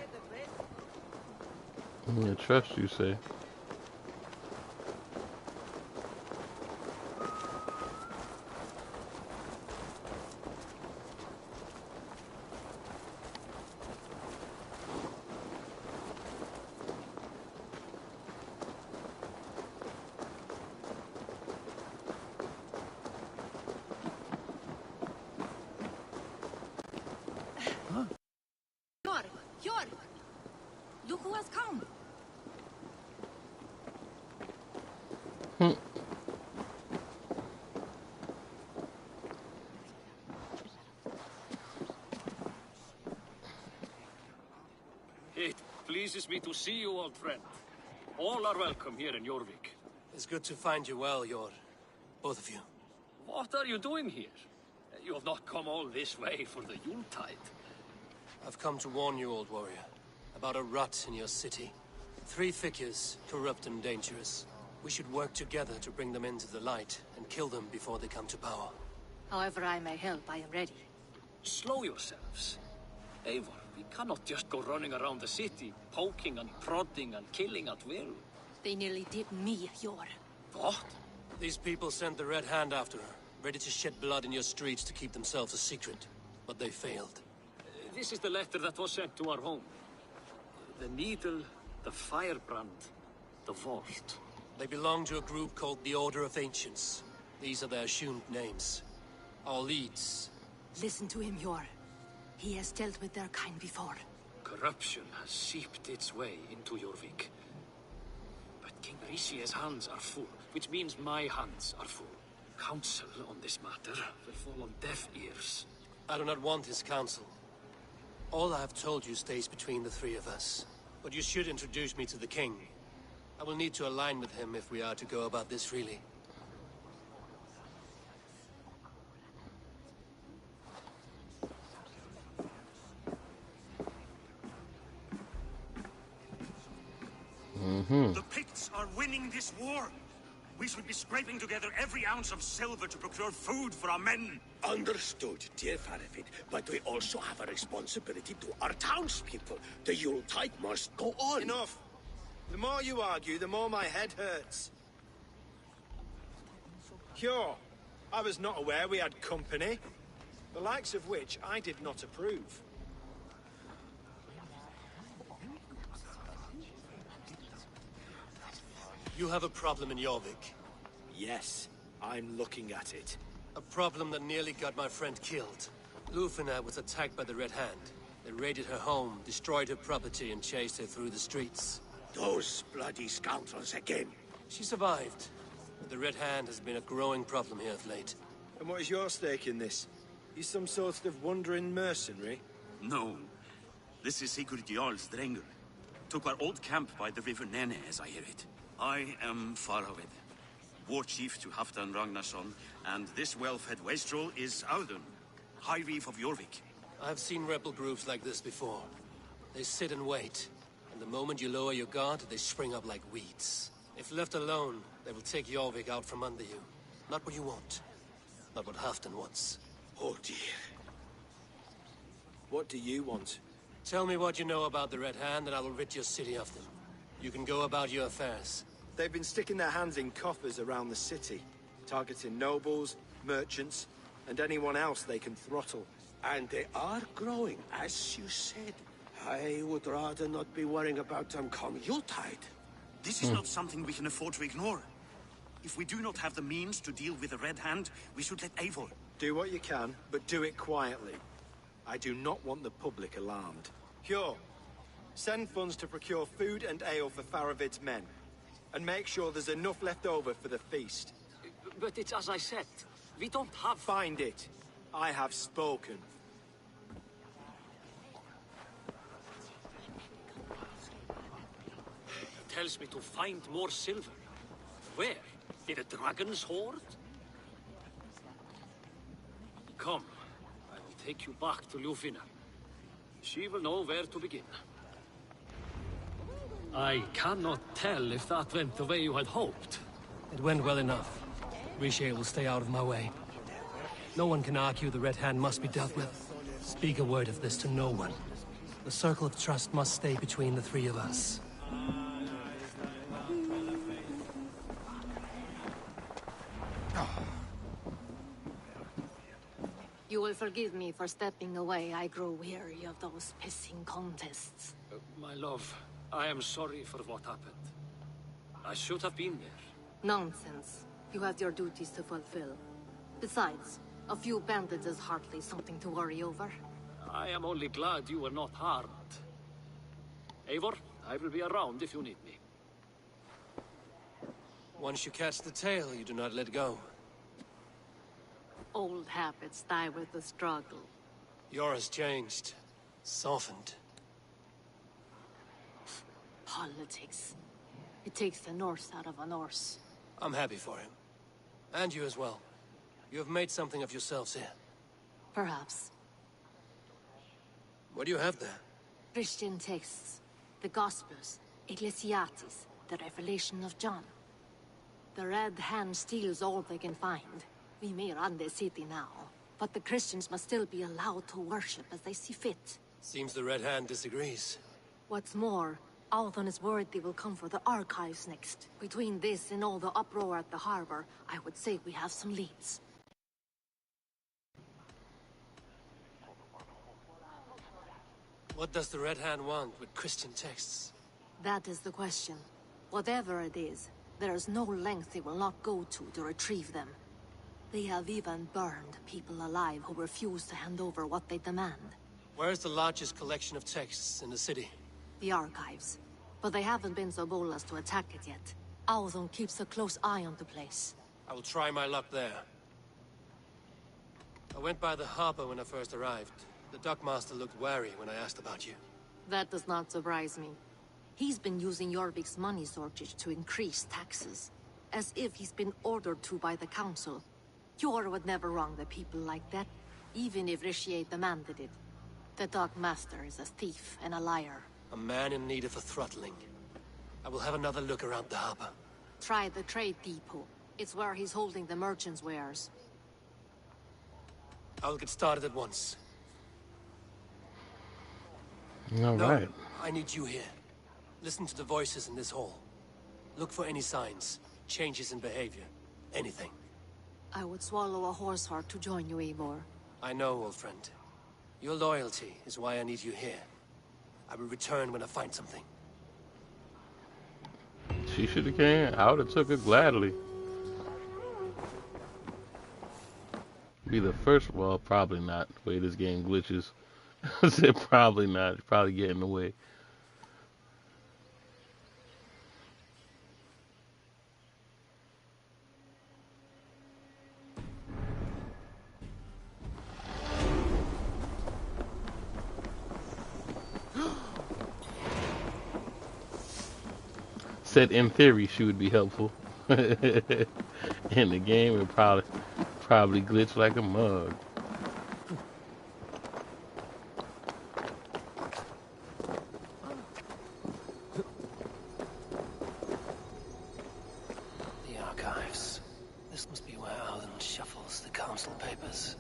S1: I trust you, say.
S18: Yor! Look who has come!
S20: It pleases me to see you, old friend. All are welcome here in Jorvik.
S2: It's good to find you well, Yor. Both of you.
S20: What are you doing here? You have not come all this way for the Yuletide.
S2: I've come to warn you, old warrior, about a rut in your city. 3 figures, corrupt and dangerous. We should work together to bring them into the light and kill them before they come to power.
S8: However I may help, I am ready.
S20: Slow yourselves. Eivor, we cannot just go running around the city, poking and prodding and killing at will.
S8: They nearly did me, Yor.
S20: What?
S2: These people sent the Red Hand after her, ready to shed blood in your streets to keep themselves a secret. But they failed.
S20: This is the letter that was sent to our home. The needle, the firebrand, the vault.
S2: They belong to a group called the Order of Ancients. These are their assumed names. Our leads.
S8: Listen to him, Yor. He has dealt with their kind before.
S20: Corruption has seeped its way into Jorvik. But King Rishi's hands are full, which means my hands are full. Counsel on this matter will fall on deaf ears.
S2: I do not want his counsel. All I have told you stays between the 3 of us. But you should introduce me to the king. I will need to align with him if we are to go about this freely.
S5: The Picts are winning this war. We should be scraping together every ounce of silver to procure food for our men.
S21: Understood, dear Faravid, but we also have a responsibility to our townspeople. The Yuletide must go on.
S22: Enough! The more you argue, the more my head hurts. Cure, I was not aware we had company, the likes of which I did not approve.
S2: You have a problem in Jorvik.
S21: Yes, I'm looking at it.
S2: A problem that nearly got my friend killed. Lufina was attacked by the Red Hand. They raided her home, destroyed her property, and chased her through the streets.
S21: Those bloody scoundrels again.
S2: She survived, but the Red Hand has been a growing problem here of late.
S22: And what is your stake in this? He's some sort of wandering mercenary?
S5: No. This is Sigurd Jarl's Drenger. Took our old camp by the river Nene, as I hear it. I am Faravid, war chief to Halfdan Ragnarsson, and this well-fed wastrel is Audun, High Reef of Jorvik.
S2: I've seen rebel groups like this before. They sit and wait, and the moment you lower your guard, they spring up like weeds. If left alone, they will take Jorvik out from under you. Not what you want. Not what Halfdan wants.
S21: Oh dear.
S22: What do you want?
S2: Tell me what you know about the Red Hand, and I will rid your city of them. You can go about your affairs.
S22: They've been sticking their hands in coffers around the city, targeting nobles, merchants, and anyone else they can throttle.
S21: And they are growing, as you said. I would rather not be worrying about them come Yuletide.
S5: This is not something we can afford to ignore. If we do not have the means to deal with the Red Hand, we should let Eivor.
S22: Do what you can, but do it quietly. I do not want the public alarmed. Cure, send funds to procure food and ale for Faravid's men. And make sure there's enough left over for the feast.
S20: But it's as I said. We don't have...
S22: Find it. I have spoken.
S20: He tells me to find more silver. Where? In a dragon's hoard? Come. I will take you back to Lufina. She will know where to begin. I cannot tell if that went the way you had hoped.
S2: It went well enough. Rishi will stay out of my way. No one can argue the Red Hand must be dealt with. Speak a word of this to no one. The circle of trust must stay between the three of us.
S8: You will forgive me for stepping away. I grow weary of those pissing contests.
S20: My love, I am sorry for what happened. I should have been there.
S8: Nonsense. You have your duties to fulfill. Besides, a few bandits is hardly something to worry over.
S20: I am only glad you were not harmed. Eivor, I will be around if you need me.
S2: Once you catch the tail, you do not let go.
S8: Old habits die with the struggle.
S2: Yours changed. Softened.
S8: Politics. It takes the Norse out of a Norse.
S2: I'm happy for him. And you as well. You have made something of yourselves here.
S8: Perhaps.
S2: What do you have there?
S8: Christian texts. The Gospels. Ecclesiastes. The Revelation of John. The Red Hand steals all they can find. We may run the city now, but the Christians must still be allowed to worship as they see fit.
S2: Seems the Red Hand disagrees.
S8: What's more, Althon is worried they will come for the archives next. Between this and all the uproar at the harbor, I would say we have some leads.
S2: What does the Red Hand want with Christian texts?
S8: That is the question. Whatever it is, there is no length they will not go to retrieve them. They have even burned people alive who refuse to hand over what they demand.
S2: Where's the largest collection of texts in the city?
S8: The archives. But they haven't been so bold as to attack it yet. Althon keeps a close eye on the place.
S2: I will try my luck there. I went by the harbor when I first arrived. The dockmaster looked wary when I asked about you.
S8: That does not surprise me. He's been using Jorvik's money shortage to increase taxes. As if he's been ordered to by the council. Yor would never wrong the people like that, even if Rishiate demanded it. The dockmaster is a thief and a liar.
S2: A man in need of a throttling. I will have another look around the harbor.
S8: Try the trade depot. It's where he's holding the merchants' wares.
S2: I'll get started at once.
S1: All right.
S2: I need you here. Listen to the voices in this hall. Look for any signs, changes in behavior, anything.
S8: I would swallow a horse heart to join you, Eivor.
S2: I know, old friend. Your loyalty is why I need you here. I will return when I find something.
S1: She should have came. I would have took it gladly. Be the first. Well, probably not. The way this game glitches. I said probably not. It's probably getting in the way. Said in theory she would be helpful. In the game it probably glitch like a mug.
S2: The archives. This must be where Alden shuffles the council papers.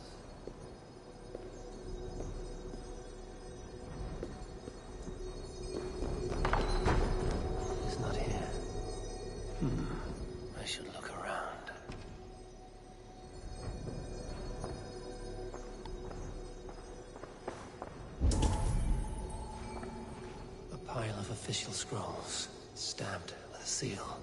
S2: He's not here. I should look around. A pile of official scrolls, stamped with a seal.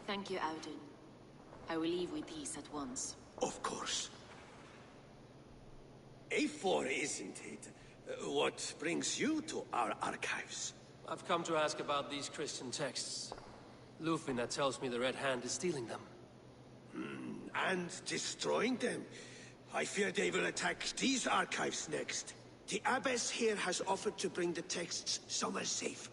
S6: Thank you, Audun. I will leave with these at once.
S21: Of course. A4, isn't it? What brings you to our archives?
S2: I've come to ask about these Christian texts. Lufina tells me the Red Hand is stealing them.
S21: And destroying them. I fear they will attack these archives next. The abbess here has offered to bring the texts somewhere safe.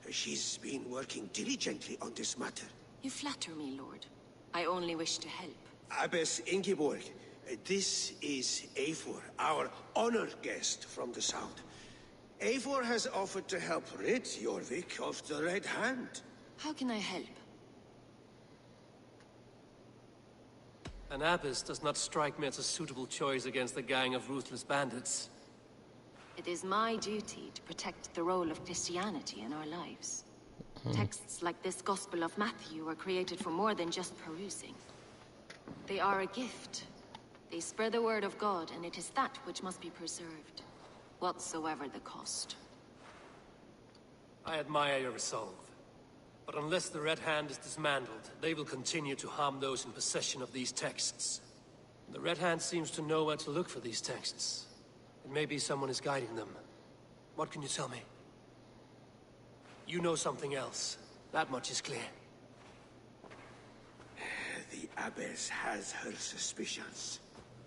S21: She's been working diligently on this matter.
S6: You flatter me, Lord. I only wish to help.
S21: Abbess Ingeborg, This is Eivor, our honored guest from the south. Eivor has offered to help rid Jorvik of the Red Hand.
S6: How can I help?
S2: An abbess does not strike me as a suitable choice against a gang of ruthless bandits.
S6: It is my duty to protect the role of Christianity in our lives. Texts like this Gospel of Matthew were created for more than just perusing. They are a gift. They spread the word of God, and it is that which must be preserved, whatsoever the cost.
S2: I admire your resolve. But unless the Red Hand is dismantled, they will continue to harm those in possession of these texts. The Red Hand seems to know where to look for these texts. It may be someone is guiding them. What can you tell me? You know something else. That much is clear.
S21: The Abbess has her suspicions.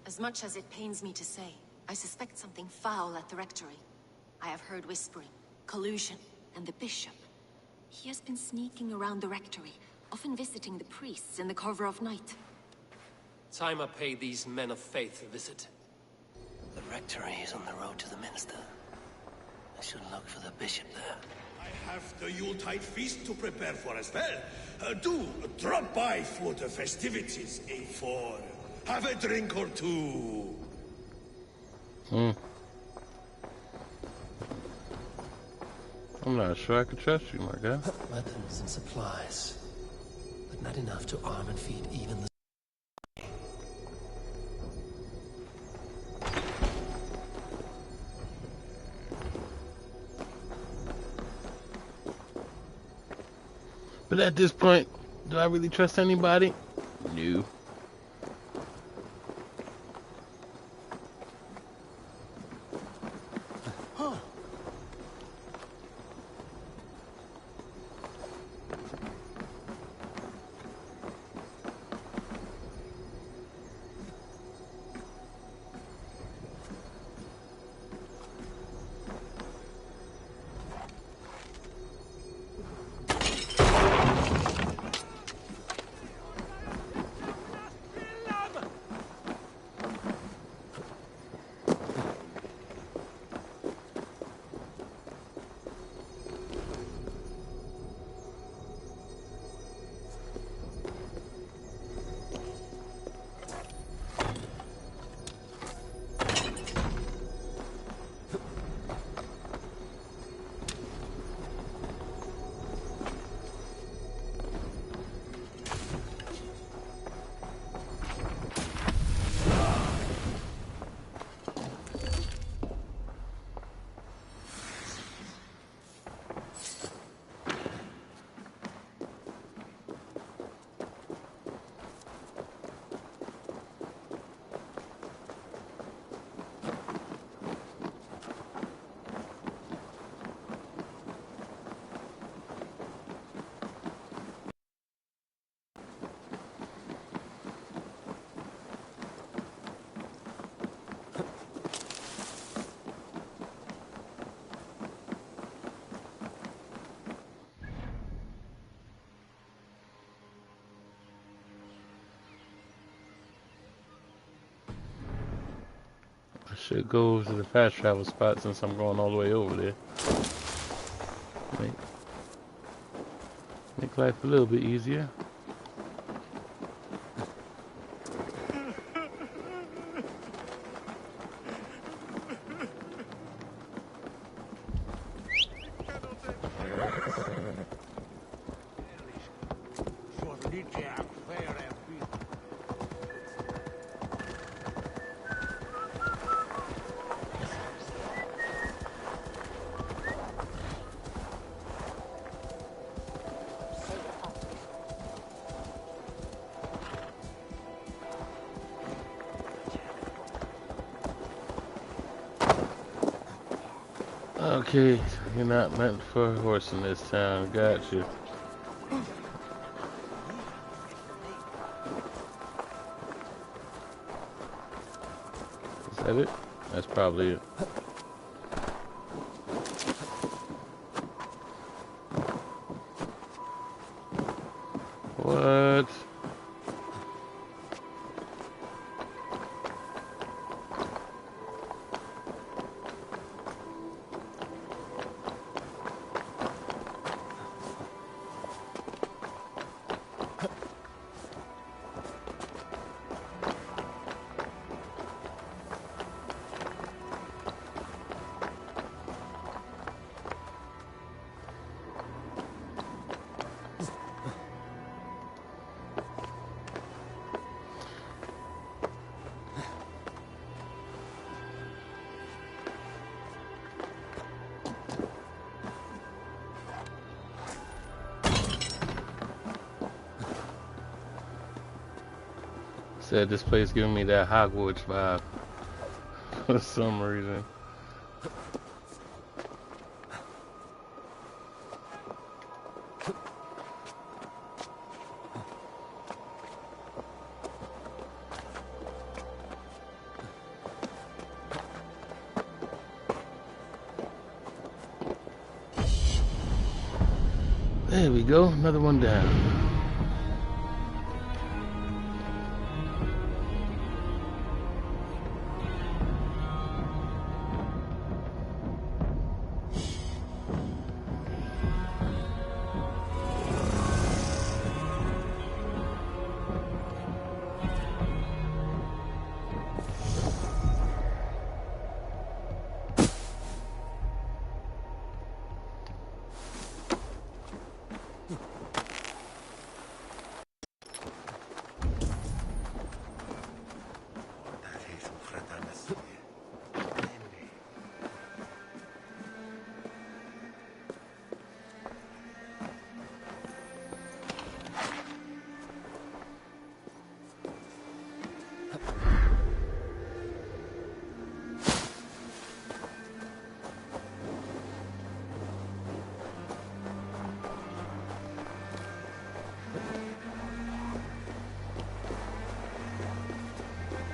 S6: As much as it pains me to say, I suspect something foul at the rectory. I have heard whispering, collusion, and the bishop. He has been sneaking around the rectory, often visiting the priests in the cover of night.
S2: Time I pay these men of faith a visit. The rectory is on the road to the minster. I should look for the bishop there.
S21: I have the Yuletide feast to prepare for as well. Do drop by for the festivities, Eivor. Have a drink or two.
S1: I'm not sure I can trust you, my guy.
S2: Weapons and supplies, but not enough to arm and feed even the...
S1: But at this point, do I really trust anybody? No. I should go to the fast travel spot since I'm going all the way over there. Make life a little bit easier. Okay, you're not meant for a horse in this town. Got you. Is that it? That's probably it. What? Said this place giving me that Hogwarts vibe for some reason. There we go, another one down.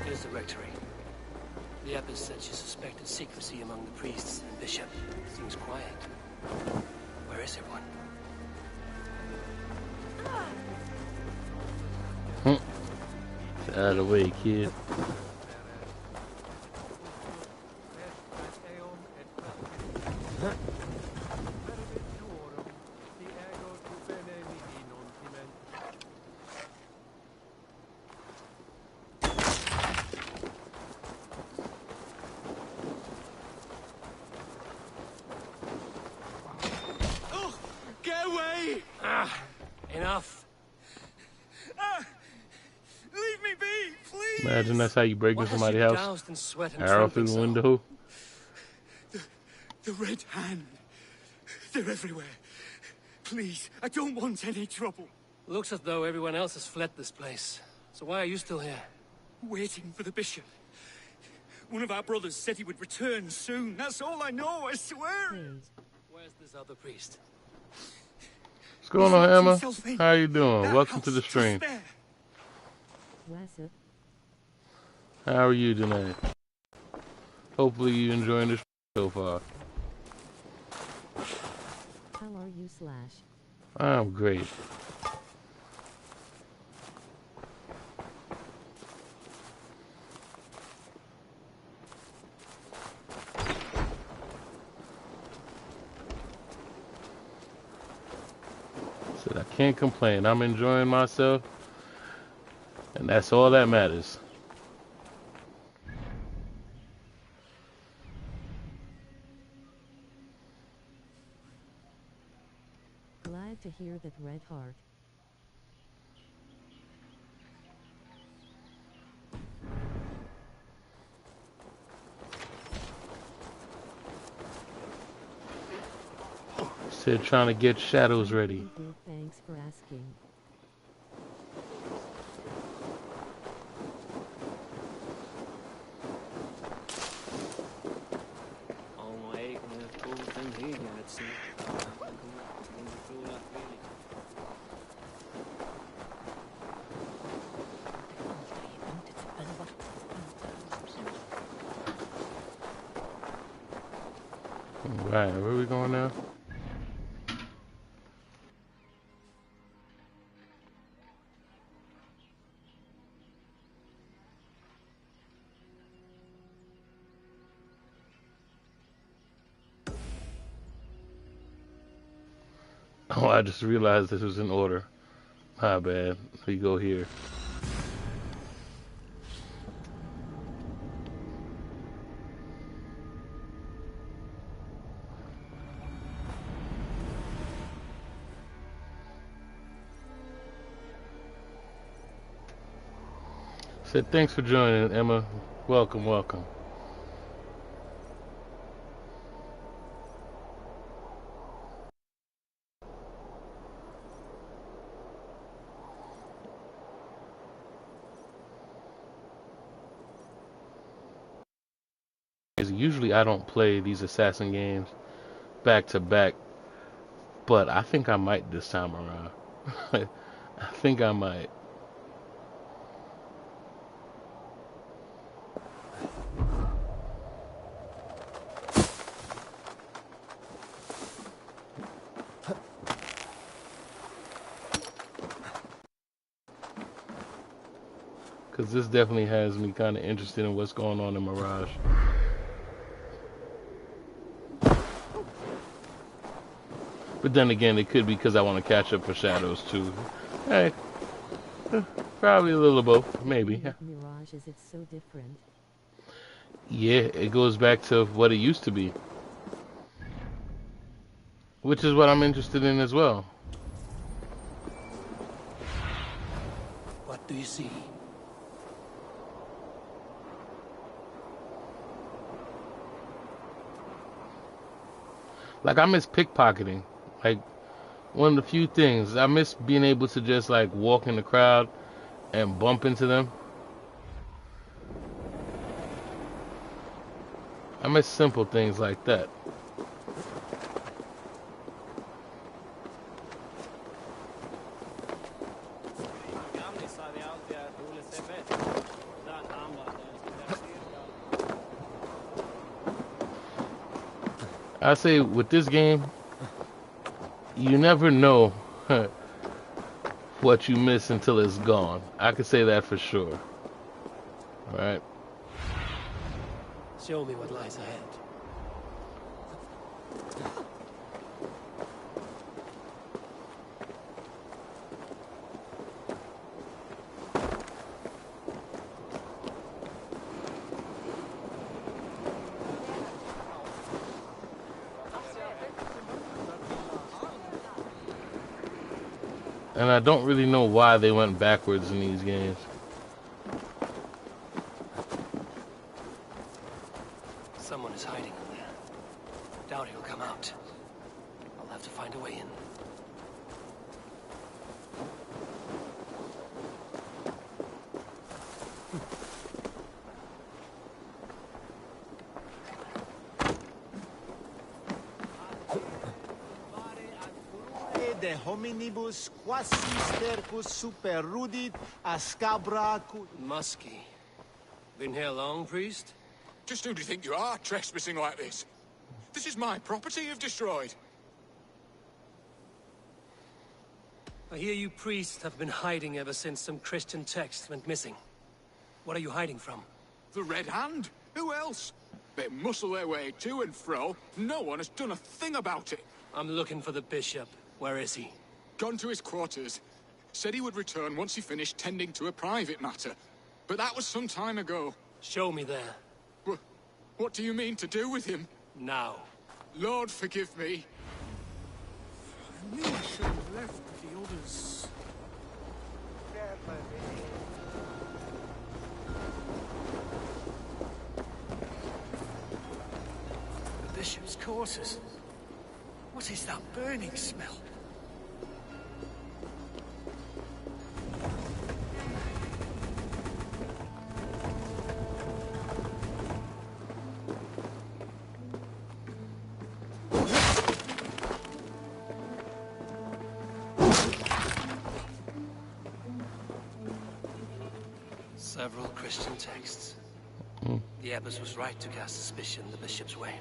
S2: There's the rectory. The abbess said she suspected secrecy among the priests and bishop. Seems quiet. Where is everyone?
S1: Out of the way, kid.
S21: Get away!
S2: Enough.
S21: Leave me be, please!
S1: Imagine that's how you break into somebody's house.
S2: Doused in sweat and
S1: Arrow through
S2: trampling
S1: the window.
S21: The Red Hand. They're everywhere. Please, I don't want any trouble.
S2: Looks as though everyone else has fled this place. So why are you still here?
S21: Waiting for the bishop. One of our brothers said he would return soon. That's all I know, I swear.
S2: Where's this other priest?
S1: What's going on, Emma? How you doing? Welcome to the stream. How are you tonight? Hopefully you enjoying this so far.
S10: How are you, Slash?
S1: I'm great. Said I can't complain. I'm enjoying myself, and that's all that matters.
S10: Glad to hear that, Red Heart.
S1: Said trying to get shadows ready.
S10: Thanks for asking.
S1: Right, where are we going now? Oh, I just realized this was in order. My bad. We go here. Said thanks for joining, Emma. Welcome, welcome. usually I don't play these assassin games back to back, but I think I might this time around. I think I might. Because this definitely has me kind of interested in what's going on in Mirage. But then again, it could be because I want to catch up for Shadows too. Hey, probably a little of both, maybe.
S10: Mirage is it's so different.
S1: Yeah, it goes back to what it used to be. Which is what I'm interested in as well.
S2: What do you see?
S1: Like, I miss pickpocketing. Like, one of the few things. I miss being able to just, like, walk in the crowd and bump into them. I miss simple things like that. I say with this game, you never know what you miss until it's gone. I could say that for sure. Right?
S2: Show me what lies ahead.
S1: And I don't really know why they went backwards in these games.
S2: Someone is hiding in there. Doubt he'll come out. I'll have to find a way in.
S16: De hominibus quasi stercus super rudit ascabra
S2: Musky. Been here long, priest?
S3: Just who do you think you are, trespassing like this? This is my property you've destroyed.
S2: I hear you priests have been hiding ever since some Christian text went missing. What are you hiding from?
S3: The Red Hand? Who else? They muscle their way to and fro. No one has done a thing about it.
S2: I'm looking for the bishop. Where is he?
S3: Gone to his quarters. Said he would return once he finished tending to a private matter. But that was some time ago.
S2: Show me there.
S3: What do you mean to do with him?
S2: Now.
S3: Lord, forgive me.
S16: I knew I should have left with the others.
S21: The bishop's quarters. What is that burning smell?
S2: Several Christian texts. The abbess was right to cast suspicion the bishop's way.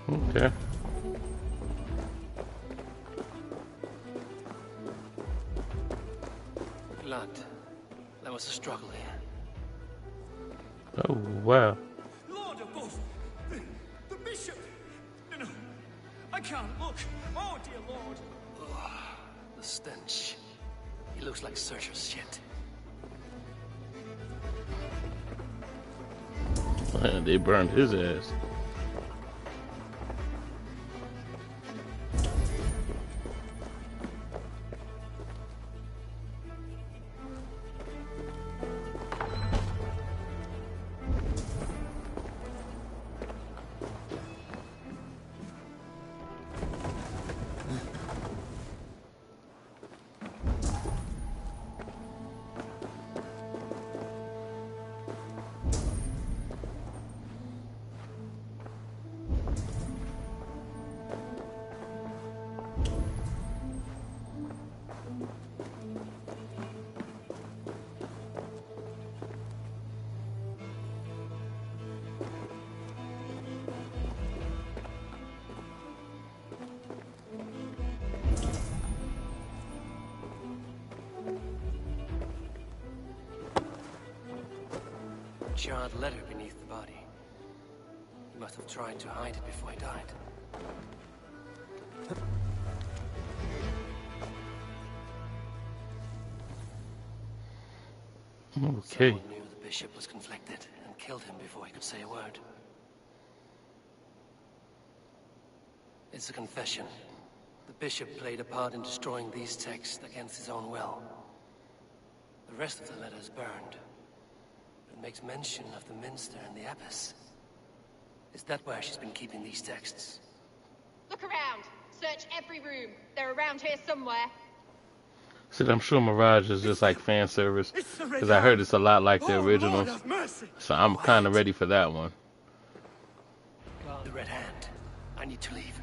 S1: Okay.
S2: Blood. There was a struggle here.
S1: Oh, wow.
S21: Lord above! The bishop! No, I can't look. Oh, dear Lord.
S2: The stench. He looks like Searcher's shit.
S1: Man, they burned his ass.
S2: charred letter beneath the body. He must have tried to hide it before he died.
S1: Okay.
S2: Someone knew the bishop was conflicted and killed him before he could say a word. It's a confession. The bishop played a part in destroying these texts against his own will. The rest of the letter is burned. It makes mention of the minster and the abbess. Is that where she's been keeping these texts?
S7: Look around. Search every room. They're around here somewhere.
S1: So I'm sure Mirage is just like fan service, because I heard it's a lot like the originals. So I'm kind of ready for that one.
S2: The Red Hand. I need to leave.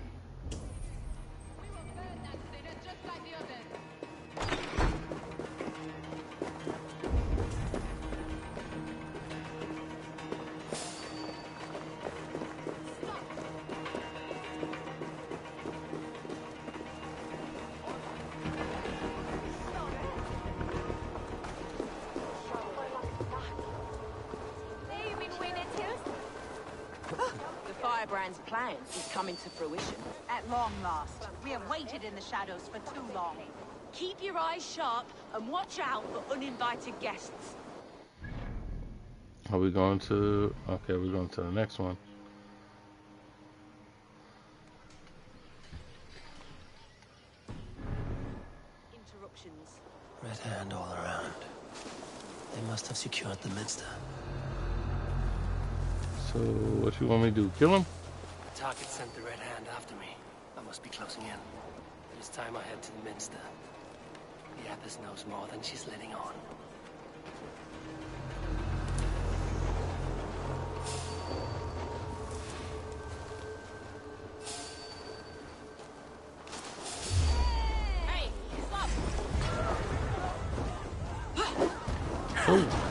S9: Firebrand's plan is coming to fruition.
S19: At long last. We have waited in the shadows for too long.
S9: Keep your eyes sharp and watch out for uninvited guests.
S1: Are we going to... Okay, we're going to the next one.
S9: Interruptions.
S2: Red Hand all around. They must have secured the minster.
S1: So, what you want me to do? Kill him?
S2: The target sent the Red Hand after me. I must be closing in. It is time I head to the minster. The abbess knows more than she's letting on.
S9: Hey, stop!
S1: Oh.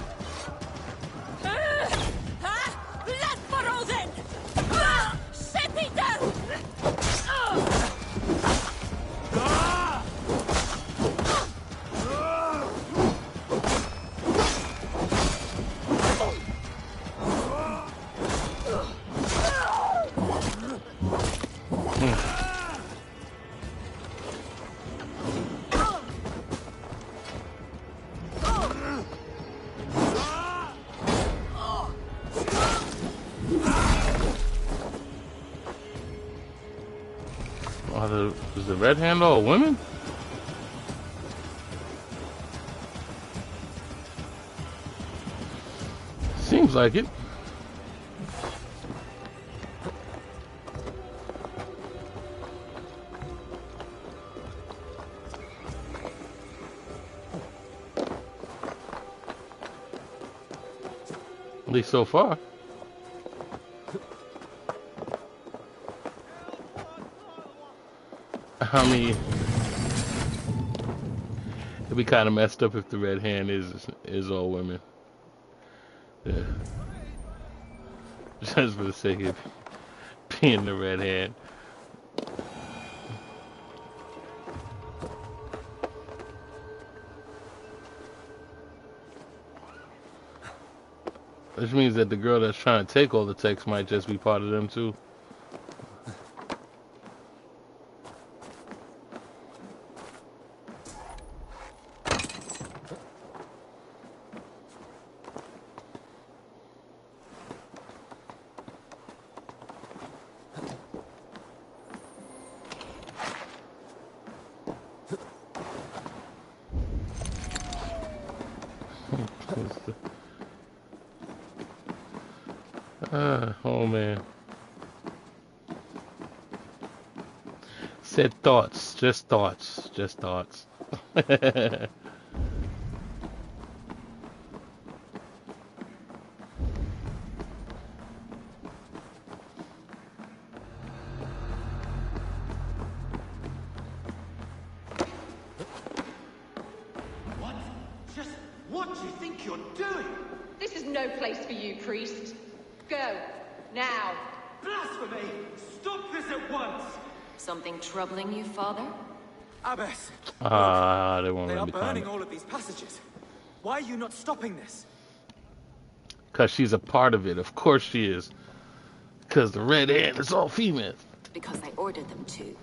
S1: Is the Red Hand all women? Seems like it. At least so far. I mean, it'd be kind of messed up if the Red Hand is all women. Yeah. Just for the sake of being the Red Hand. Which means that the girl that's trying to take all the texts might just be part of them too. Oh man. Said thoughts, just thoughts, just thoughts.
S7: What do you think you're doing? This is no place for you, priest. Go. Now.
S16: Blasphemy! Stop this at once!
S6: Something troubling you, Father?
S17: Abbess!
S1: They won't
S17: They
S1: let
S17: are
S1: me
S17: burning
S1: comment.
S17: all of these passages. Why are you not stopping this?
S1: Because she's a part of it. Of course she is. Because the Red Hand is all females.
S6: Because I ordered them to.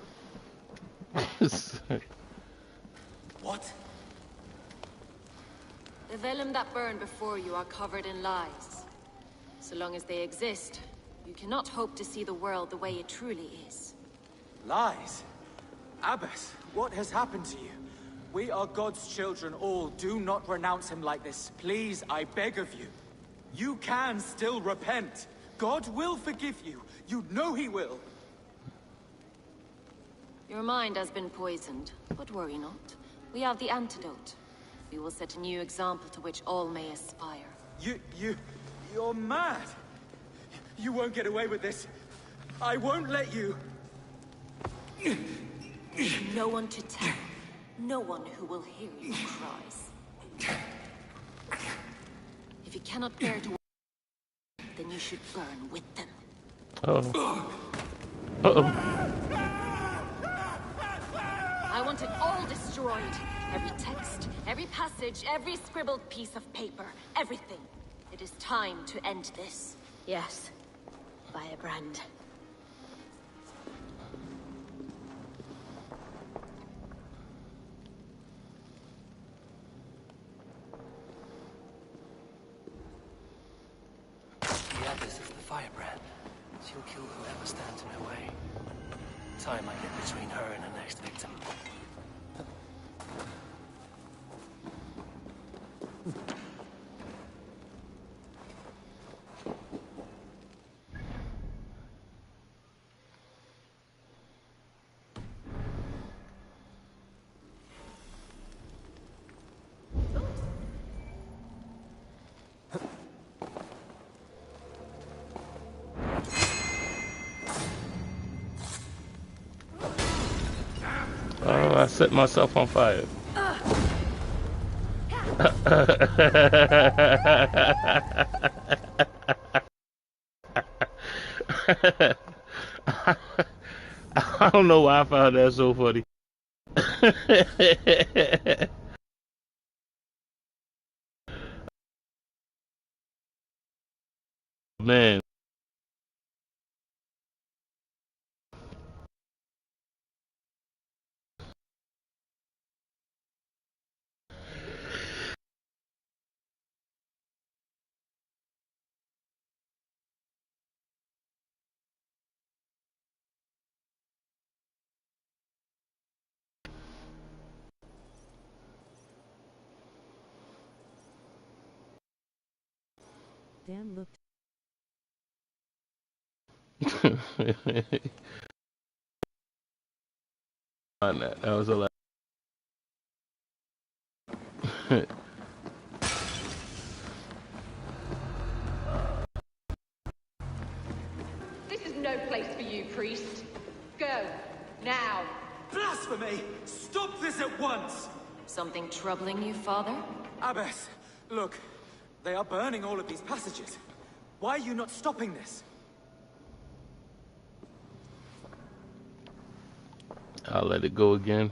S22: What?
S6: The vellum that burn before you are covered in lies. So long as they exist, you cannot hope to see the world the way it truly is.
S22: Lies? Abbess, what has happened to you? We are God's children all. Do not renounce him like this. Please, I beg of you. You can still repent. God will forgive you. You know he will.
S6: Your mind has been poisoned, but worry not. We have the antidote. We will set a new example to which all may aspire.
S22: You're mad. You won't get away with this. I won't let you.
S6: No one to tell. No one who will hear your cries. If you cannot bear to then you should burn with them.
S1: Uh-oh. Uh-oh.
S6: I want it all destroyed. Every text, every passage, every scribbled piece of paper. Everything. It is time to end this. Yes. Firebrand.
S2: The Abbess is the Firebrand. She'll kill whoever stands in her way. Time might get between her and her next victim.
S1: Oh, I set myself on fire. I don't know why I found that so funny. Man.
S10: Dan looked.
S1: On that. That was a lot.
S7: This is no place for you, priest. Go. Now.
S22: Blasphemy! Stop this at once!
S6: Something troubling you, Father?
S22: Abbess, look. They are burning all of these passages. Why are you not stopping this?
S1: I'll let it go again.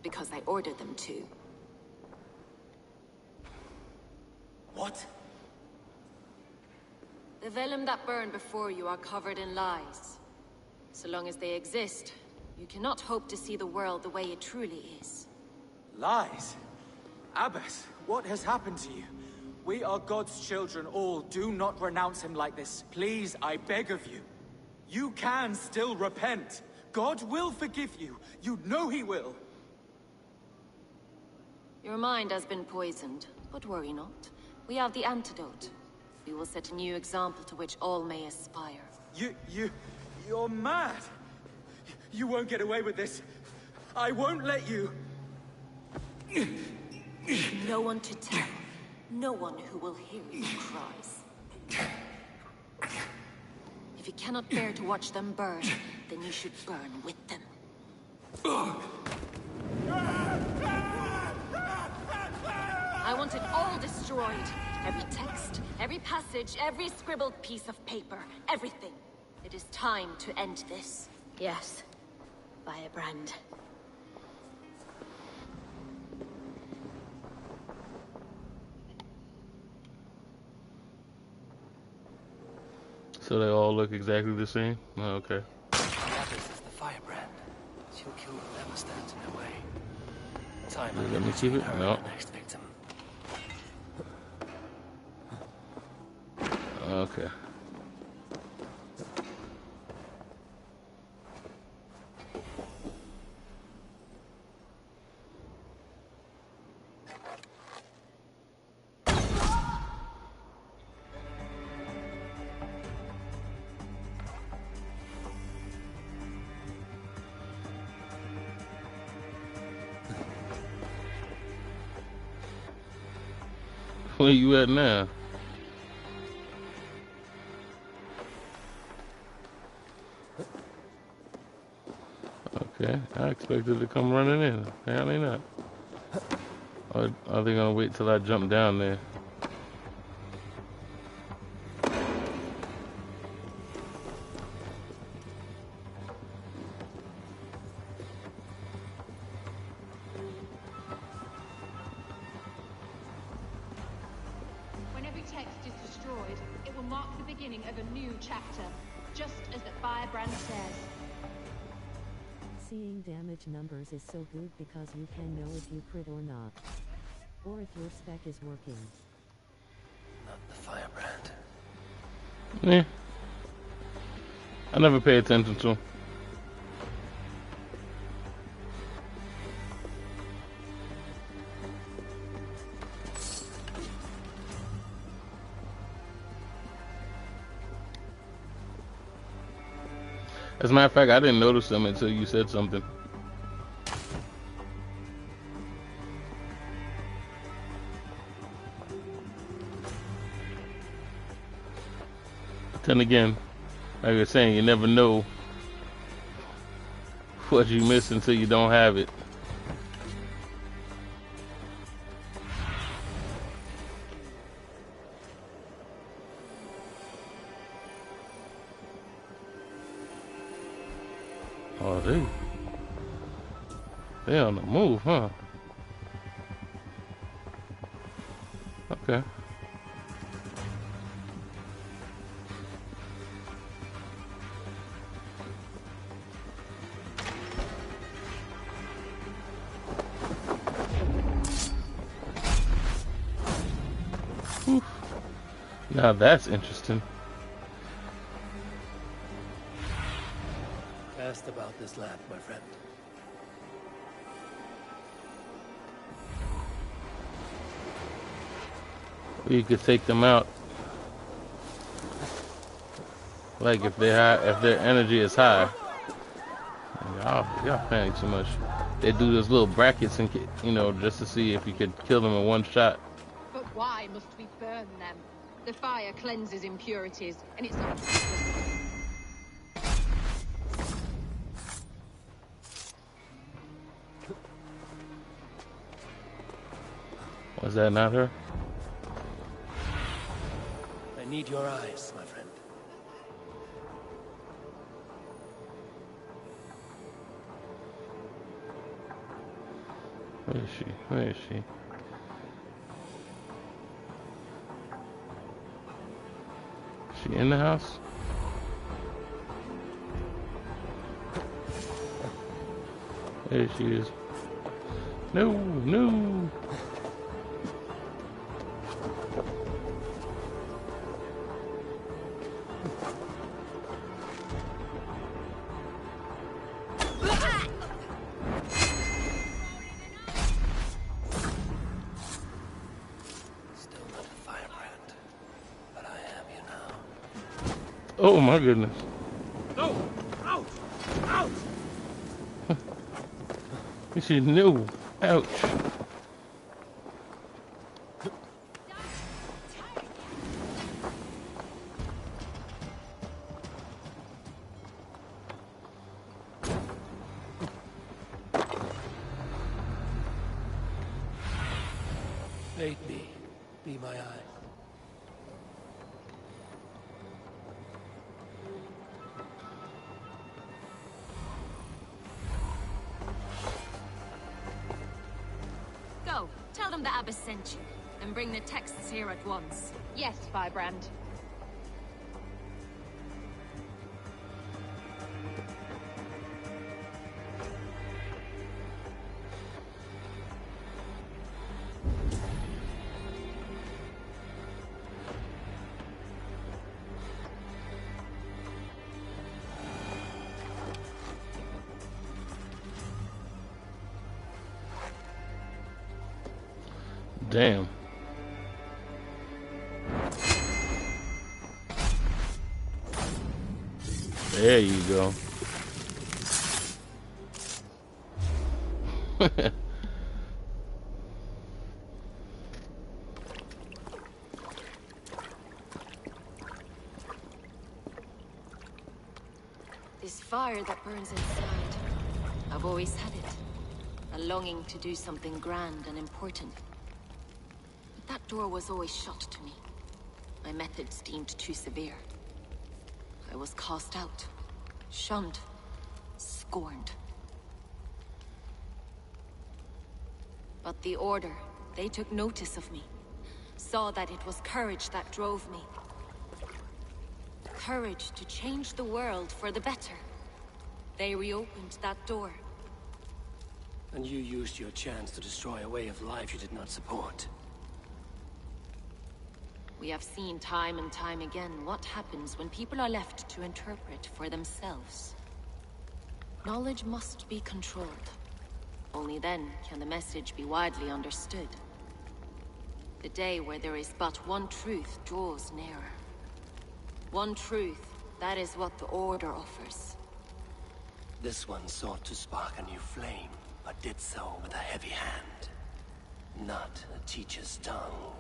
S6: Because I ordered them to.
S22: What?
S6: The vellum that burn before you are covered in lies. So long as they exist, you cannot hope to see the world the way it truly is.
S22: Lies? Abbess, what has happened to you? We are God's children all. Do not renounce him like this. Please, I beg of you. You can still repent. God will forgive you. You know he will.
S6: Your mind has been poisoned, but worry not. We have the antidote. We will set a new example to which all may aspire.
S22: You're mad. You won't get away with this. I won't let you.
S6: No one to tell. No one who will hear your cries. If you cannot bear to watch them burn, then you should burn with them. I want it all destroyed. Every text, every passage, every scribbled piece of paper. Everything. It is time to end this. Yes. Firebrand.
S1: So they all look exactly the same? Oh, okay.
S2: The Abbess is the firebrand. She'll kill whoever stands in her way. Time
S1: Let me keep it?
S2: her
S1: No.
S2: next victim.
S1: Okay. Where you at now? Okay, I expected to come running in. Apparently not. Or are they gonna wait till I jump down there?
S7: When every text is destroyed, it will mark the beginning of a new chapter, just as the firebrand says.
S10: Seeing damage numbers is so good because you can know if you crit or not. Or if your spec is working.
S2: Not the firebrand.
S1: Yeah. I never pay attention to 'em. As a matter of fact, I didn't notice them until you said something. Then again, like you're saying, you never know what you miss until you don't have it. Oh, they on the move, huh? Okay. Whew. Now that's interesting.
S2: Cast about this lamp, my friend.
S1: You could take them out. Like if their energy is high. Y'all playing too much. They do those little brackets and just to see if you could kill them in one shot.
S7: But why must we burn them? The fire cleanses impurities, and it's not...
S1: Was that not her?
S2: I need your eyes, my friend.
S1: Where is she? Where is she? Is she in the house? There she is. No, no. Oh my goodness.
S16: No! Out! Out!
S1: She knew. Ouch.
S2: Bait me. Be my eye.
S6: Go. Tell them the Abbess sent you. And bring the texts here at once.
S7: Yes, firebrand.
S1: Damn. There you go.
S6: This fire that burns inside, I've always had it. A longing to do something grand and important. But that door was always shut to me. My methods deemed too severe. I was cast out, shunned, scorned. But the Order, they took notice of me. Saw that it was courage that drove me. Courage to change the world for the better. They reopened that door.
S2: And you used your chance to destroy a way of life you did not support.
S6: We have seen time and time again what happens when people are left to interpret for themselves. Knowledge must be controlled. Only then can the message be widely understood. The day where there is but one truth draws nearer. One truth, that is what the Order offers.
S2: This one sought to spark a new flame, but did so with a heavy hand. Not a teacher's tongue.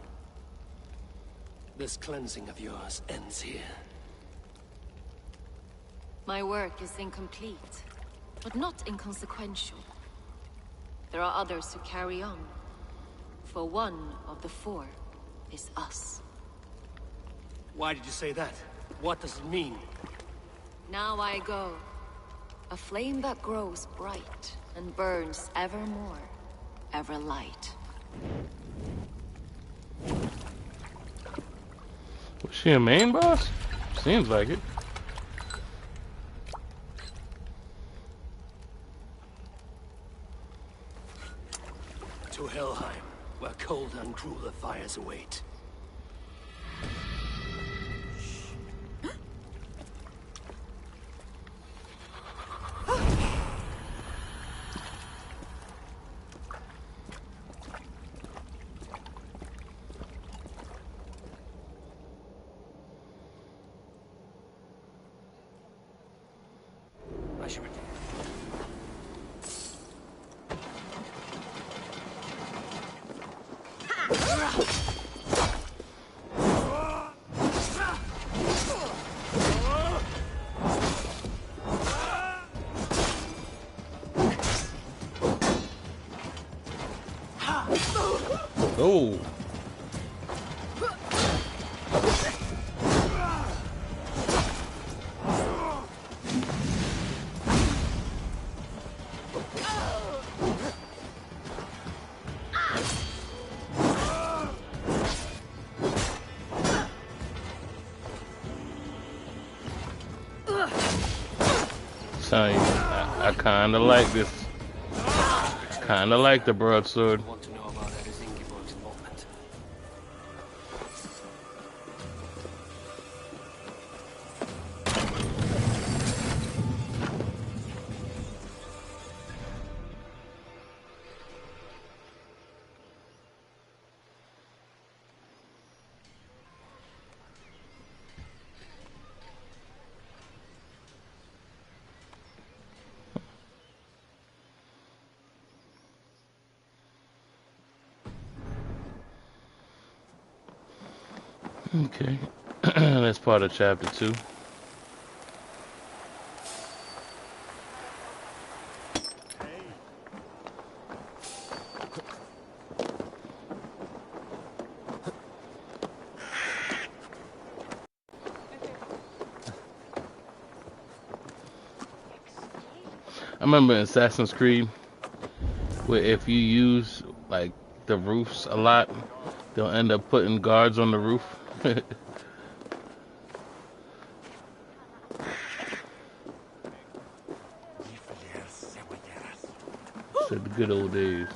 S2: This cleansing of yours ends here.
S6: My work is incomplete, but not inconsequential. There are others who carry on. For one of the four is us.
S2: Why did you say that? What does it mean?
S6: Now I go. A flame that grows bright and burns ever more, ever light.
S1: Was she a main boss? Seems like it.
S2: To Helheim, where cold and crueler fires await.
S1: Oh. Telling you, I kind of like this. Kind of like the broadsword. Okay, that's part of chapter 2. I remember in Assassin's Creed, where if you use like the roofs a lot, they'll end up putting guards on the roof. Said the good old days.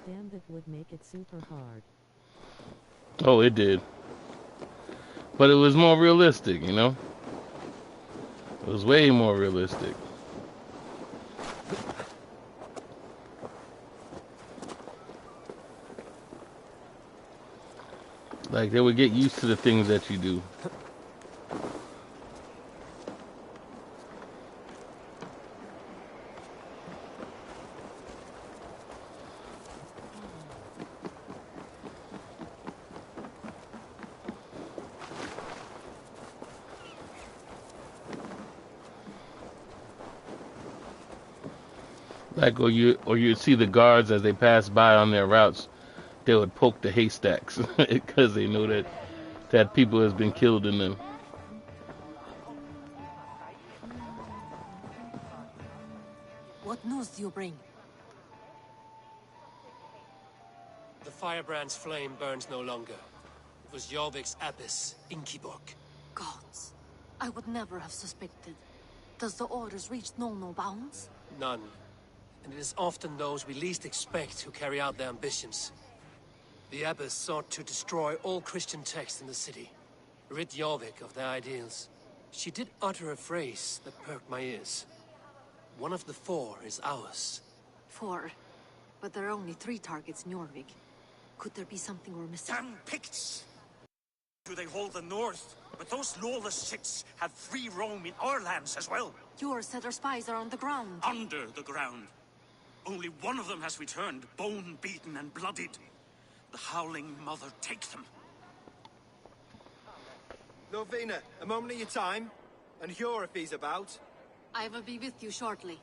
S10: Damn, that would make it super hard.
S1: Oh, it did. But it was more realistic, you know? It was way more realistic. Like, they would get used to the things that you do. Like, or you'd see the guards as they pass by on their routes, they would poke the haystacks because they know that people has been killed in them.
S8: What news do you bring?
S2: The firebrand's flame burns no longer. It was Jorvik's abyss, Inkiborg.
S8: Gods, I would never have suspected. Does the orders reach no bounds?
S2: None. And it is often those we least expect who carry out their ambitions. The abbess sought to destroy all Christian texts in the city, rid Jorvik of their ideals. She did utter a phrase that perked my ears. One of the 4 is ours.
S8: 4? But there are only 3 targets in Jorvik. Could there be something we're missing?
S5: Damn Picts! Do they hold the north? But those lawless Sits have free roam in our lands as well.
S8: Your said our spies are on the ground.
S5: Under the ground. Only one of them has returned, bone-beaten and bloodied. The Howling Mother take them.
S22: Lovina, a moment of your time. And Hjor if he's about.
S8: I will be with you shortly.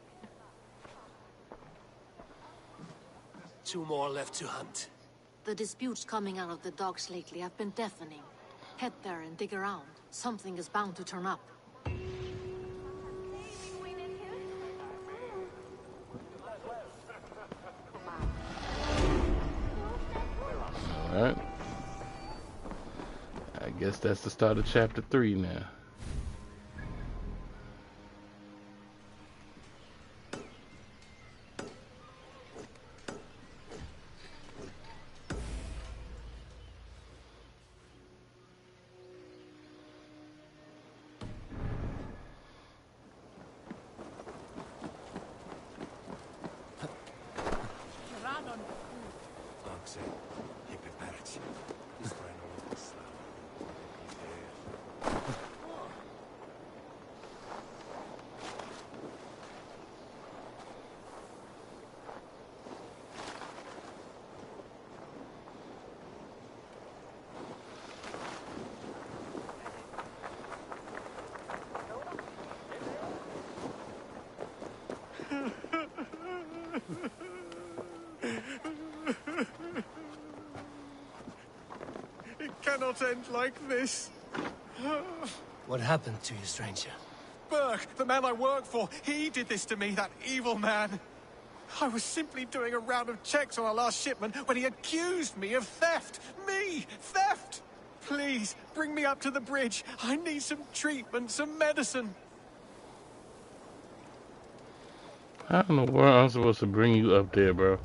S2: 2 more left to hunt.
S8: The disputes coming out of the docks lately have been deafening. Head there and dig around. Something is bound to turn up.
S1: Alright. I guess that's the start of chapter 3 now.
S22: It cannot end like this.
S2: What happened to you, stranger?
S22: Burke, the man I work for, he did this to me, that evil man. I was simply doing a round of checks on our last shipment when he accused me of theft. Me! Theft! Please, bring me up to the bridge. I need some treatment, some medicine.
S1: I don't know where I'm supposed to bring you up there, bro.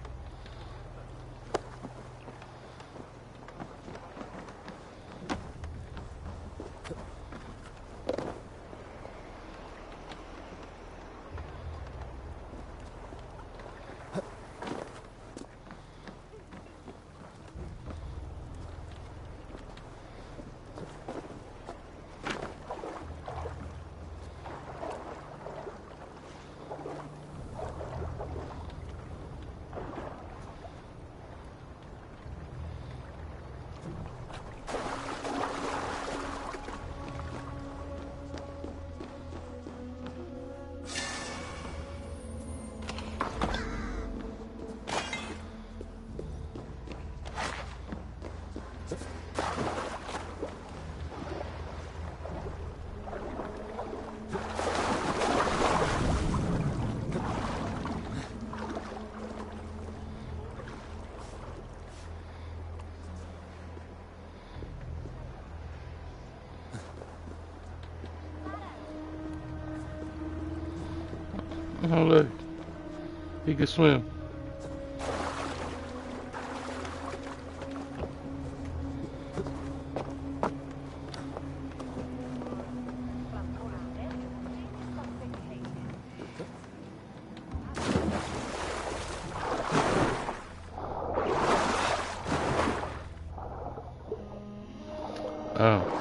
S1: Oh, look. He can swim.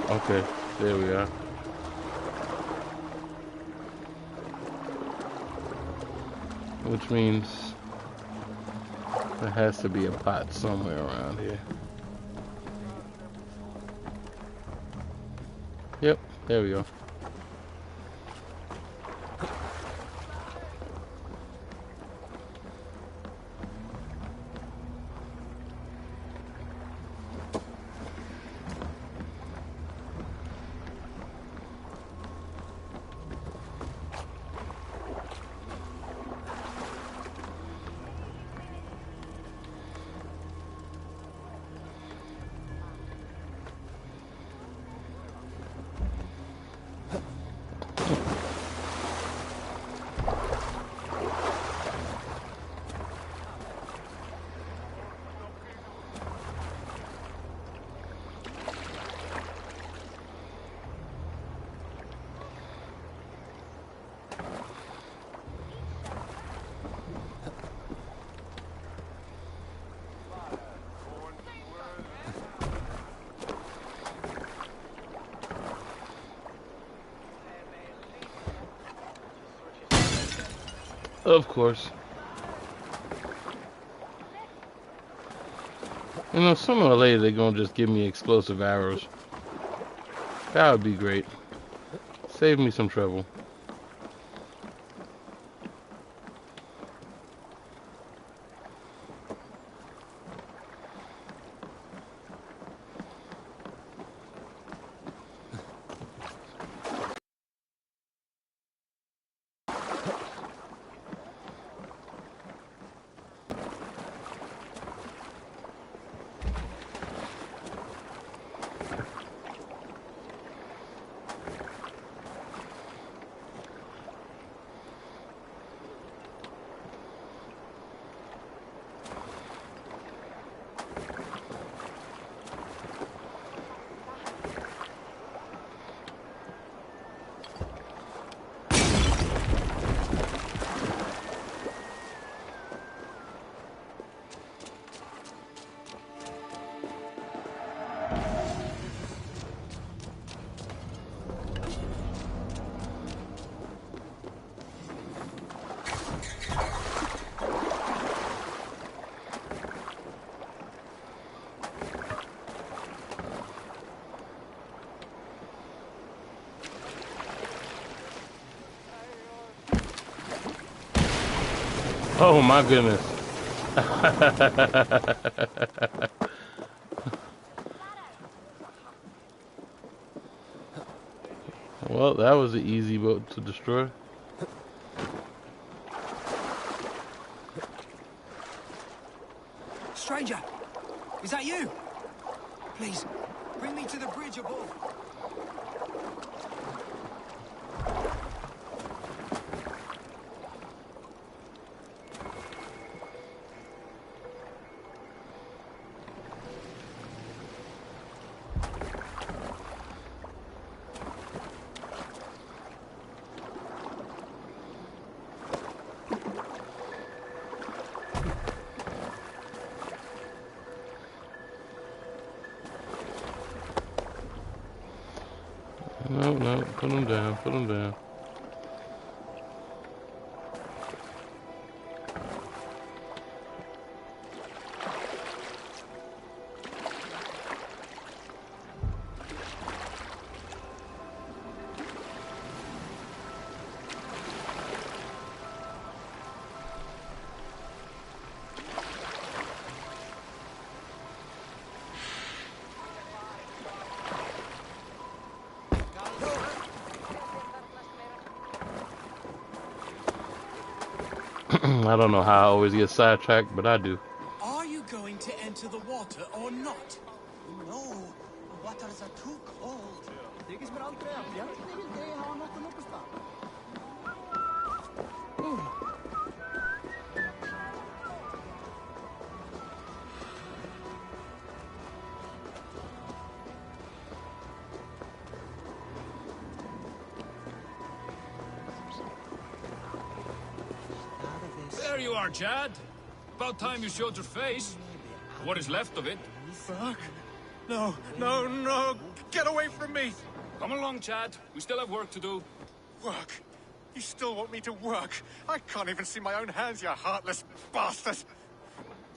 S1: Okay, there we are. Which means there has to be a pot somewhere around here. Yep, there we go. Of course. You know, sooner or later they're gonna just give me explosive arrows. That would be great. Save me some trouble. Oh my goodness. Well, that was an easy boat to destroy.
S13: Stranger, is that you? Please, bring me to the bridge above.
S1: No, put them down, put them down. I don't know how I always get sidetracked, but I do.
S13: Are you going to enter the water or not?
S15: No, the waters are too cold. Þykist mér aldrei að bjarnir í degi hafa nokkuð nokkuð stað.
S20: There you are, Chad. About time you showed your face. What is left of it.
S13: Fuck. No, no, no.
S16: Get away from me!
S20: Come along, Chad. We still have work to do.
S16: Work? You still want me to work? I can't even see my own hands, you heartless bastard!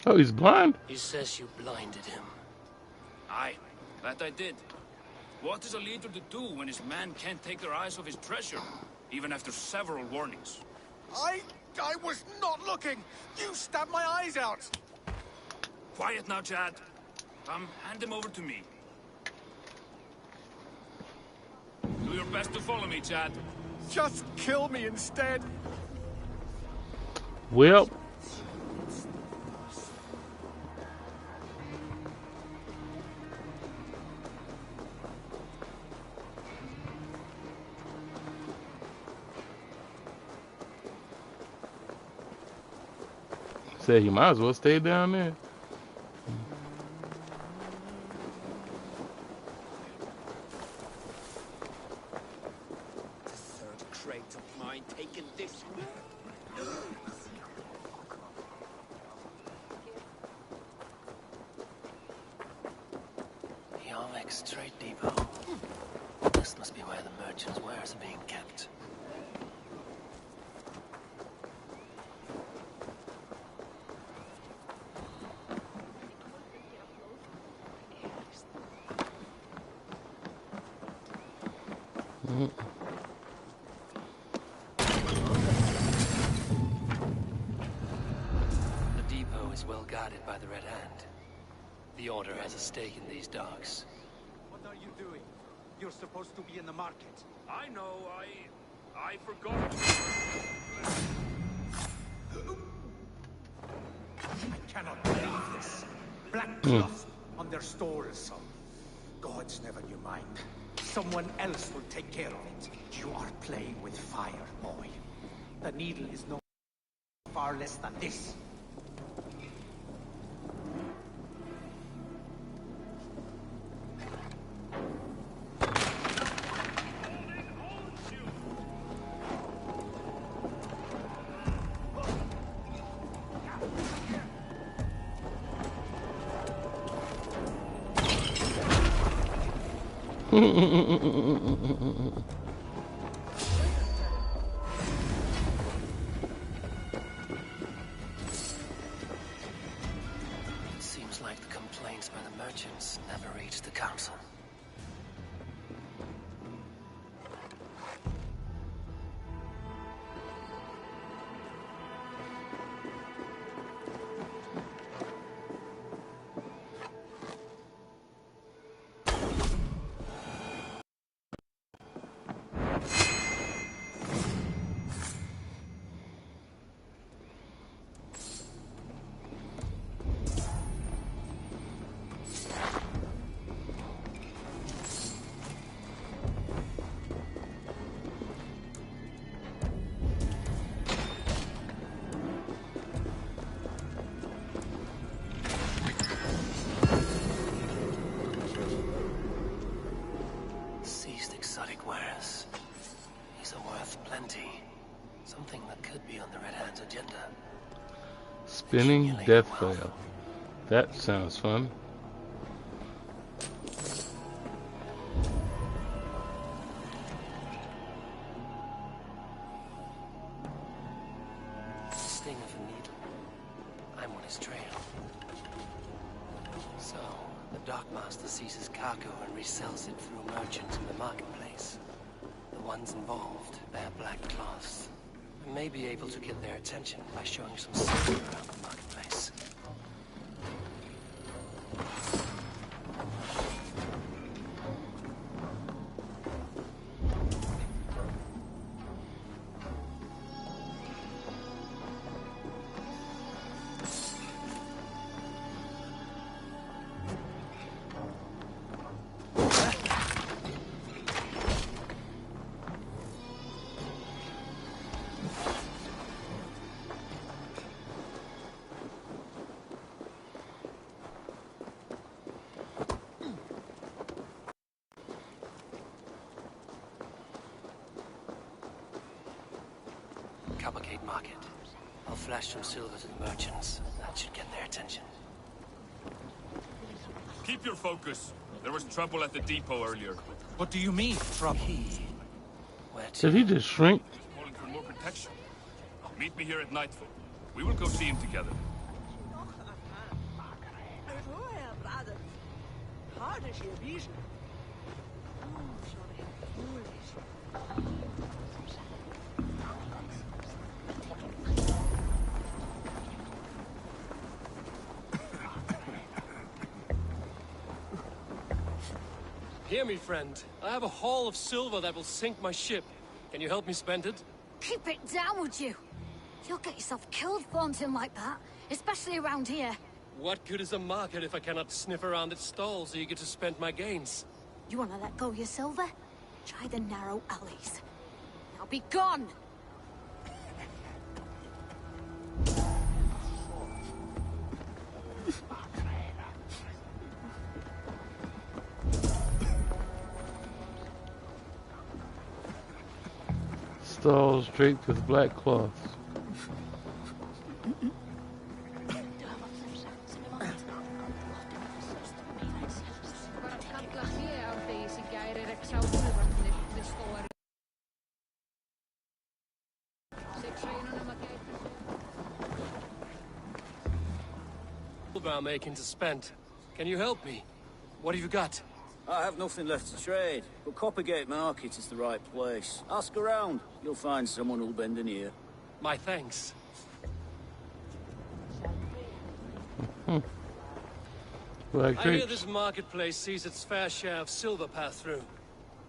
S1: Oh, he's blind?
S2: He says you blinded him.
S20: Aye, that I did. What is a leader to do when his men can't take their eyes off his treasure, even after several warnings?
S16: I was not looking! You stabbed my eyes out!
S20: Quiet now, Chad. Come, hand him over to me. Do your best to follow me, Chad.
S16: Just kill me instead!
S1: Well. Said he might as well stay down there.
S21: The third crate of mine taken this week.
S2: The Armex Trade Depot. This must be where the merchants' wares are being kept. The depot is well guarded by the Red Hand. The Order has a stake in these docks.
S11: What are you doing? You're supposed to be in the market.
S20: I know, I forgot.
S11: I cannot believe this. Black cloth on their stores. Gods never knew mine. Someone else will take care of it. You are playing with fire, boy. The needle is no far less than this.
S2: Seems like the complaints by the merchants never reached the council. Seized exotic wares. These are worth plenty. Something that could be on the Red Hand's agenda.
S1: Spinning death flail. That sounds fun.
S2: Sting of a needle. I'm on his trail. So, the dockmaster seizes cargo and resells it through merchants in the marketplace. The ones involved bear black cloths. We may be able to get their attention by showing some silver around the marketplace. Coppergate Market. I'll flash some silver to the merchants. That should get their attention.
S12: Keep your focus. There was trouble at the depot earlier.
S11: What do you mean, trouble?
S1: Did he just shrink?
S12: Calling for more protection. Meet me here at nightfall. We will go see him together.
S2: Hear me, friend. I have a haul of silver that will sink my ship. Can you help me spend it?
S8: Keep it down, would you? You'll get yourself killed flaunting like that, especially around here.
S2: What good is a market if I cannot sniff around its stalls eager to spend my gains?
S8: You want to let go of your silver? Try the narrow alleys. Now be gone!
S1: Stalls draped with black cloths.
S2: I'm aching to spend. Can you help me? What have you got?
S14: I have nothing left to trade, but Coppergate Market is the right place. Ask around. You'll find someone who'll bend an ear.
S2: My thanks.
S1: Black
S2: I hear
S1: drapes.
S2: this marketplace sees its fair share of silver pass through.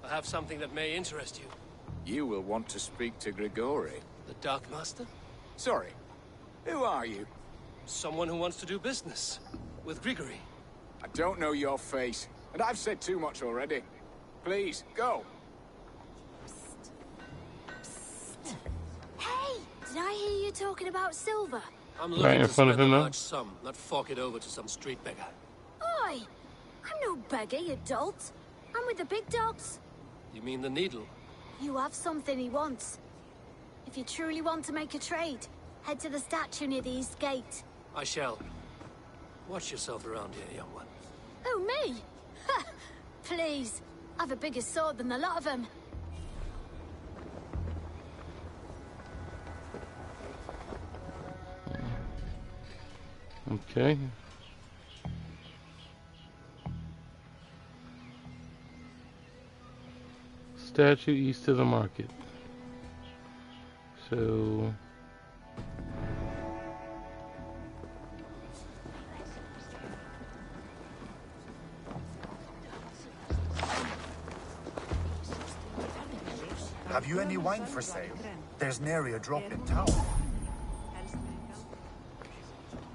S2: I have something that may interest you.
S3: You will want to speak to Grigori.
S2: The Dark Master?
S3: Sorry. Who are you?
S2: Someone who wants to do business. With Grigori.
S3: I don't know your face, and I've said too much already. Please, go.
S8: Hey! Did I hear you talking about silver?
S2: I'm
S1: Right
S2: looking
S1: in
S2: to
S1: front of
S2: spend
S1: him
S2: a
S1: now.
S2: large sum, not fork it over to some street beggar.
S8: Oi! I'm no beggar, you dolt. I'm with the big dogs.
S2: You mean the needle?
S8: You have something he wants. If you truly want to make a trade, head to the statue near the east gate.
S2: I shall. Watch yourself around here, young one.
S8: Oh, me? Ha! Please. I've a bigger sword than the lot of them.
S1: Okay. Statue east of the market. So
S23: Have you any wine for sale? There's nary a drop in town.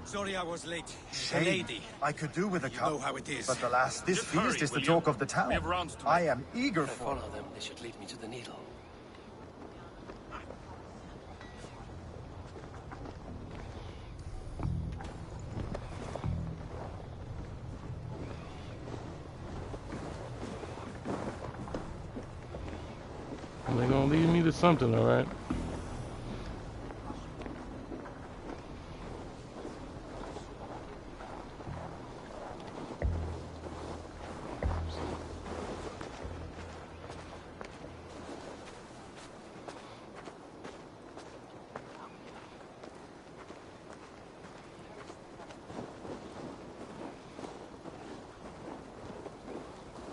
S11: Sorry I was late. The
S23: Shame.
S11: lady.
S23: I could do with a cup.
S11: know how it is.
S23: But alas, this
S12: Just
S23: feast
S12: hurry,
S23: is the
S12: will you?
S23: talk of the
S12: We
S23: town.
S12: have rounds to
S23: I
S12: make.
S23: am eager
S2: If I
S23: for
S2: follow them, they should lead me to the needle.
S1: they're gonna lead me to something, all right?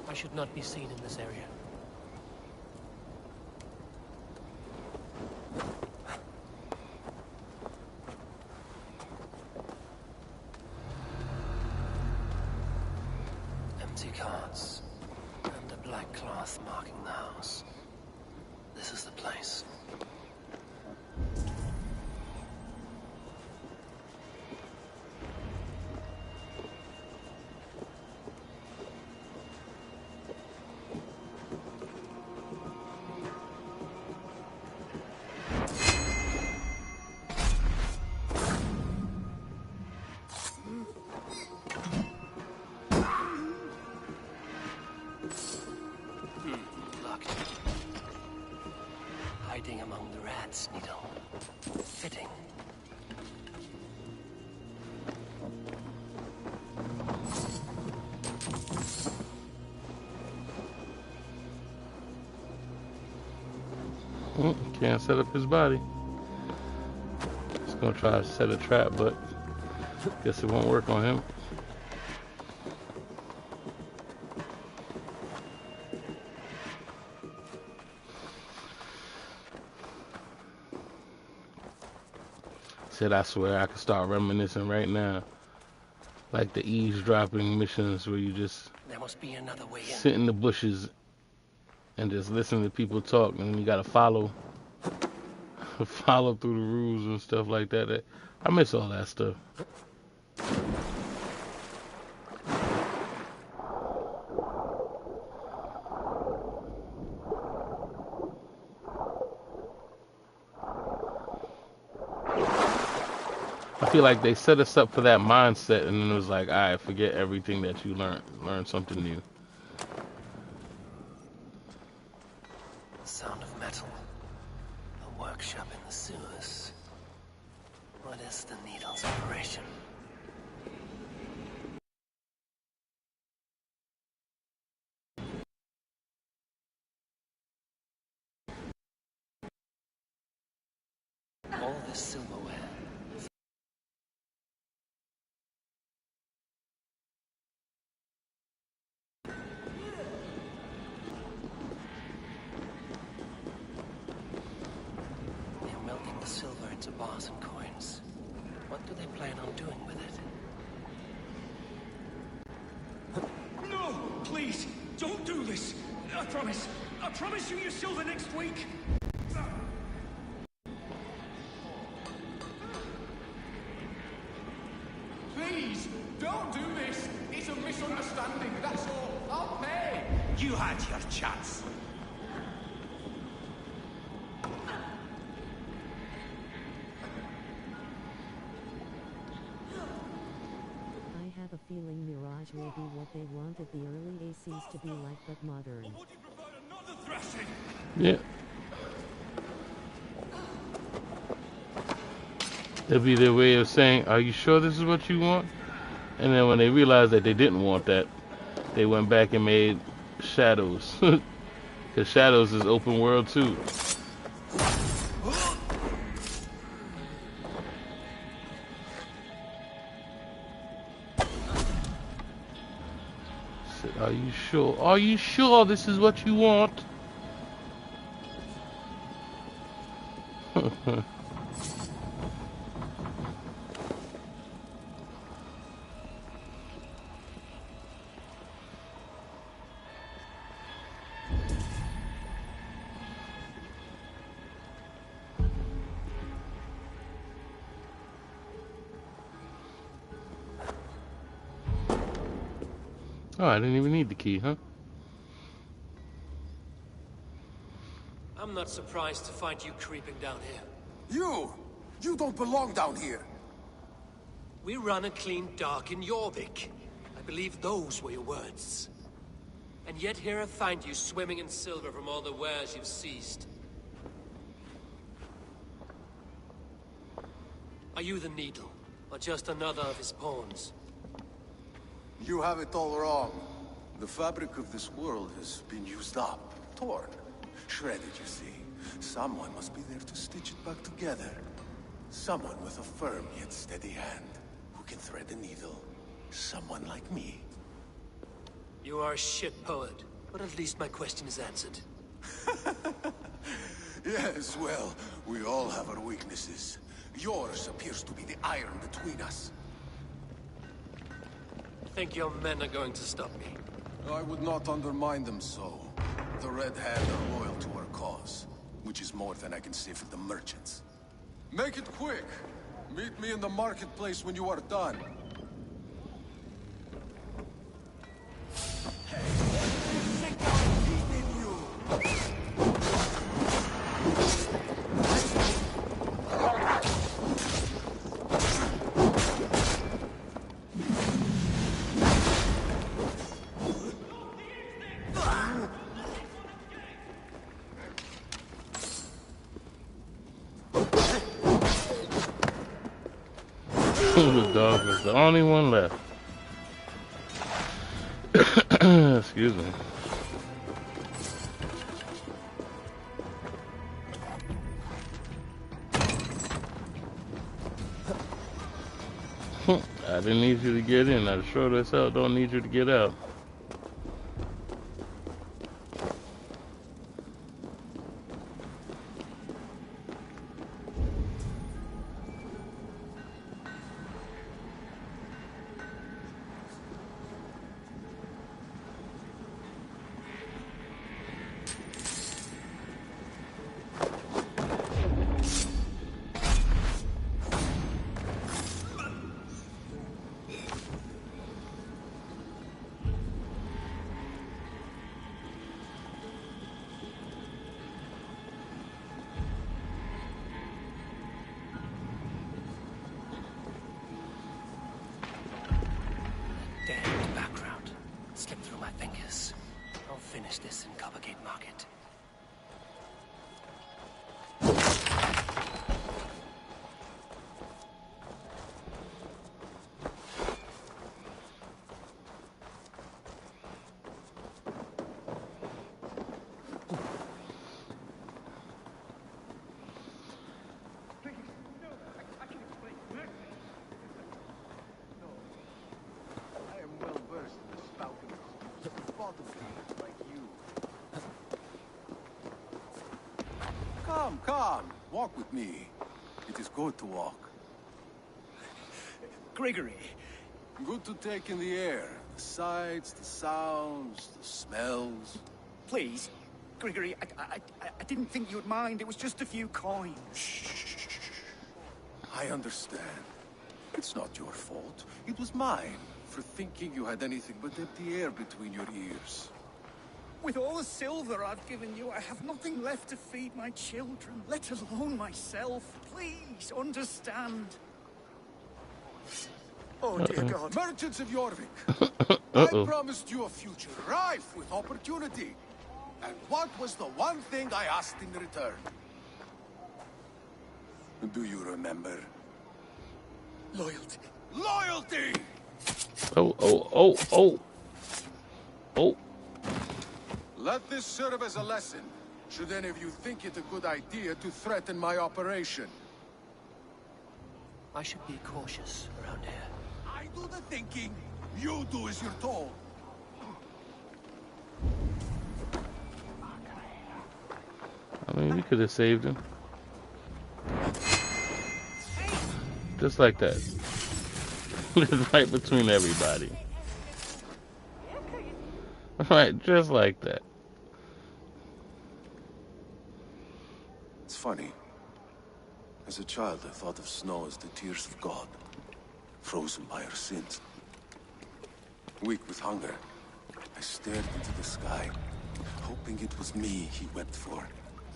S2: I should not be seen in this area. Empty carts and a black cloth marking the house. This is the place. Locked. Hiding among
S1: Can't set up his body. He's gonna try to set a trap, but guess it won't work on him. Said, I swear I could start reminiscing right now. Like the eavesdropping missions where you just
S2: There must be another way in.
S1: sit in the bushes and just listen to people talk, and then you gotta follow through the rules and stuff like that. I miss all that stuff. I feel like they set us up for that mindset, and then it was like, all right, forget everything that you learned. Learn something new.
S2: The sound of metal. A workshop in the sewers. What is the needle's operation? All this silverware. They're melting the silver into bars and coins. What do they plan on doing with it?
S11: No! Please! Don't do this! I promise! I promise you your silver next week! Please! Don't do this! It's a misunderstanding, that's all! I'll pay! You had your chance!
S10: I have a feeling Mirage will be what they wanted the early ACs to be like, but modern.
S1: Yeah. That'd be their way of saying, are you sure this is what you want? And then when they realized that they didn't want that, they went back and made Shadows. Because Shadows is open world too. Said, are you sure? Are you sure this is what you want? Oh, I didn't even need the key, huh?
S2: I'm not surprised to find you creeping down here.
S16: You don't belong down here!
S2: We run a clean dock in Jorvik. I believe those were your words. And yet here I find you swimming in silver from all the wares you've seized. Are you the Needle, or just another of his pawns?
S16: You have it all wrong. The fabric of this world has been used up, torn, shredded, you see. Someone must be there to stitch it back together. Someone with a firm yet steady hand, who can thread the needle. Someone like me.
S2: You are a shit poet, but at least my question is answered.
S16: Yes, well, we all have our weaknesses. Yours appears to be the iron between us.
S2: Think your men are going to stop me?
S16: I would not undermine them so. The Red Hand are loyal to our cause, which is more than I can say for the merchants. Make it quick! Meet me in the marketplace when you are done.
S1: The dog was the only one left. Excuse me. I didn't need you to get in. I sure as hell don't need you to get out.
S2: Damned background. Slipped through my fingers. I'll finish this in Coppergate Market.
S16: Come, come. Walk with me. It is good to walk.
S13: Gregory.
S16: Good to take in the air. The sights, the sounds, the smells.
S13: Please, Gregory, I didn't think you'd mind. It was just a few coins.
S16: Shh. I understand. It's not your fault. It was mine for thinking you had anything but empty air between your ears.
S13: With all the silver I've given you, I have nothing left to feed my children, let alone myself. Please, understand. Oh, dear God.
S16: Merchants of Jorvik, I promised you a future rife with opportunity. And what was the one thing I asked in return? Do you remember?
S13: Loyalty.
S16: Loyalty!
S1: Oh.
S16: Let this serve as a lesson, should any of you think it a good idea to threaten my operation.
S2: I should be cautious around here.
S16: I do the thinking, you do as you're told.
S1: I mean, we could have saved him. Just like that. Right between everybody. Right, just like that.
S16: It's funny. As a child, I thought of snow as the tears of God, frozen by our sins. Weak with hunger, I stared into the sky, hoping it was me he wept for.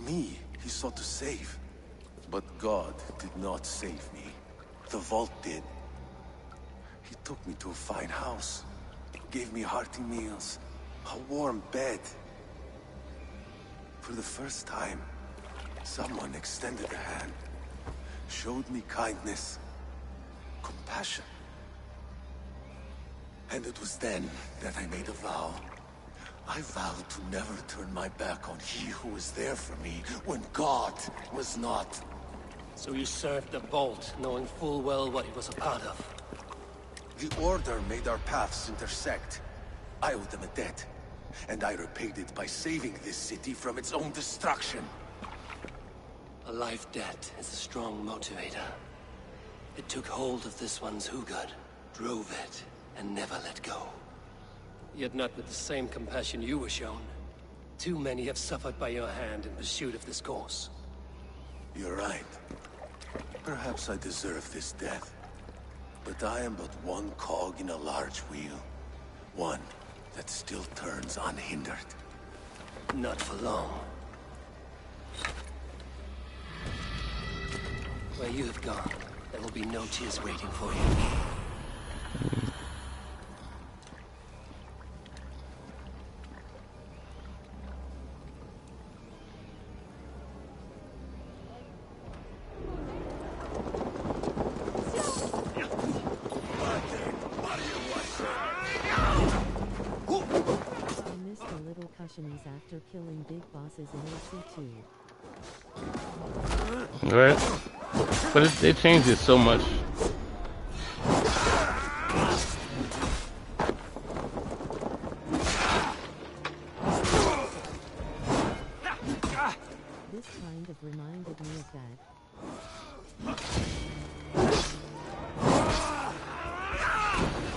S16: Me he sought to save. But God did not save me. The vault did. He took me to a fine house, gave me hearty meals, a warm bed. For the first time, someone extended a hand, showed me kindness, compassion. And it was then that I made a vow. I vowed to never turn my back on he who was there for me when God was not.
S2: So you served the Vault, knowing full well what it was a part of.
S16: The Order made our paths intersect. I owed them a debt, and I repaid it by saving this city from its own destruction.
S2: A life debt is a strong motivator. It took hold of this one's Hugad, drove it, and never let go. Yet not with the same compassion you were shown. Too many have suffered by your hand in pursuit of this course.
S16: You're right. Perhaps I deserve this death. But I am but one cog in a large wheel. One that still turns unhindered.
S2: Not for long. Where you have gone, there will be no tears waiting for you.
S10: After killing big bosses in AC2.
S1: Right? But they changed it so much.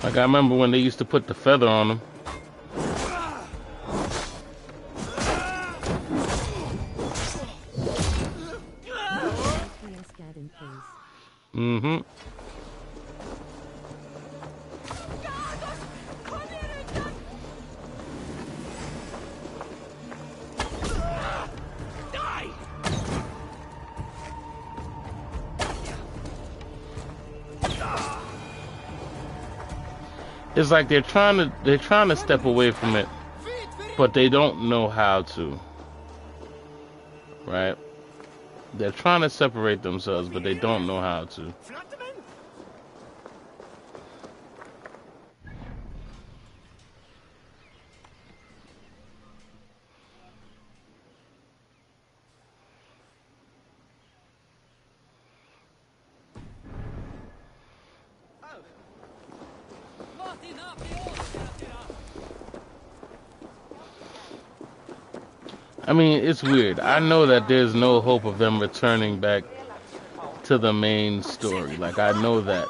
S1: Like I remember when they used to put the feather on them. Mm-hmm. It's like they're trying to step away from it, but they don't know how to. Right? They're trying to separate themselves, but they don't know how to. I mean, it's weird. I know that there's no hope of them returning back to the main story. Like, I know that.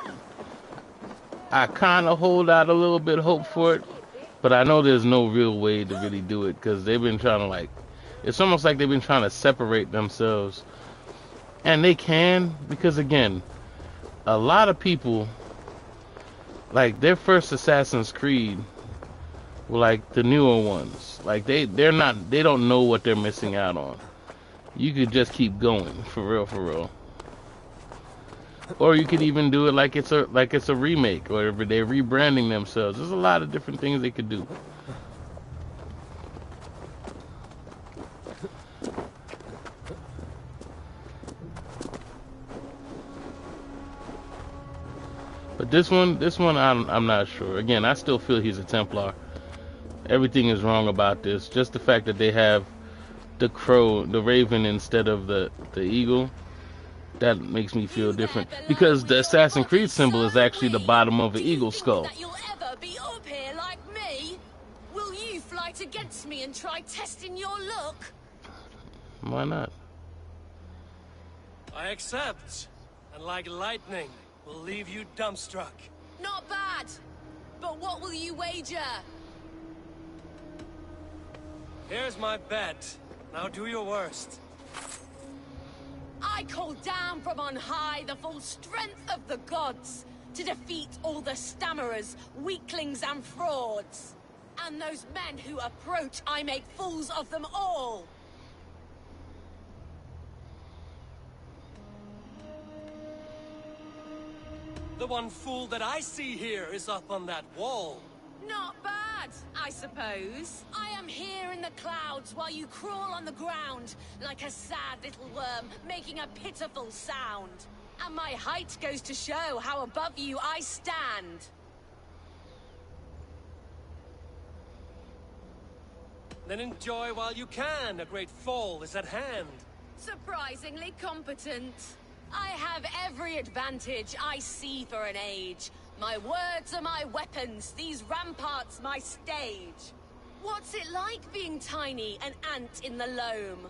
S1: I kind of hold out a little bit of hope for it, but I know there's no real way to really do it because they've been trying to, like, it's almost like they've been trying to separate themselves. And they can, because again, a lot of people, like, their first Assassin's Creed were like the newer ones. Like, they don't know what they're missing out on. You could just keep going, for real, for real. Or you could even do it like it's a remake, or they're rebranding themselves. There's a lot of different things they could do. But this one, I'm not sure. Again, I still feel he's a Templar. Everything is wrong about this. Just the fact that they have the crow, the raven instead of the eagle, that makes me feel different. Because the Assassin's Creed symbol is actually the bottom of an eagle skull.
S8: That you'll ever be up here like me? Will you fight against me and try testing your luck?
S1: Why not?
S2: I accept. And like lightning, will leave you dumbstruck.
S8: Not bad. But what will you wager?
S2: Here's my bet. Now do your worst.
S8: I call down from on high the full strength of the gods to defeat all the stammerers, weaklings and frauds. And those men who approach, I make fools of them all.
S2: The one fool that I see here is up on that wall.
S8: Not bad, I suppose. I am here in the clouds while you crawl on the ground like a sad little worm making a pitiful sound. And my height goes to show how above you I stand.
S2: Then enjoy while you can. A great fall is at hand.
S8: Surprisingly competent. I have every advantage I see for an age. My words are my weapons, these ramparts my stage. What's it like being tiny, an ant in the loam?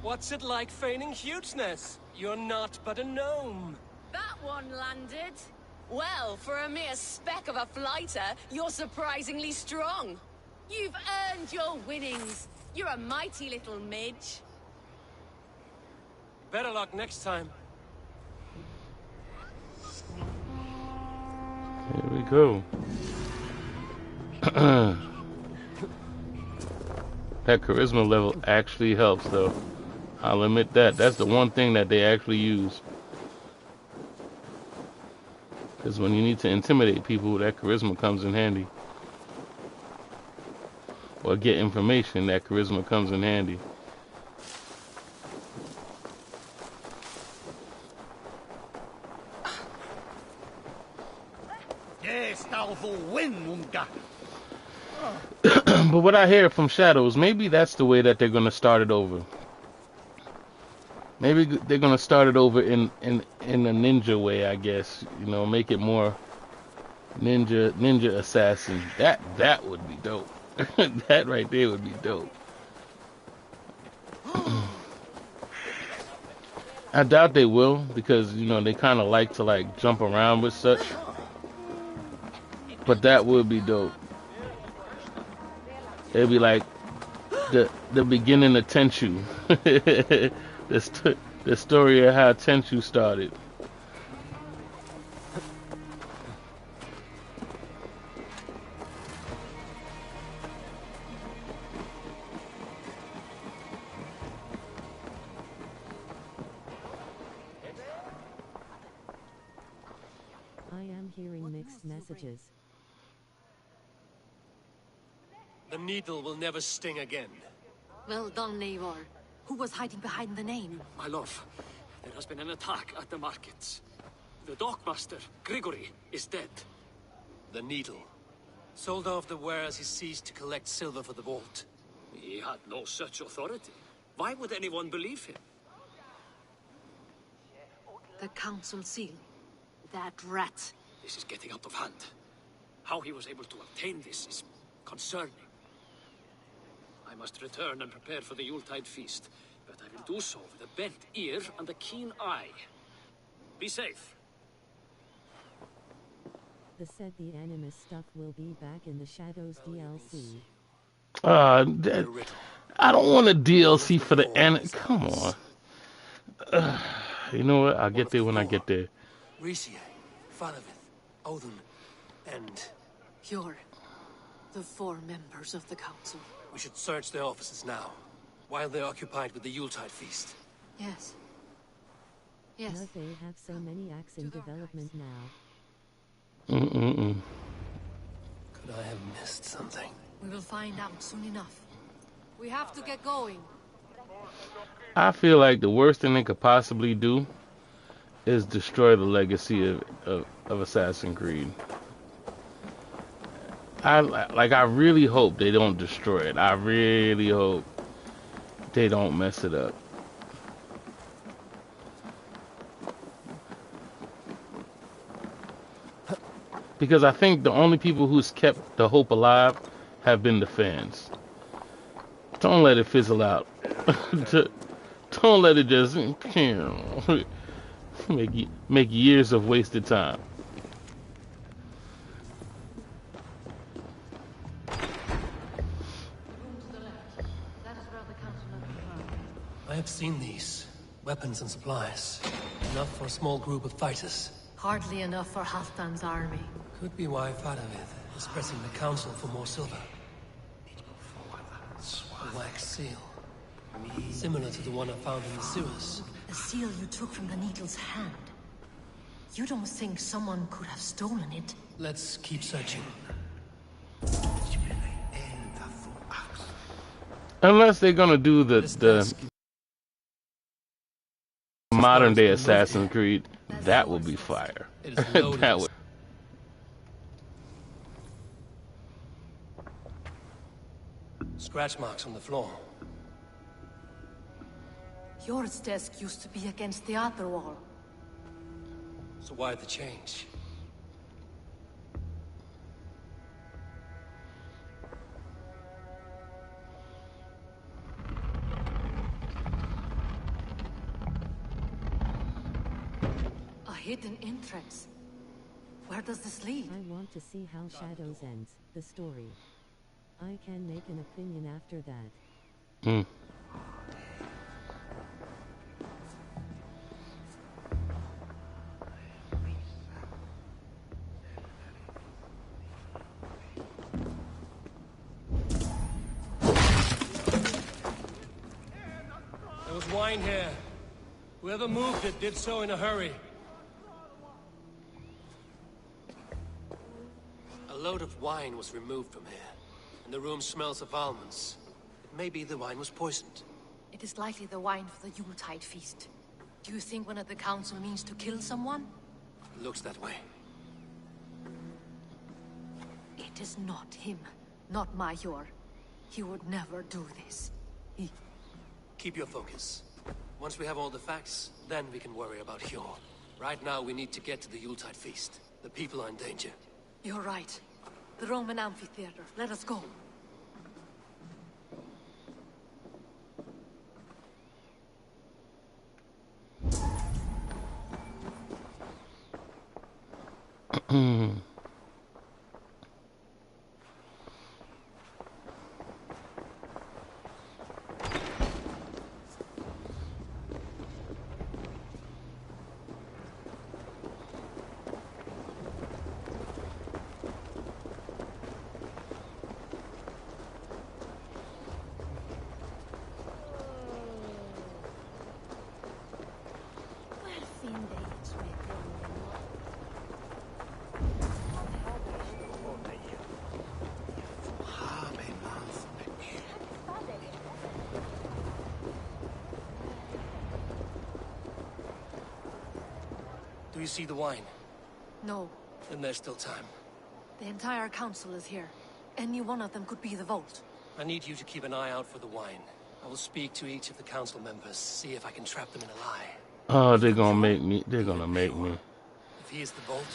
S2: What's it like feigning hugeness? You're not but a gnome.
S8: That one landed. Well, for a mere speck of a flighter, you're surprisingly strong. You've earned your winnings. You're a mighty little midge.
S2: Better luck next time.
S1: Here we go. That charisma level actually helps, though. I'll admit that. That's the one thing that they actually use. Because when you need to intimidate people, that charisma comes in handy. Or get information, that charisma comes in handy. But what I hear from Shadows, maybe that's the way that they're going to start it over. Maybe they're going to start it over in a ninja way, I guess. You know, make it more ninja assassin. That would be dope. That right there would be dope. I doubt they will because you know they kind of like to like jump around with such. But that would be dope. It'd be like the beginning of Tenchu, the story of how Tenchu started.
S10: I am hearing mixed messages.
S2: The needle will never sting again.
S8: Well done, Eivor. Who was hiding behind the name?
S20: My love, there has been an attack at the markets. The dockmaster, Grigory, is dead.
S2: The needle. Sold off the wares he seized to collect silver for the vault.
S20: He had no such authority. Why would anyone believe him?
S8: The council seal. That rat.
S20: This is getting out of hand. How he was able to obtain this is concerning. I must return and prepare for the Yuletide feast, but I will do so with a bent ear and a keen eye. Be safe.
S10: The said the Animus stuff will be back in the Shadows DLC.
S1: I don't want a DLC for the end. Come on. You know what? I'll get there when I get there.
S2: Riesier, Faravith, Odin, and...
S8: You're the 4 members of the council.
S2: We should search their offices now, while they're occupied with the Yuletide feast.
S8: Yes. Yes.
S10: Now they have so many acts in development now.
S2: Could I have missed something?
S8: We will find out soon enough. We have to get going.
S1: I feel like the worst thing they could possibly do is destroy the legacy of Assassin's Creed. I really hope they don't destroy it. I really hope they don't mess it up. Because I think the only people who's kept the hope alive have been the fans. Don't let it fizzle out. Don't let it just make years of wasted time.
S2: I have seen these. Weapons and supplies. Enough for a small group of fighters.
S8: Hardly enough for Halfdan's army.
S2: Could be why Faravith is pressing the council for more silver. A wax seal. Similar to the one I found in the sewers.
S8: The seal you took from the needle's hand. You don't think someone could have stolen it?
S2: Let's keep searching.
S1: Unless they're gonna do the modern day Assassin's Creed, that would be fire. That would.
S2: Scratch marks on the floor.
S8: Yours desk used to be against the other wall.
S2: So why the change?
S8: A hidden entrance. Where does this lead?
S10: I want to see how Shadows ends the story. I can make an opinion after that.
S2: There was wine here. Whoever moved it did so in a hurry. A load of wine was removed from here, and the room smells of almonds. It may be the wine was poisoned.
S8: It is likely the wine for the Yuletide feast. Do you think one of the council means to kill someone?
S2: It looks that way.
S8: It is not him, not Major. He would never do this.
S2: Keep your focus. Once we have all the facts, then we can worry about Hjor. Right now, we need to get to the Yuletide feast. The people are in danger.
S8: You're right. The Roman amphitheater. Let us go.
S2: you see the wine?
S8: No.
S2: Then there's still time.
S8: The entire council is here. Any one of them could be the vault.
S2: I need you to keep an eye out for the wine. I will speak to each of the council members, see if I can trap them in a lie.
S1: Oh, they're gonna make me. They're gonna make me.
S2: If he is the vault,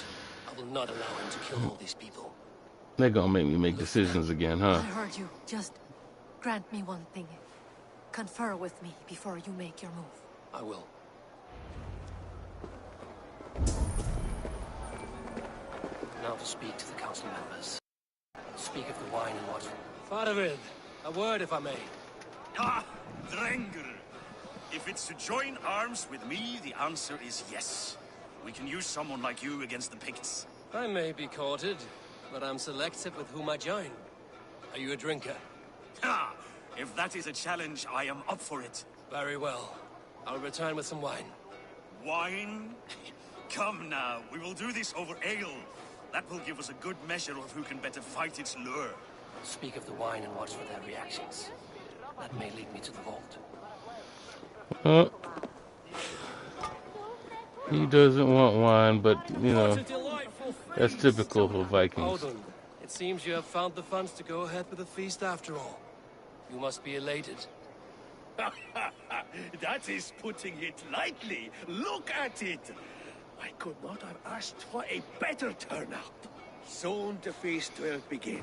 S2: I will not allow him to kill all these people.
S1: They're gonna make me make decisions again, huh?
S8: I heard you. Just grant me one thing. Confer with me before you make your move.
S2: I will. Now to speak to the council members. Speak of the wine and what... Faravid, a word if I may.
S5: Ah, Drenger. If it's to join arms with me, the answer is yes. We can use someone like you against the Picts.
S2: I may be courted, but I'm selective with whom I join. Are you a drinker?
S5: Ha! If that is a challenge, I am up for it.
S2: Very well. I'll return with some wine.
S5: Wine? Come now, we will do this over ale. That will give us a good measure of who can better fight its lure.
S2: Speak of the wine and watch for their reactions. That may lead me to the vault.
S1: He doesn't want wine, but, you know, that's typical for Vikings.
S2: Odin, it seems you have found the funds to go ahead with the feast after all. You must be elated.
S21: That is putting it lightly. Look at it. I could not have asked for a better turnout. Soon the feast will begin.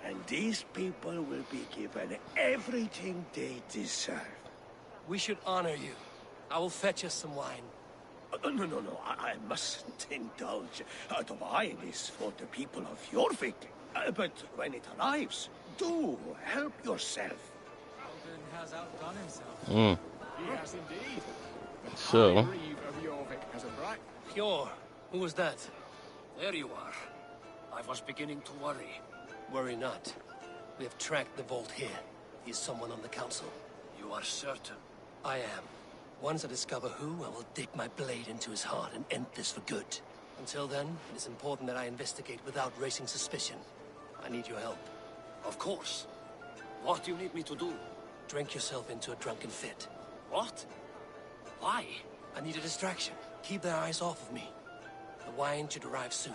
S21: And these people will be given everything they deserve.
S2: We should honor you. I will fetch us some wine.
S21: No, I mustn't indulge. The wine is for the people of Jorvik. But when it arrives, do help yourself.
S4: Alden has outdone himself.
S1: He
S4: has indeed.
S1: So.
S4: I grieve of Jorvik as a bright.
S2: Pure. Who was that?
S20: There you are. I was beginning to worry.
S2: Worry not. We have tracked the vault here. He is someone on the council.
S20: You are certain?
S2: I am. Once I discover who, I will dig my blade into his heart and end this for good. Until then, it is important that I investigate without raising suspicion. I need your help.
S20: Of course. What do you need me to do?
S2: Drink yourself into a drunken fit.
S20: What? Why?
S2: I need a distraction. Keep their eyes off of me. The wine should arrive soon.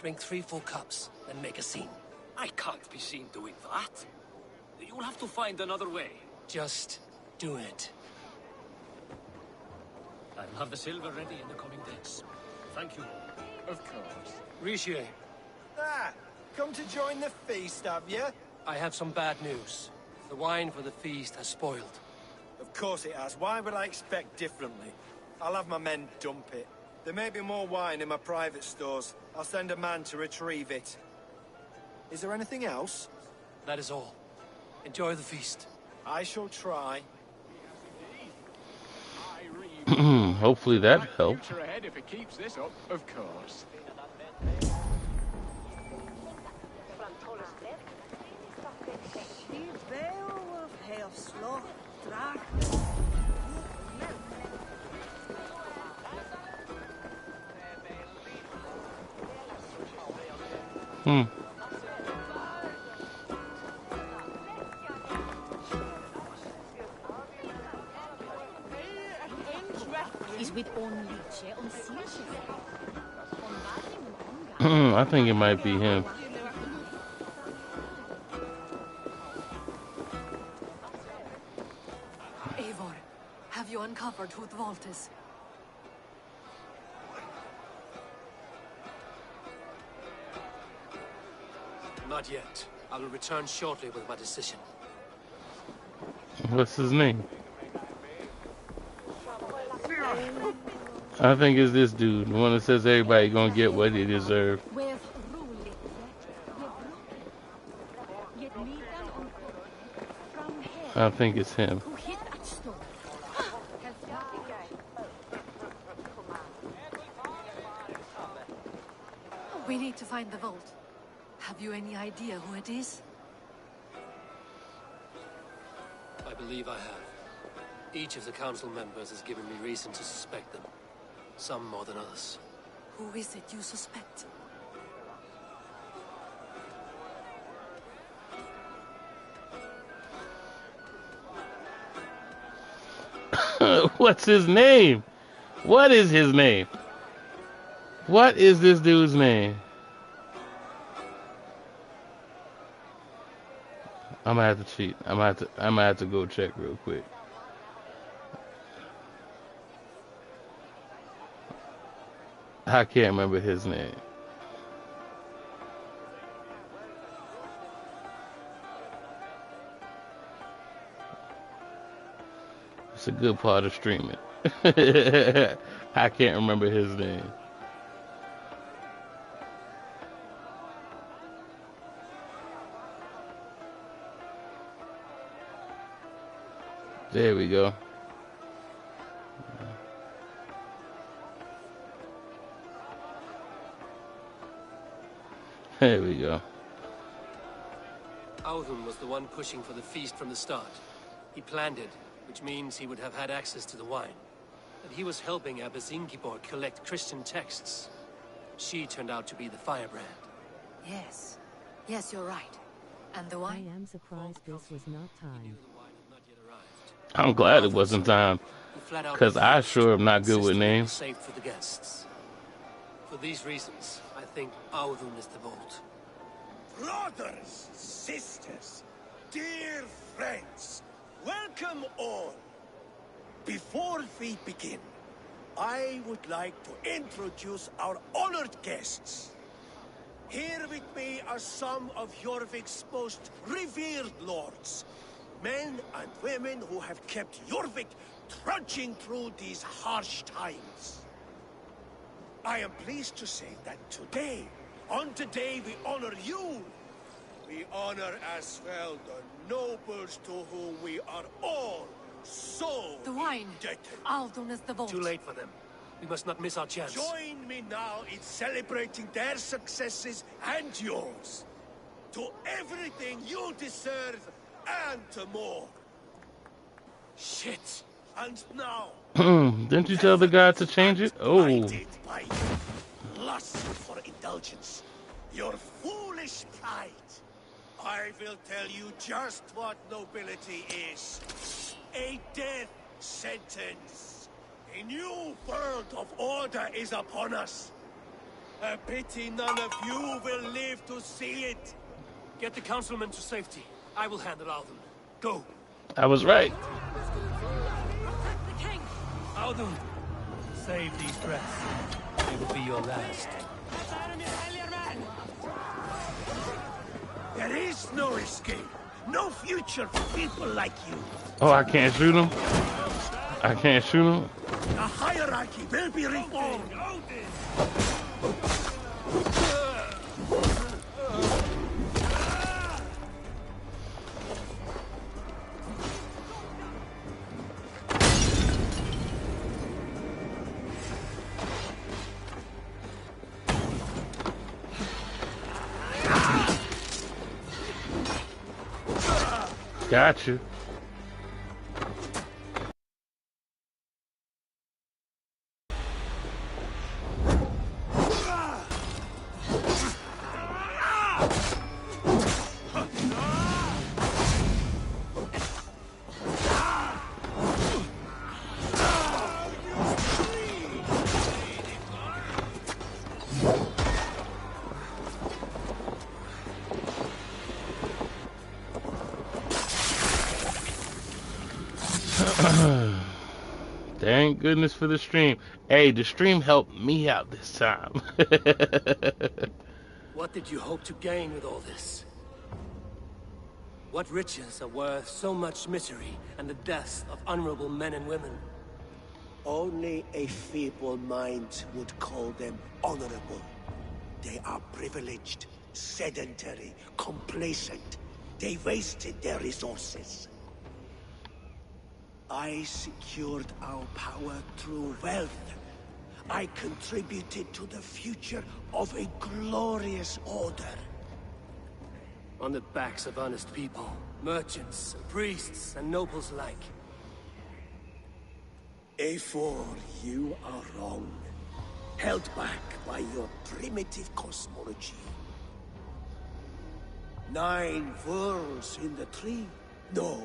S2: Drink 3 full cups, then make a scene.
S20: I can't be seen doing that. You'll have to find another way.
S2: Just do it.
S20: I'll have the silver ready in the coming days. Thank you.
S4: Of course.
S2: Richier.
S22: Come to join the feast, have you?
S2: I have some bad news. The wine for the feast has spoiled.
S22: Of course it has. Why would I expect differently? I'll have my men dump it. There may be more wine in my private stores. I'll send a man to retrieve it. Is there anything else?
S2: That is all. Enjoy the feast.
S22: I shall try.
S1: Hopefully that helped.
S4: Future ahead if it keeps this up, of course.
S1: I think it might be him.
S8: Eivor, have you uncovered who the vault is?
S2: Not yet. I will return shortly with my decision.
S1: What's his name? I think it's this dude, the one that says everybody gonna get what they deserve. I think it's him.
S8: We need to find the vault. Have you any idea who it is?
S2: I believe I have. Each of the council members has given me reason to suspect them. Some more than others.
S8: Who is it you suspect?
S1: What's his name? What is his name? What is this dude's name? I'm gonna have to cheat. I'm gonna have to go check real quick. I can't remember his name. It's a good part of streaming. I can't remember his name. There we go. There we go.
S2: Audun was the one pushing for the feast from the start. He planned it, which means he would have had access to the wine. And he was helping Abbess Ingeborg collect Christian texts. She turned out to be the firebrand.
S8: Yes. Yes, you're right. And the wine?
S10: I am surprised this was not time.
S1: I'm glad it wasn't time, because I sure am not good with names.
S2: Saved for the guests. For these reasons, I think Audun is the vault.
S21: Brothers, sisters, dear friends, welcome all. Before we begin, I would like to introduce our honored guests. Here with me are some of Jorvik's most revered lords. Men and women who have kept Jorvik trudging through these harsh times. I am pleased to say that today, on the day we honor you, we honor as well the nobles to whom we are all so
S8: the wine.
S21: indebted.
S8: Audun is the vault.
S2: Too late for them. We must not miss our chance.
S21: Join me now in celebrating their successes and yours. To everything you deserve and more.
S2: Shit.
S21: And now,
S1: Didn't you tell the guy to change it? Oh.
S21: by lust for indulgence, your foolish pride, I will tell you just what nobility is. A death sentence. A new world of order is upon us. A pity none of you will live to see it.
S2: Get the councilman to safety. I will handle Audun. Go.
S1: I was right.
S8: The king!
S2: Audun, save these breaths. It will be your last.
S21: There is no escape. No future for people like you.
S1: Oh, I can't shoot him? I can't shoot him?
S21: The hierarchy will be reformed.
S1: Got you. Thank goodness for the stream. Hey, the stream helped me out this time.
S2: What did you hope to gain with all this? What riches are worth so much misery and the deaths of honorable men and women?
S21: Only a feeble mind would call them honorable. They are privileged, sedentary, complacent. They wasted their resources. I secured our power through wealth. I contributed to the future of a glorious order.
S2: On the backs of honest people, merchants, and priests, and nobles alike.
S21: Eivor, you are wrong. Held back by your primitive cosmology. 9 worlds in the tree? No.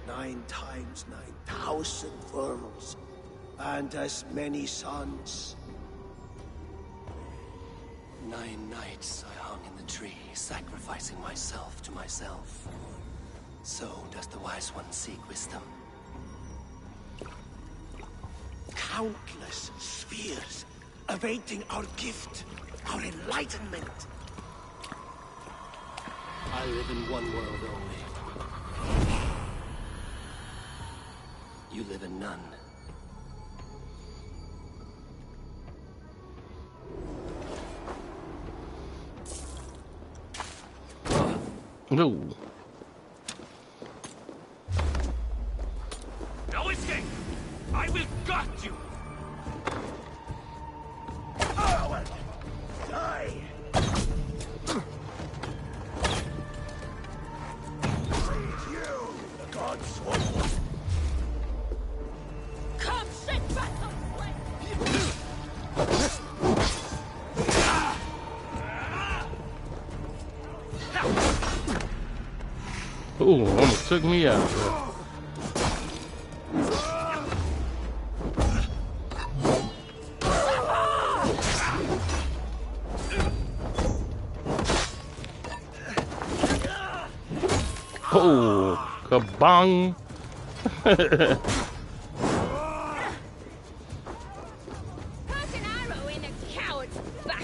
S21: 9 times 9,000 worlds. And as many suns.
S2: 9 nights I hung in the tree, sacrificing myself to myself. So does the wise one seek wisdom.
S21: Countless spheres awaiting our gift, our enlightenment.
S2: I live in one world only. You live in none.
S1: No.
S3: No escape! I will gut you!
S21: Oh, die! Save you, the gods will.
S7: Come, shake back
S1: Ooh, almost took me out, bro. Oh, kabong.
S7: Put an arrow in a coward's back.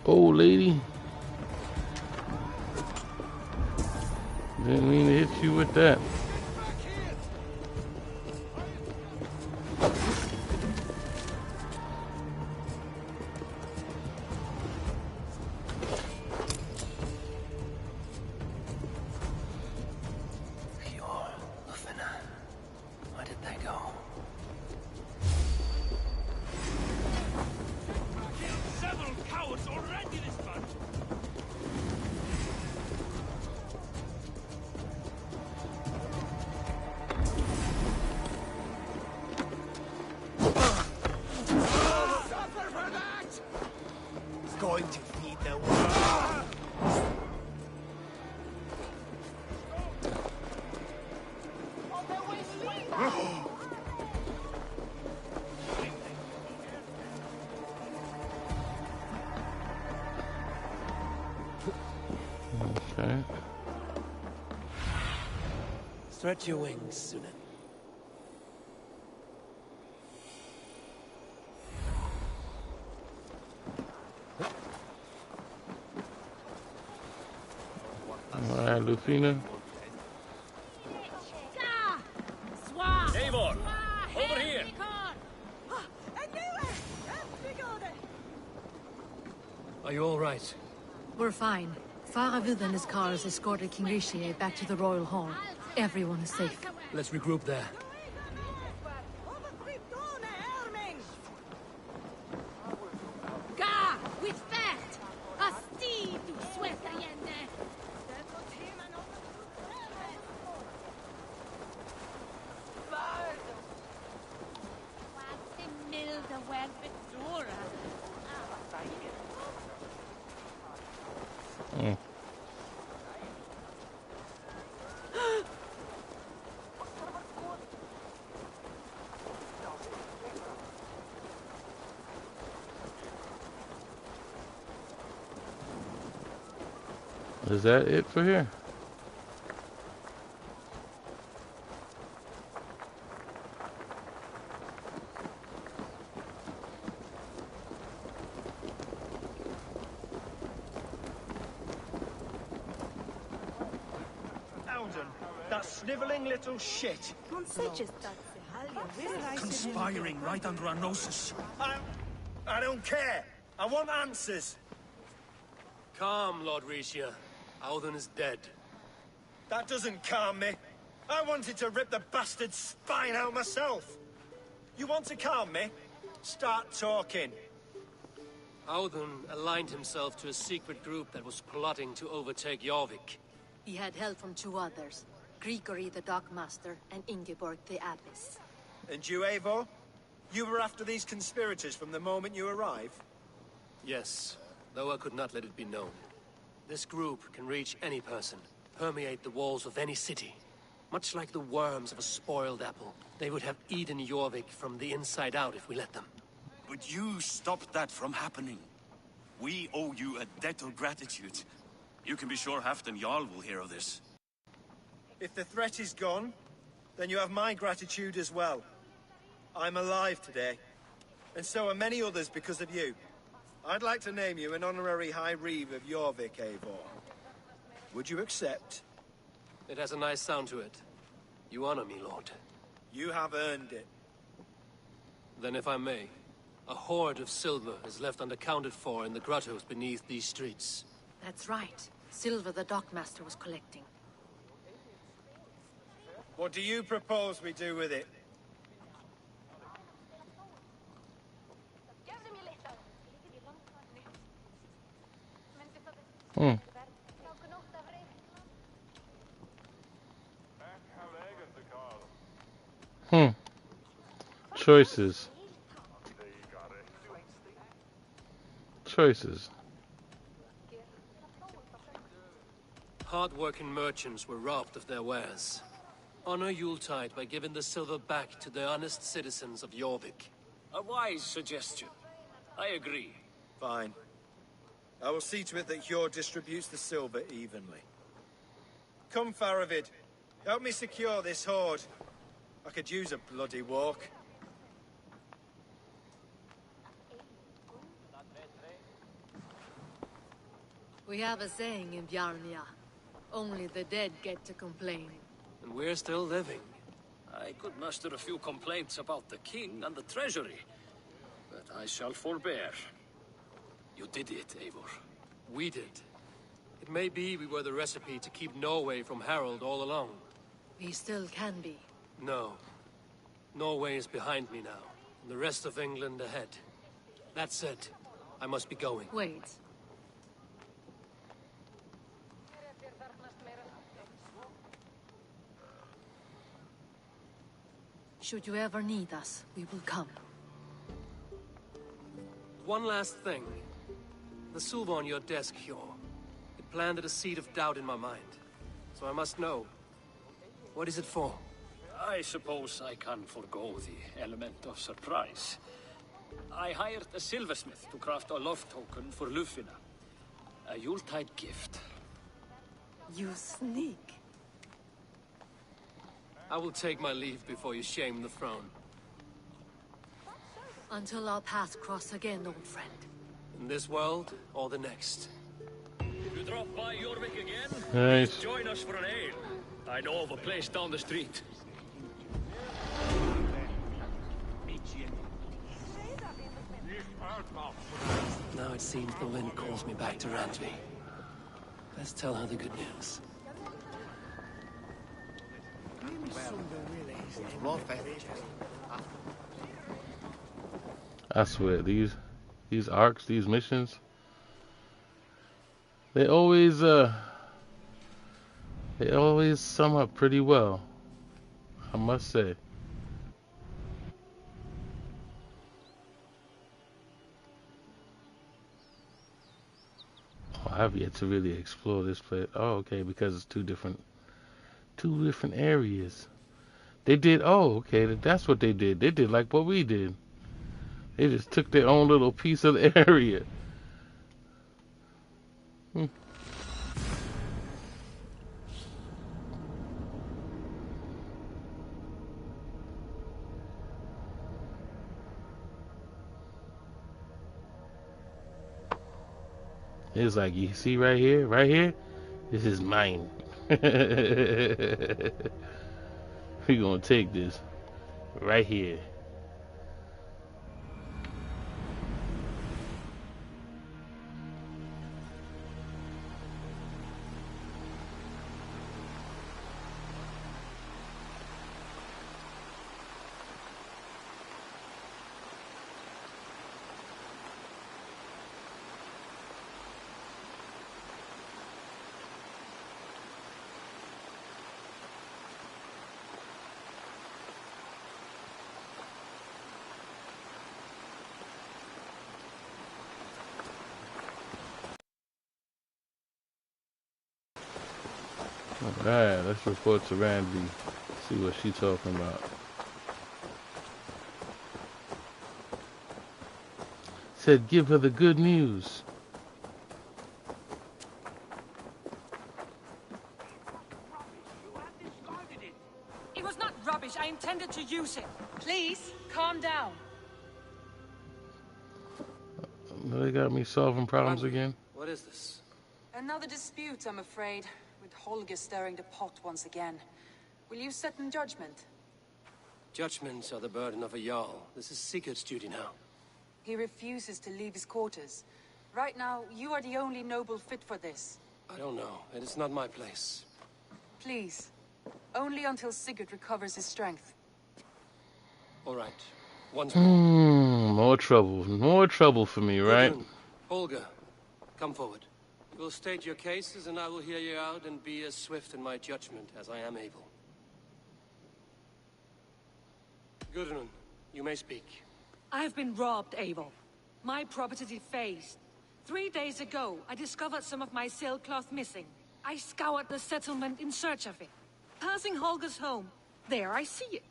S1: Oh, lady. Didn't mean to hit you with that.
S2: Where did they go?
S3: Several cowards already this month!
S21: Suffer for that! Going to feed the world.
S1: Okay.
S2: Stretch your wings, Sunan.
S1: All right, Lucina.
S20: Eivor, over here!
S2: Are you all right?
S8: We're fine. Faravid and his cars escorted King Rishi back to the Royal Hall. Everyone is safe.
S2: Let's regroup there.
S7: Ga, with fat. Asti, du sweaterjende. Quasi milde word bedora.
S1: Mm. Is that it for here?
S21: Alden, that sniveling little shit.
S3: Conspiring right under our noses.
S21: I don't care. I want answers.
S2: Calm, Lord Rishia. Alden is dead.
S21: That doesn't calm me. I wanted to rip the bastard's spine out myself. You want to calm me? Start talking.
S2: Alden aligned himself to a secret group that was plotting to overtake Jorvik.
S8: He had help from two others, Grigory the Dockmaster and Ingeborg the Abbess.
S21: And you, Eivor?
S22: You were after these conspirators from the moment you arrived?
S2: Yes, though I could not let it be known. This group can reach any person, permeate the walls of any city. Much like the worms of a spoiled apple, they would have eaten Jorvik from the inside out if we let them.
S5: But you stopped that from happening. We owe you a debt of gratitude. You can be sure Halfdan Jarl will hear of this.
S22: If the threat is gone, then you have my gratitude as well. I'm alive today, and so are many others because of you. I'd like to name you an honorary High Reeve of Jorvik, Eivor. Would you accept?
S2: It has a nice sound to it. You honor me, Lord.
S22: You have earned it.
S2: Then if I may, a hoard of silver is left unaccounted for in the grottos beneath these streets.
S8: That's right. Silver the Dockmaster was collecting.
S22: What do you propose we do with it?
S1: Hmm. Hmm. Choices. Choices.
S2: Hard-working merchants were robbed of their wares. Honor Yuletide by giving the silver back to the honest citizens of Jorvik.
S14: A wise suggestion. I agree.
S22: Fine. I will see to it that Hjord distributes the silver evenly. Come, Faravid. Help me secure this hoard. I could use a bloody walk.
S8: We have a saying in Bjarnia. Only the dead get to complain.
S2: And we're still living.
S14: I could muster a few complaints about the king and the treasury, but I shall forbear. You did it, Eivor.
S2: We did. It may be we were the recipe to keep Norway from Harold all along.
S8: We still can be.
S2: No. Norway is behind me now, and the rest of England ahead. That said, I must be going.
S8: Wait. Should you ever need us, we will come.
S2: One last thing. The silver on your desk, Hjor. It planted a seed of doubt in my mind. So I must know. What is it for?
S14: I suppose I can forego the element of surprise. I hired a silversmith to craft a love token for Lufina. A Yuletide gift.
S8: You sneak.
S2: I will take my leave before you shame the throne.
S8: Until our paths cross again, old friend.
S2: In this world, or the next.
S14: If you drop by Jorvik again,
S1: Nice.
S14: please join us for an ale. I know of a place down the street.
S2: Now it seems the wind calls me back to Randvi. Let's tell her the good news.
S1: I swear, these arcs, these missions, they always sum up pretty well, I must say. Oh, I've yet to really explore this place. Oh, okay, because it's two different areas. They did. Oh, okay, that's what they did. They did like what we did. They just took their own little piece of the area. Hmm. It's like, you see right here, this is mine. We're gonna take this right here. Alright, let's report to Randy. See what she's talking about. Said give her the good news.
S9: It was not rubbish. I intended to use it. Please, calm down.
S1: They got me solving problems again.
S2: What is this?
S18: Another dispute, I'm afraid, with Holger stirring the pot once again. Will you sit in judgment?
S2: Judgments are the burden of a Jarl. This is Sigurd's duty now.
S18: He refuses to leave his quarters. Right now, you are the only noble fit for this.
S2: I don't know. It is not my place.
S18: Please. Only until Sigurd recovers his strength.
S2: All right. Once more.
S1: More trouble. More trouble for me, right?
S2: Holger, come forward. You will state your cases, and I will hear you out and be as swift in my judgment as I am able. Gudrun, you may speak.
S9: I have been robbed, Eivor. My property defaced. 3 days ago, I discovered some of my sailcloth missing. I scoured the settlement in search of it. Passing Holger's home, there I see it.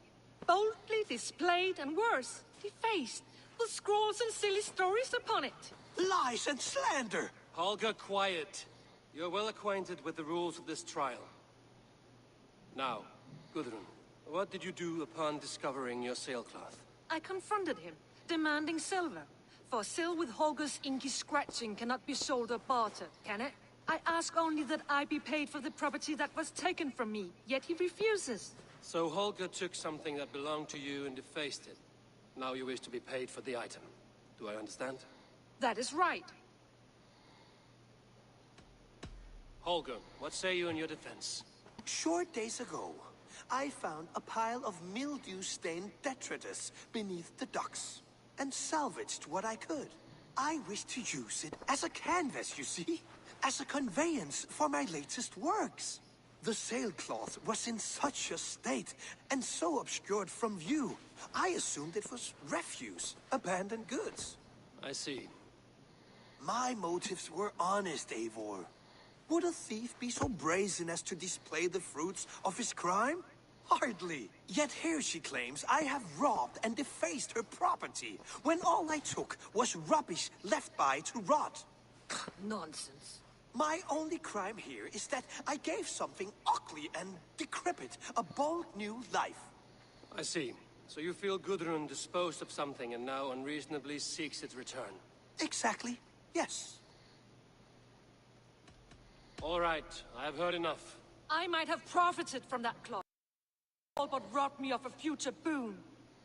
S9: Boldly displayed and worse, defaced, with scrolls and silly stories upon it.
S21: Lies and slander!
S2: Holger, quiet. You're well acquainted with the rules of this trial. Now, Gudrun, what did you do upon discovering your sailcloth?
S9: I confronted him, demanding silver. For sil with Holger's inky scratching cannot be sold or bartered, can it? I ask only that I be paid for the property that was taken from me, yet he refuses.
S2: So Holger took something that belonged to you and defaced it. Now you wish to be paid for the item. Do I understand?
S9: That is right.
S2: Holger, what say you in your defense?
S21: Short days ago, I found a pile of mildew-stained detritus beneath the docks, and salvaged what I could. I wish to use it as a canvas, you see? As a conveyance for my latest works. The sailcloth was in such a state, and so obscured from view, I assumed it was refuse, abandoned goods.
S2: I see.
S21: My motives were honest, Eivor. Would a thief be so brazen as to display the fruits of his crime? Hardly. Yet here she claims I have robbed and defaced her property, when all I took was rubbish left by to rot.
S9: Nonsense.
S21: My only crime here is that I gave something ugly and decrepit a bold new life.
S2: I see. So you feel Gudrun disposed of something and now unreasonably seeks its return?
S21: Exactly. Yes.
S2: All right. I have heard enough.
S9: I might have profited from that cloth, all but robbed me of a future boon.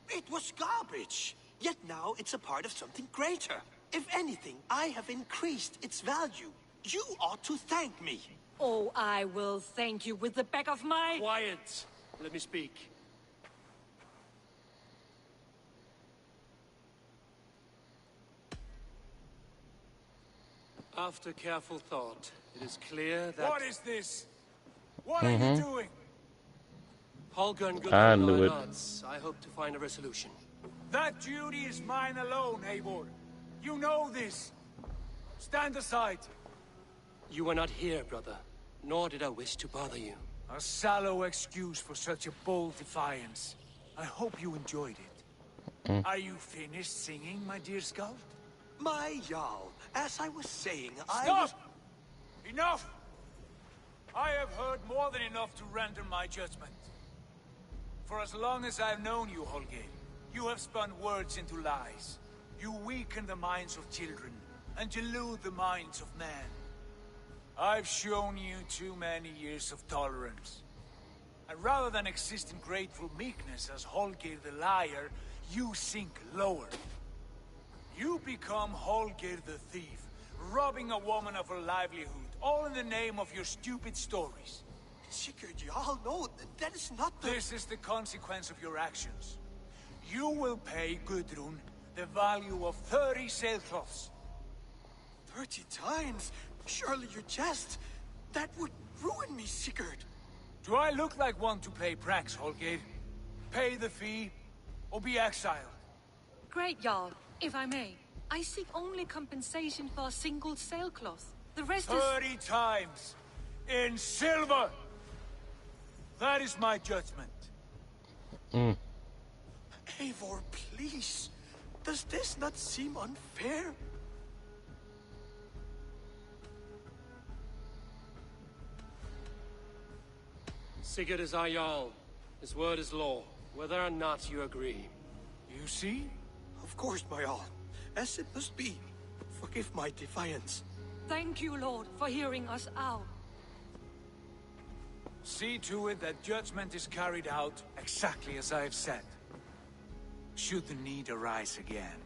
S21: It was garbage. Yet now it's a part of something greater. If anything, I have increased its value. You ought to thank me.
S9: Oh, I will thank you with the back of my...
S2: Quiet! Let me speak. After careful thought, it is clear that...
S21: What is this? What are you doing?
S2: Holger and
S1: I
S2: Gudrun
S1: knew
S2: are
S1: it.
S2: at odds. I hope to find a resolution.
S21: That duty is mine alone, Eivor. You know this. Stand aside.
S2: You were not here, brother. Nor did I wish to bother you.
S21: A sallow excuse for such a bold defiance. I hope you enjoyed it. Are you finished singing, my dear Skald? My Jarl, as I was saying,
S13: Stop! Enough! I have heard more than enough to render my judgment. For as long as I've known you, Holger, you have spun words into lies. You weaken the minds of children, and delude the minds of men. I've shown you too many years of tolerance. And rather than exist in grateful meekness as Holger the liar, you sink lower. You become Holger the thief, robbing a woman of her livelihood, all in the name of your stupid stories.
S21: Sigurd, Jarl, no, that is not the...
S13: This is the consequence of your actions. You will pay Gudrun the value of 30 sailcloths.
S21: 30 times? Surely you jest. That would ruin me, Sigurd.
S13: Do I look like one to play pranks, Holger? Pay the fee, or be exiled.
S9: Great, Jarl, if I may. I seek only compensation for a single sailcloth. The rest is...
S13: 30 times! In silver! That is my judgment.
S1: Mm.
S21: Eivor, please. Does this not seem unfair?
S2: Sigurd is our Jarl. His word is law, whether or not you agree.
S21: You see? Of course, my all. As it must be. Forgive my defiance.
S9: Thank you, Lord, for hearing us out.
S13: See to it that judgment is carried out exactly as I have said. Should the need arise again,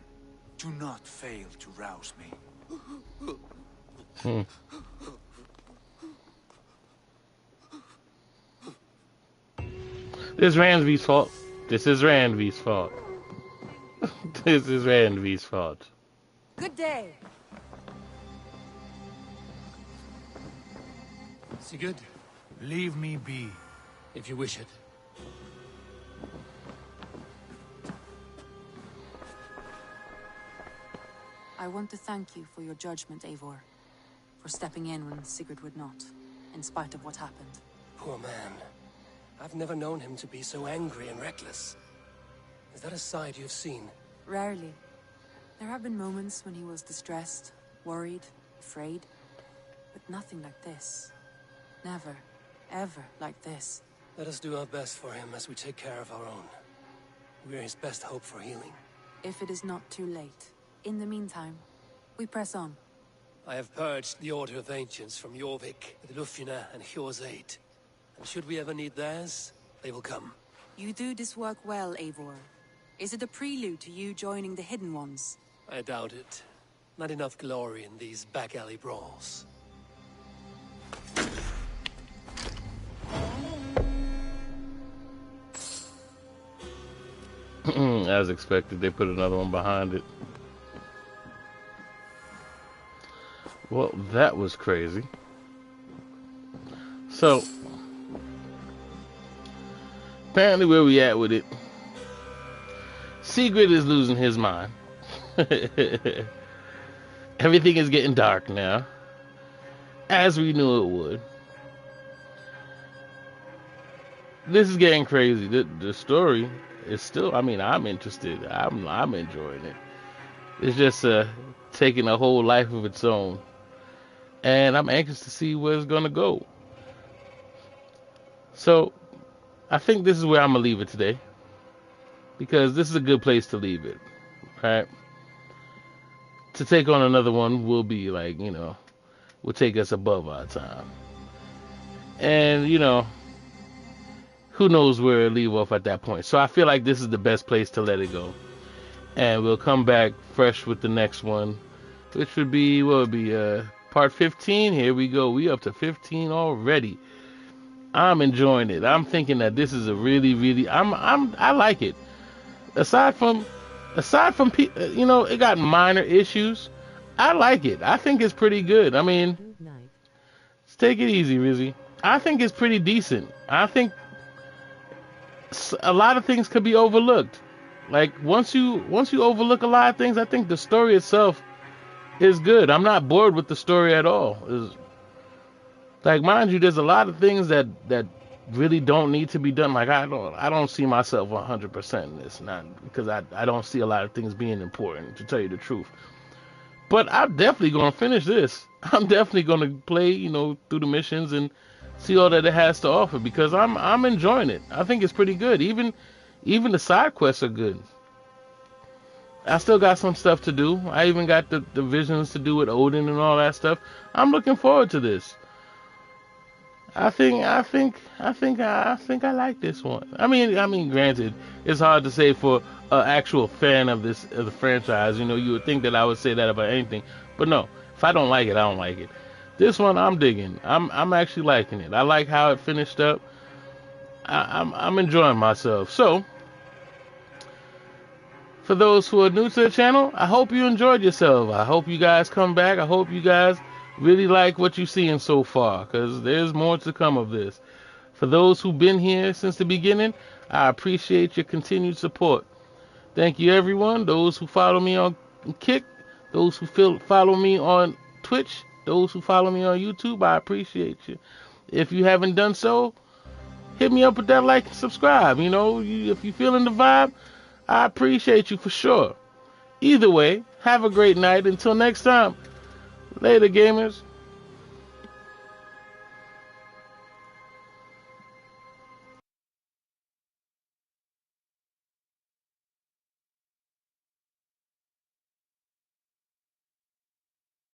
S13: do not fail to rouse me.
S1: Hmm. This is Ransby's fault. This is Ransby's fault. This is Ransby's fault.
S9: Good day.
S2: Sigurd,
S13: Leave me be.
S2: if you wish it.
S18: I want to thank you for your judgment, Eivor. For stepping in when Sigurd would not, in spite of what happened.
S2: Poor man. I've never known him to be so angry and reckless. Is that a side you've seen?
S18: Rarely. There have been moments when he was distressed, worried, afraid. But nothing like this. Never, ever like this.
S2: Let us do our best for him as we take care of our own. We're his best hope for healing.
S18: If it is not too late. In the meantime, we press on.
S2: I have purged the Order of Ancients from Jorvik with Lufina and Hjor's aid. And should we ever need theirs, they will come.
S18: You do this work well, Eivor. Is it a prelude to you joining the Hidden Ones?
S2: I doubt it. Not enough glory in these back-alley brawls.
S1: As expected, they put another one behind it. Well, that was crazy. So, apparently where we at with it, Sigurd is losing his mind. Everything is getting dark now, as we knew it would. This is getting crazy. The story is still, I mean, I'm interested. I'm enjoying it. It's just taking a whole life of its own. And I'm anxious to see where it's going to go. So, I think this is where I'm going to leave it today. Because this is a good place to leave it. Right? To take on another one will be like, will take us above our time. And, who knows where it'll leave off at that point. So I feel like this is the best place to let it go. And we'll come back fresh with the next one. Which would be, part 15. Here we go. We up to 15 already. I'm enjoying it. I'm thinking that this is a really, I like it. Aside from, it got minor issues. I like it. I think it's pretty good. I mean, let's take it easy, Rizzy. I think it's pretty decent. I think a lot of things could be overlooked. Like once you overlook a lot of things, I think the story itself is good. I'm not bored with the story at all. Like, mind you, there's a lot of things that really don't need to be done. Like I don't see myself 100% in this, not because I don't see a lot of things being important, to tell you the truth. But I'm definitely gonna finish this. I'm definitely gonna play, through the missions and see all that it has to offer because I'm enjoying it. I think it's pretty good. Even the side quests are good. I still got some stuff to do. I even got the visions to do with Odin and all that stuff. I'm looking forward to this. I think I like this one. I mean, granted, it's hard to say for an actual fan of the franchise. You would think that I would say that about anything, but no. If I don't like it, I don't like it. This one I'm digging. I'm actually liking it. I like how it finished up. I'm enjoying myself. So, for those who are new to the channel, I hope you enjoyed yourself. I hope you guys come back. I hope you guys really like what you're seeing so far, because there's more to come of this. For those who've been here since the beginning, I appreciate your continued support. Thank you, everyone. Those who follow me on Kick, those who follow me on Twitch, those who follow me on YouTube, I appreciate you. If you haven't done so, hit me up with that like and subscribe. You know, if you feeling the vibe, I appreciate you for sure. Either way, have a great night. Until next time, later, gamers.